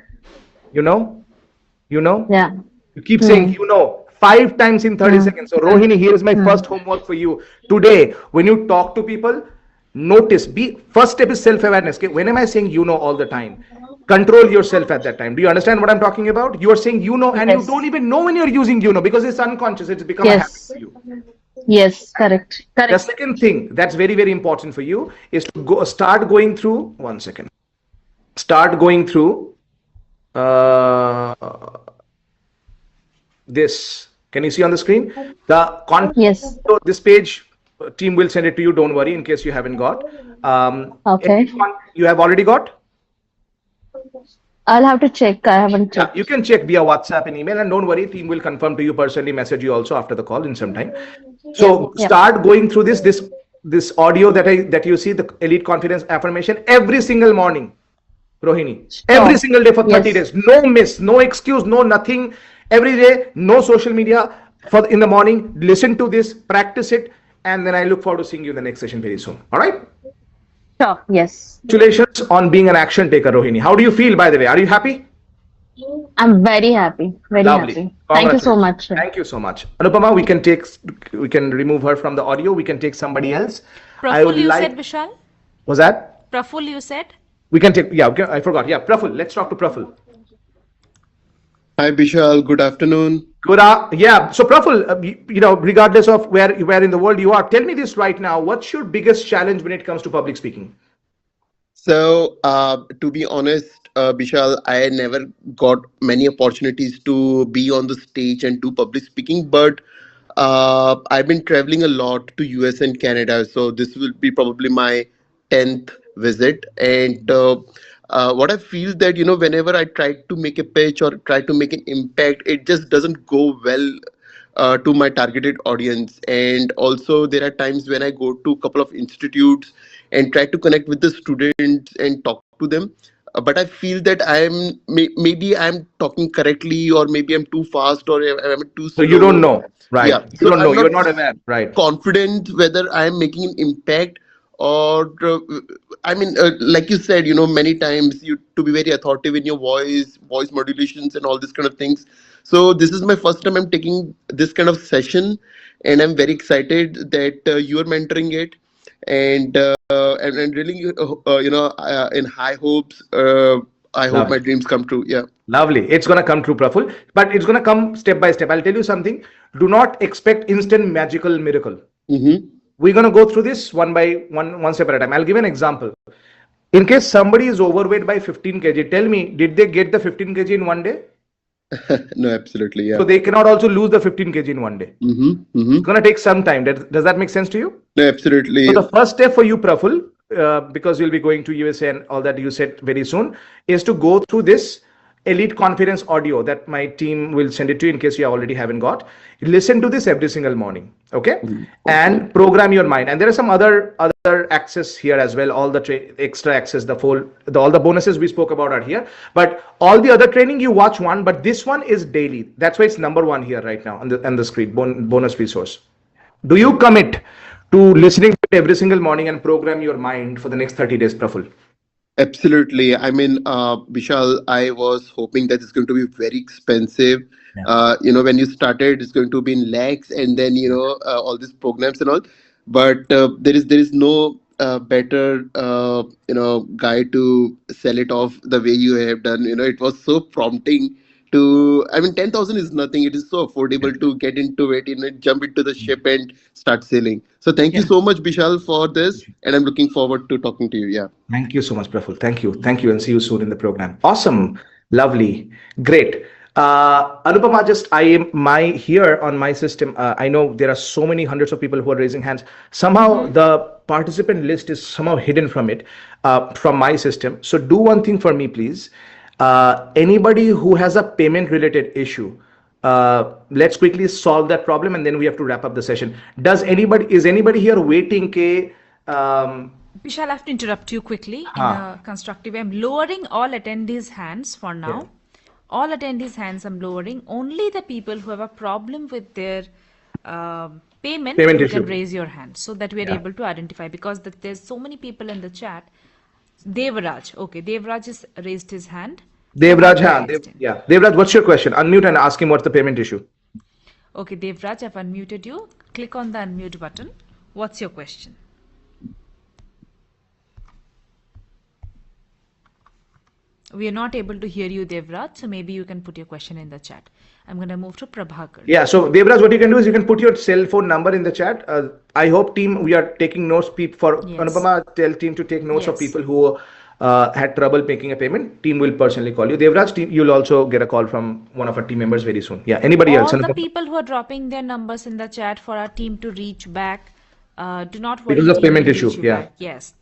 Yeah. You keep saying 5 times in 30 seconds. So Rohini, here is my first homework for you. Today, when you talk to people, notice, first step is self-awareness. Okay? When am I saying all the time? Control yourself at that time. Do you understand what I'm talking about? You are saying and Yes. you don't even know when you're using because it's unconscious. It's become a habit Yes. for you. Yes. Correct. The second thing that's very, very important for you is to start going through. One second. Start going through this. Can you see on the screen? The content. Yes. So this page, team will send it to you. Don't worry, in case you haven't got. Okay. You have already got? I'll have to check. I haven't Yeah, checked. you can check via WhatsApp and email, and don't worry, team will confirm to you personally, message you also after the call in some time. So Yep. start going through this audio that you see, the Elite Confidence Affirmation, every single morning, Rohini. Every single day for 30 Yes. days. No miss, no excuse, no nothing. Every day, no social media in the morning. Listen to this, practice it, and then I look forward to seeing you in the next session very soon. All right? Sure. Yes. Congratulations on being an action taker, Rohini. How do you feel, by the way? Are you happy? I'm very happy. Very Lovely. happy. Thank you so much. Thank you so much. Anupama, we can remove her from the audio. We can take somebody else. Praful, you said, Vishal? Was that? Praful, you said? We can take, I forgot. Yeah, Praful. Let's talk to Praful. Hi, Bishal. Good afternoon. So Praful, regardless of where in the world you are, tell me this right now. What's your biggest challenge when it comes to public speaking? So, to be honest, Bishal, I never got many opportunities to be on the stage and do public speaking, but I've been traveling a lot to US and Canada, so this will be probably my 10th visit. And what I feel that, whenever I try to make a pitch or try to make an impact, it just doesn't go well to my targeted audience. And also, there are times when I go to a couple of institutes and try to connect with the students and talk to them. But I feel that maybe I'm talking correctly, or maybe I'm too fast, or I'm too So slow. you don't know, right? Yeah, You so don't know. I'm You're not not aware, right? confident whether I'm making an impact, or I mean, like you said, many times you to be very authoritative in your voice modulations, and all this kind of things. So this is my first time I'm taking this kind of session, and I'm very excited that you are mentoring it, and and really, in high hopes. I hope my Lovely. dreams come true. Yeah. Lovely. It's going to come true, Praful. But it's going to come step by step. I'll tell you something. Do not expect instant magical miracle. Mm-hmm. We're going to go through this one by one step at a time. I'll give an example. In case somebody is overweight by 15 kg, tell me, did they get the 15 kg in one day? No, absolutely. Yeah. So they cannot also lose the 15 kg in one day. Mm-hmm. Mm-hmm. It's going to take some time. Does that make sense to you? No, absolutely. So the first step for you, Praful, because you'll be going to USA and all that you said very soon, is to go through this elite confidence audio that my team will send it to you in case you already haven't got. Listen to this every single morning, okay? And program your mind. And there are some other access here as well. All the extra access, all the bonuses we spoke about are here. But all the other training you watch one, but this one is daily. That's why it's number one here right now on the screen. Bonus resource. Do you commit to listening to it every single morning and program your mind for the next 30 days, Praful? Absolutely. I mean, Vishal, I was hoping that it's going to be very expensive. Yeah. When you started, it's going to be in lakhs, and then all these programs and all. But there is no better guy to sell it off the way you have done. It was so prompting to. I mean, 10,000 is nothing. It is so affordable to get into it. Jump into the ship and start sailing. So thank you Yeah. so much, Vishal, for this, and I'm looking forward to talking to you. Yeah. Thank you so much, Praful. Thank you. Thank you, and see you soon in the program. Awesome. Lovely. Great. Anupama, here on my system, I know there are so many hundreds of people who are raising hands. Somehow the participant list is somehow hidden from it, from my system. So do one thing for me, please. Anybody who has a payment related issue, let's quickly solve that problem, and then we have to wrap up the session. Is anybody here waiting? Vishal, I have to interrupt you quickly in a constructive way. I'm lowering all attendees' hands for now. Yeah. All attendees' hands I'm lowering. Only the people who have a problem with their payment you issue. can raise your hand so that we are Yeah. able to identify, because there's so many people in the chat. Devraj. Okay, Devraj has raised his hand. Devraj, Prabhakar raised him. Devraj, what's your question? Unmute and ask him what's the payment issue. Okay, Devraj, I've unmuted you. Click on the unmute button. What's your question? We are not able to hear you, Devraj, so maybe you can put your question in the chat. I'm going to move to Prabhakar. Yeah, so Devraj, what you can do is you can put your cell phone number in the chat. I hope team, we are taking notes for Yes. Anupama, tell team to take notes of Yes. people who had trouble making a payment. Team will personally call you. Devraj, team, you'll also get a call from one of our team members very soon. Yeah, anybody else? All the Anupama? people who are dropping their numbers in the chat for our team to reach back, do not worry. Because of team payment will issue, reach you yeah. back. Yes,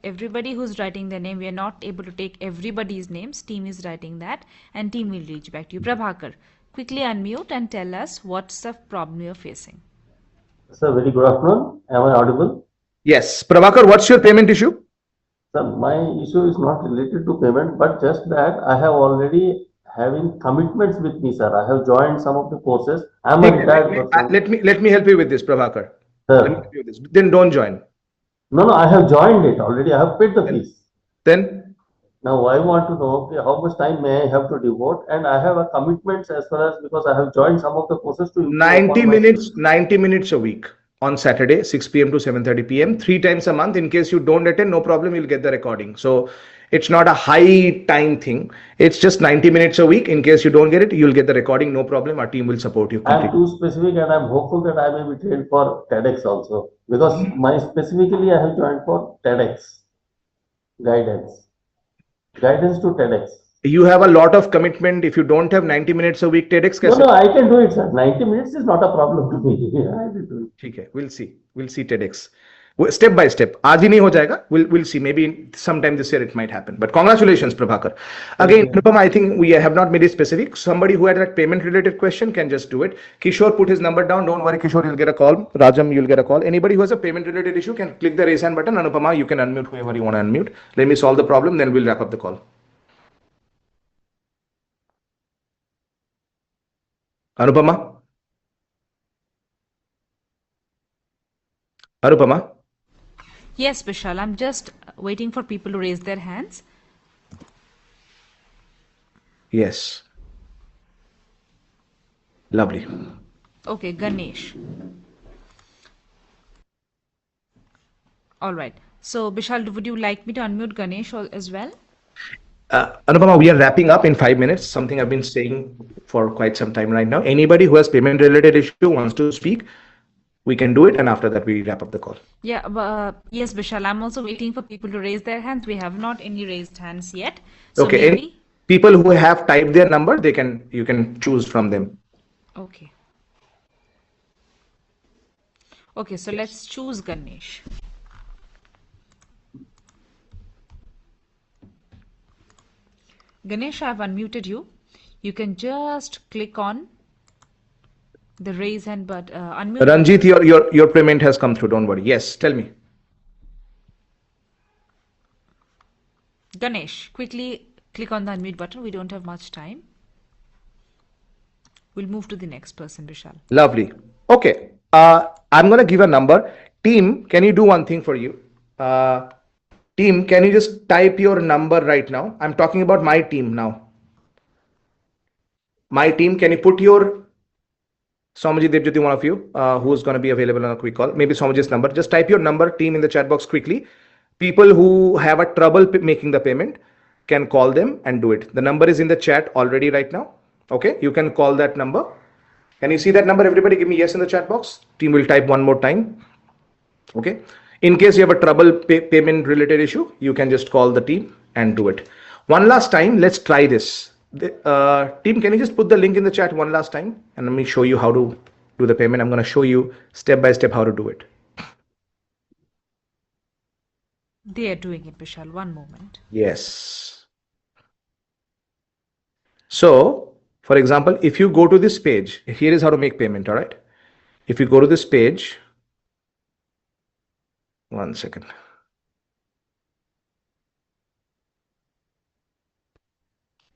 everybody who's writing their name, we are not able to take everybody's names. Team is writing that, and team will reach back to you. Prabhakar, quickly unmute and tell us what's the problem you're facing. Sir, very good afternoon. Am I audible? Yes, Prabhakar, what's your payment issue? Sir, my issue is not related to payment, but just that I have already having commitments with me, sir. I have joined some of the courses. I'm a retired person. Let me help you with this, Prabhakar. Sir. Let me help you with this. Then don't join. No, I have joined it already. I have paid the fees. Then Now I want to know, okay, how much time may I have to devote, and I have a commitments as far as, because I have joined some of the courses to improve 90 upon my minutes, skills. 90 minutes a week on Saturday, 6 p.m. to 7:30 p.m. 3 times a month. In case you don't attend, no problem, you'll get the recording. So it's not a high time thing. It's just 90 minutes a week. In case you don't get it, you'll get the recording, no problem. Our team will support you I am completely. too specific, and I'm hopeful that I may be trained for TEDx also, because my specifically I have joined for TEDx. Guidance. Guidance to TEDx. You have a lot of commitment. If you don't have 90 minutes a week, TEDx No, कैसे? no, I can do it, sir. 90 minutes is not a problem to me. I will do it. ठीक है, we'll see TEDx. Step by step. आज ही नहीं हो जाएगा. We'll see. Maybe sometime this year it might happen. But congratulations, Prabhakar. Again, Anupam, I think we have not made it specific. Somebody who had that payment related question can just do it. Kishore put his number down. Don't worry, Kishore, you'll get a call. Rajam, you'll get a call. Anybody who has a payment related issue can click the raise hand button. Anupama, you can unmute whoever you want to unmute. Let me solve the problem, then we'll wrap up the call. Anupama? Anupama? Yes, Vishal, I'm just waiting for people to raise their hands. Yes. Lovely. Okay, Ganesh. All right. So, Vishal, would you like me to unmute Ganesh as well? Anupama, we are wrapping up in 5 minutes, something I've been saying for quite some time right now. Anybody who has payment related issue wants to speak, we can do it, and after that we wrap up the call. Yeah, yes, Vishal, I'm also waiting for people to raise their hands. We have not any raised hands yet. So Okay, maybe... any people who have typed their number, you can choose from them. Okay. Okay, so let's choose Ganesh. Ganesh, I've unmuted you. You can just click on the raise hand button. Unmute. Ranjit, your payment has come through. Don't worry. Yes, tell me. Ganesh, quickly click on the unmute button. We don't have much time. We'll move to the next person, Vishal. Lovely. Okay. I'm going to give a number. Team, can you do one thing for you? Team, can you just type your number right now? I'm talking about my team now. My team, can you put your Somaji Devjyoti, one of you, who's going to be available on a quick call, maybe Somaji's number. Just type your number, team, in the chat box quickly. People who have a trouble making the payment can call them and do it. The number is in the chat already right now. Okay, you can call that number. Can you see that number? Everybody give me yes in the chat box. Team will type one more time. Okay. In case you have a trouble payment related issue, you can just call the team and do it. One last time, let's try this. Team, can you just put the link in the chat one last time? And let me show you how to do the payment. I'm going to show you step by step how to do it. They are doing it, Vishal. One moment. Yes. So, for example, if you go to this page, here is how to make payment, all right? If you go to this page, one second.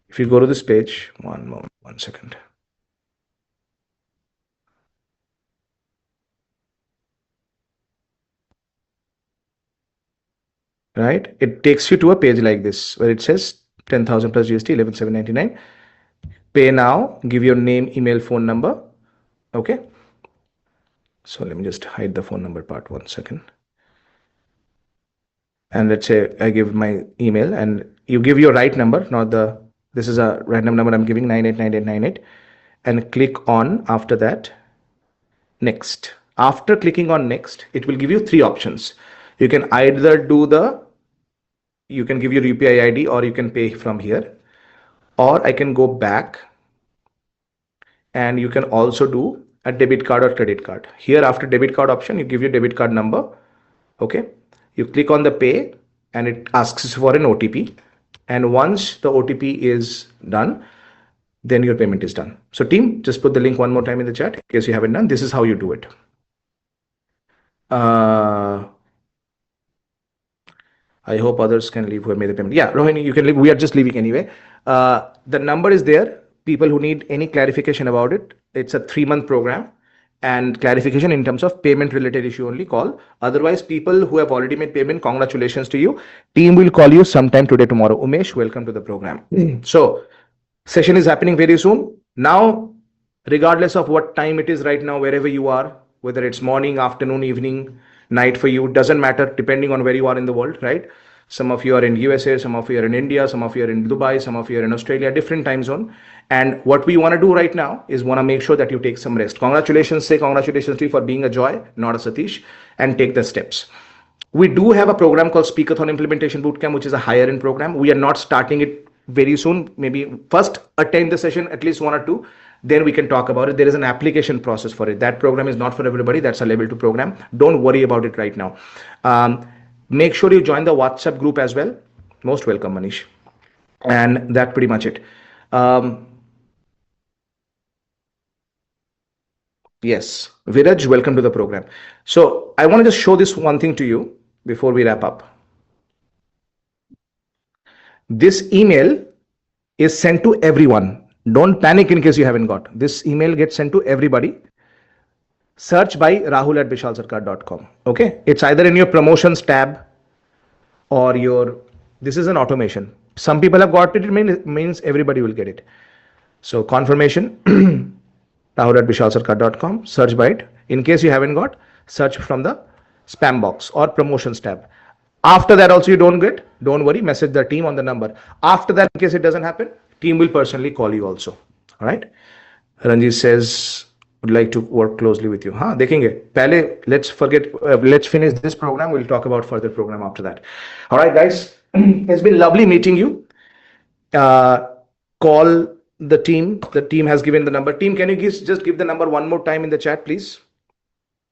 If you go to this page, one moment, 1 second. Right? It takes you to a page like this where it says 10,000 plus GST, 11,799. Pay now, give your name, email, phone number. Okay. So let me just hide the phone number part 1 second. And let's say I give my email and you give your right number, not this is a random number I'm giving, 989898, and click on after that, next. After clicking on next, it will give you 3 options. You can either you can give your UPI ID or you can pay from here, or I can go back and you can also do a debit card or credit card. Here after debit card option, you give your debit card number. Okay. You click on the pay and it asks for an OTP. And once the OTP is done, then your payment is done. So team, just put the link one more time in the chat in case you haven't done. This is how you do it. I hope others can leave who have made the payment. Yeah, Rohini, you can leave. We are just leaving anyway. The number is there. People who need any clarification about it, it's a 3-month program. And clarification in terms of payment related issue only call. Otherwise, people who have already made payment, congratulations to you. Team will call you sometime today, tomorrow. Umesh, welcome to the program. So, session is happening very soon. Now, regardless of what time it is right now, wherever you are, whether it's morning, afternoon, evening, night for you, doesn't matter depending on where you are in the world, right? Some of you are in USA, some of you are in India, some of you are in Dubai, some of you are in Australia, different time zone. And what we want to do right now is want to make sure that you take some rest. Congratulations, say congratulations to you for being a Joy, not a Satish, and take the steps. We do have a program called Speakathon Implementation Bootcamp, which is a higher end program. We are not starting it very soon. Maybe first attend the session, at least 1 or 2. Then we can talk about it. There is an application process for it. That program is not for everybody. That's a level 2 program. Don't worry about it right now. Make sure you join the WhatsApp group as well. Most welcome, Manish. And that's pretty much it. Yes, Viraj, welcome to the program. So I want to just show this one thing to you before we wrap up. This email is sent to everyone. Don't panic in case you haven't got. This email gets sent to everybody. Search by rahul@bishalsarkar.com. Okay, it's either in your promotions tab or your, this is an automation. Some people have got it, it means everybody will get it. So confirmation, rahul@bishalsarkar.com, search by it. In case you haven't got, search from the spam box or promotions tab. After that also you don't get, don't worry, message the team on the number. After that, in case it doesn't happen, team will personally call you also. All right. Ranjit says, would like to work closely with you. Dekhenge. Pehle, let's finish this program. We'll talk about further program after that. All right, guys. It's been lovely meeting you. Call the team. The team has given the number. Team, can you just give the number one more time in the chat, please?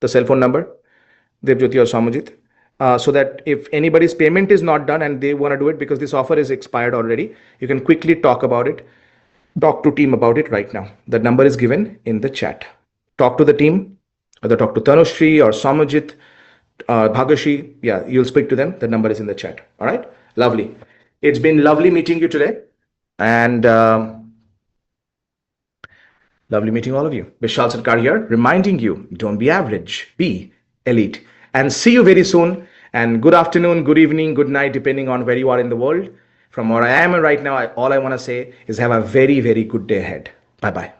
The cell phone number, Devjyoti or Samajit. So that if anybody's payment is not done and they want to do it because this offer is expired already, you can quickly talk about it. Talk to team about it right now. The number is given in the chat. Talk to the team, either talk to Tanushri or Samajit, Bhagashi. Yeah, you'll speak to them. The number is in the chat. All right. Lovely. It's been lovely meeting you today. And lovely meeting all of you. Bishal Sarkar here, reminding you, don't be average, be elite. And see you very soon. And good afternoon, good evening, good night, depending on where you are in the world. From where I am right now, all I want to say is have a very, very good day ahead. Bye-bye.